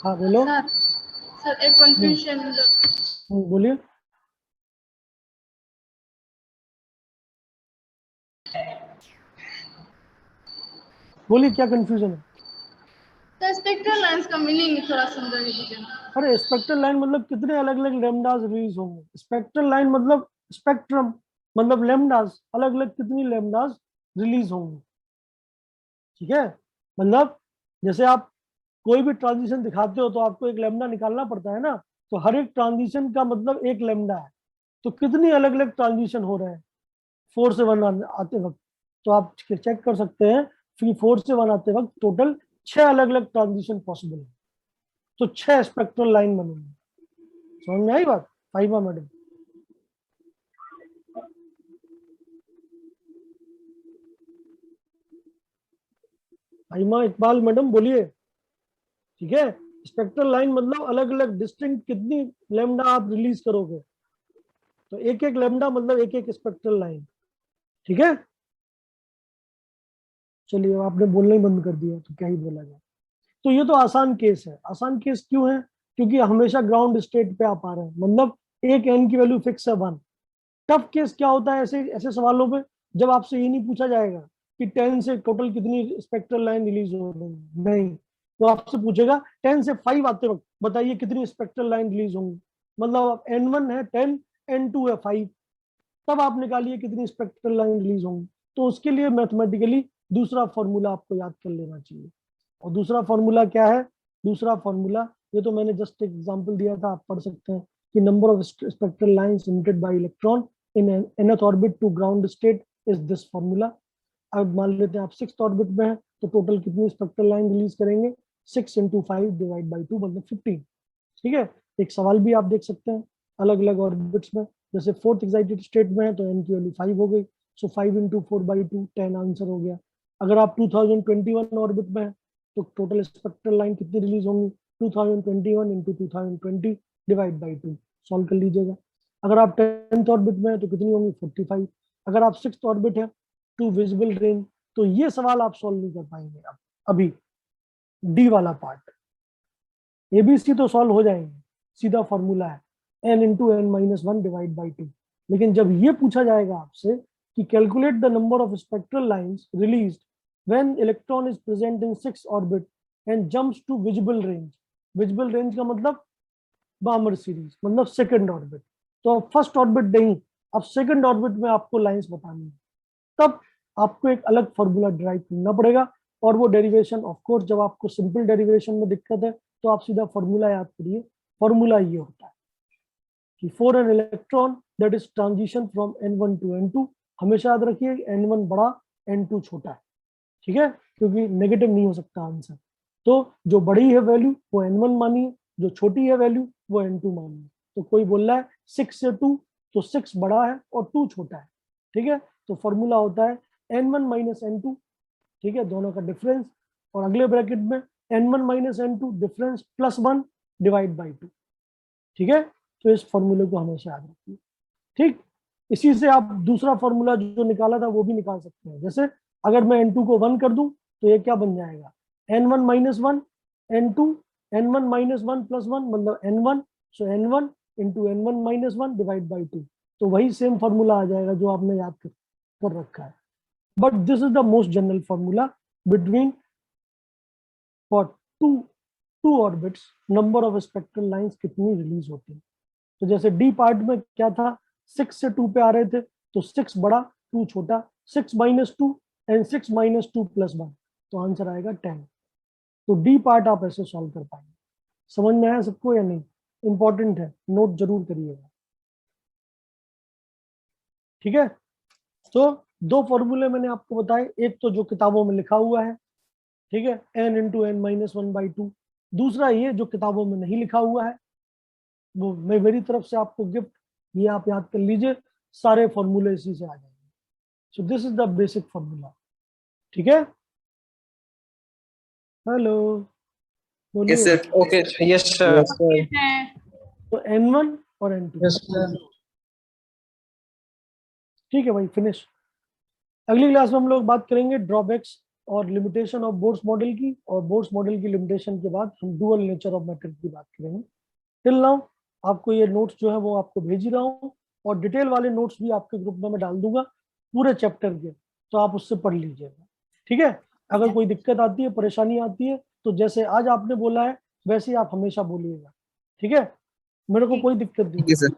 हाँ बोलो। सर एक कंफ्यूजन, बोलिए। बोलिए क्या कंफ्यूजन है। सर स्पेक्ट्रल लाइंस का मीनिंग थोड़ा समझा दीजिए। अरे स्पेक्ट्रल लाइन मतलब कितने अलग अलग लेमडास रिलीज होंगे, स्पेक्ट्रल लाइन मतलब स्पेक्ट्रम, मतलब लेमडास, अलग अलग कितनी लेमडास रिलीज होंगे, ठीक है। मतलब जैसे आप कोई भी ट्रांजिशन दिखाते हो तो आपको एक लेमडा निकालना पड़ता है ना, तो हर एक ट्रांजिशन का मतलब एक लेमडा है, तो कितनी अलग अलग ट्रांजिशन हो रहे हैं 4 से 1 आते वक्त, तो आप चेक कर सकते हैं फिर 4 से 1 आते वक्त टोटल 6 अलग अलग ट्रांजिशन पॉसिबल है, तो 6 स्पेक्ट्रल लाइन बनेंगे। समझ में आई बात फाइमा मैडम। फाइमा इकबाल मैडम बोलिए, ठीक है। स्पेक्ट्रल लाइन मतलब अलग अलग डिस्टिंक्ट कितनी लेमडा आप रिलीज करोगे, तो एक एक लेमडा मतलब एक एक स्पेक्ट्रल लाइन, ठीक है। चलिए आपने बोलना ही बंद कर दिया तो क्या ही बोला जाए। तो ये तो आसान केस है, आसान केस क्यों है, क्योंकि हमेशा ग्राउंड स्टेट पे आप आ रहे हैं, मतलब एक n की वैल्यू फिक्स है 1। टफ केस क्या होता है ऐसे ऐसे सवालों में, जब आपसे ये नहीं पूछा जाएगा कि 10 से टोटल कितनी स्पेक्ट्रल लाइन रिलीज हो रही है, नहीं, तो आपसे पूछेगा 10 से 5 आते वक्त बताइए कितनी स्पेक्ट्रल लाइन रिलीज होंगी, मतलब n1 है 10, n2 है 5, तब आप निकालिए कितनी स्पेक्ट्रल लाइन रिलीज होंगी। तो उसके लिए मैथमेटिकली दूसरा फॉर्मूला आपको याद कर लेना चाहिए, और दूसरा फॉर्मूला क्या है, दूसरा फॉर्मूला ये तो मैंने जस्ट एक एग्जांपल दिया था, आप पढ़ सकते हैं कि number of spectral lines emitted by electron in nth orbit to ground state is this formula. अब मान लेते हैं आप 6th ऑर्बिट में है, तो टोटल कितनी स्पेक्ट्रल लाइन रिलीज करेंगे, 6 × 5 / 2 मतलब 15, ठीक है। एक सवाल भी आप देख सकते हैं अलग अलग ऑर्बिट्स में, जैसे 4th एक्साइटेड स्टेट में है तो n की वैल्यू 5 हो गई, सो 5 × 4/2 10 आंसर हो गया। अगर आप 2021 ऑर्बिट में है तो टोटल स्पेक्ट्रल लाइन कितनी रिलीज होंगी, 2021 × 2020 / 2 सॉल्व कर लीजिएगा। अगर आप 10th ऑर्बिट में है तो कितनी होंगी 45। अगर आप 6th ऑर्बिट है टू विजिबल रेंज, तो ये सवाल आप सॉल्व नहीं कर पाएंगे अब अभी डी वाला पार्ट, ABC तो सॉल्व हो जाएंगे, सीधा फॉर्मूला है n into n minus one divide by 2। लेकिन जब ये पूछा जाएगा आपसे कि calculate the number of spectral lines released when electron is present in 6 orbit and jumps to visible range, visible range का मतलब बामर सीरीज, मतलब सेकंड ऑर्बिट। तो फर्स्ट ऑर्बिट नहीं, अब सेकंड ऑर्बिट में आपको लाइंस बतानी है, तब आपको एक अलग फॉर्मूला डिराइव करना पड़ेगा। और वो डेरिवेशन ऑफ कोर्स जब आपको सिंपल डेरिवेशन में दिक्कत है तो आप सीधा फॉर्मूला याद करिए। फॉर्मूला ये होता है कि for an electron that is transition from n1 to n2, हमेशा याद रखिए n1 बड़ा n2 छोटा है, ठीक है, क्योंकि नेगेटिव नहीं हो सकता आंसर। तो जो बड़ी है वैल्यू वो n1 मानिए, जो छोटी है वैल्यू वो n2 मानिए। तो कोई बोल रहा है 6 से 2, तो 6 बड़ा है और 2 छोटा है, ठीक है। तो फॉर्मूला होता है n1 माइनस n2, ठीक है, दोनों का डिफरेंस, और अगले ब्रैकेट में n1 minus n2 difference plus 1 divide by 2, ठीक है। तो इस फॉर्मूले को हमेशा याद रखिए, ठीक। इसी से आप दूसरा फॉर्मूला जो निकाला था वो भी निकाल सकते हैं। जैसे अगर मैं n2 को 1 कर दूं तो ये क्या बन जाएगा, n1 minus 1 n2, n1 minus 1 plus 1 मतलब n1, so n1 into n1 minus 1 divide by 2। तो वही सेम फॉर्मूला आ जाएगा जो आपने याद कर रखा है। But this is the most general formula between for two orbits number of spectral lines कितनी रिलीज होती है। तो जैसे डी पार्ट में क्या था, 6 से 2 पे आ रहे थे, तो 6 बड़ा 2 छोटा, 6 माइनस 2 एंड 6 माइनस 2 प्लस 1, तो आंसर आएगा 10। तो डी पार्ट आप ऐसे सॉल्व कर पाएंगे। समझ में आया सबको या नहीं? इंपॉर्टेंट है, नोट जरूर करिएगा, ठीक है। तो 2 फॉर्मूले मैंने आपको बताए, एक तो जो किताबों में लिखा हुआ है, ठीक है, n इंटू n माइनस 1/2। दूसरा ये जो किताबों में नहीं लिखा हुआ है, वो मैं मेरी तरफ से आपको गिफ्ट, ये आप याद कर लीजिए, सारे फॉर्मूले इसी से आ जाएंगे। सो this is the basic formula, ठीक है। हेलो, Yes, बोलिए। sir. Okay. Yes, sir. Yes, sir. तो n1 और n2, Yes, sir. ठीक है भाई, फिनिश। अगली क्लास में हम लोग बात करेंगे ड्रॉबैक्स और लिमिटेशन ऑफ बोर्स मॉडल की, और बोर्स मॉडल की लिमिटेशन के बाद हम डुअल नेचर ऑफ मैटर की बात करेंगे। टिल नाउ आपको ये नोट्स जो है वो आपको भेज ही रहा हूँ, और डिटेल वाले नोट्स भी आपके ग्रुप में मैं डाल दूंगा पूरे चैप्टर के, तो आप उससे पढ़ लीजिएगा, ठीक है। अगर कोई दिक्कत आती है, परेशानी आती है, तो जैसे आज आपने बोला है वैसे ही आप हमेशा बोलिएगा, ठीक है। मेरे को कोई दिक्कत नहीं, Yes, sir.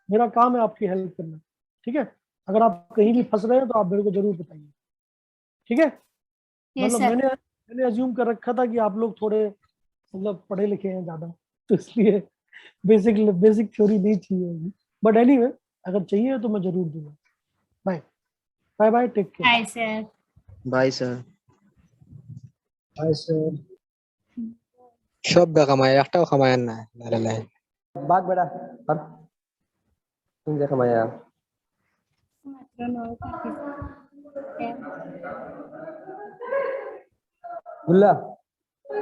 मेरा काम है आपकी हेल्प करना, ठीक है। अगर आप कहीं भी फंस रहे हैं तो आप मेरे को जरूर बताइए, ठीक है। मतलब मैंने अज्यूम कर रखा था कि आप लोग थोड़े मतलब पढ़े लिखे हैं ज्यादा, तो इसलिए बेसिक थ्योरी नहीं चाहिए होगी, बट एनीवे अगर चाहिए तो मैं जरूर दूंगा। Bye bye bye, take care. Hi, sir. Bye sir. Hi, sir. সব কামায় একটাও কামায় না লাইলা বাঘ বেড়া আর তুমি যে কামায়া বুল্লা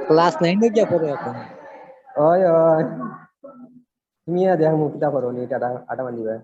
ক্লাস 9 এ গিয়া পড়ো এখন ওই ওই তুমি দেখ মুখ কিটা করো নি এটা আটা মানিবা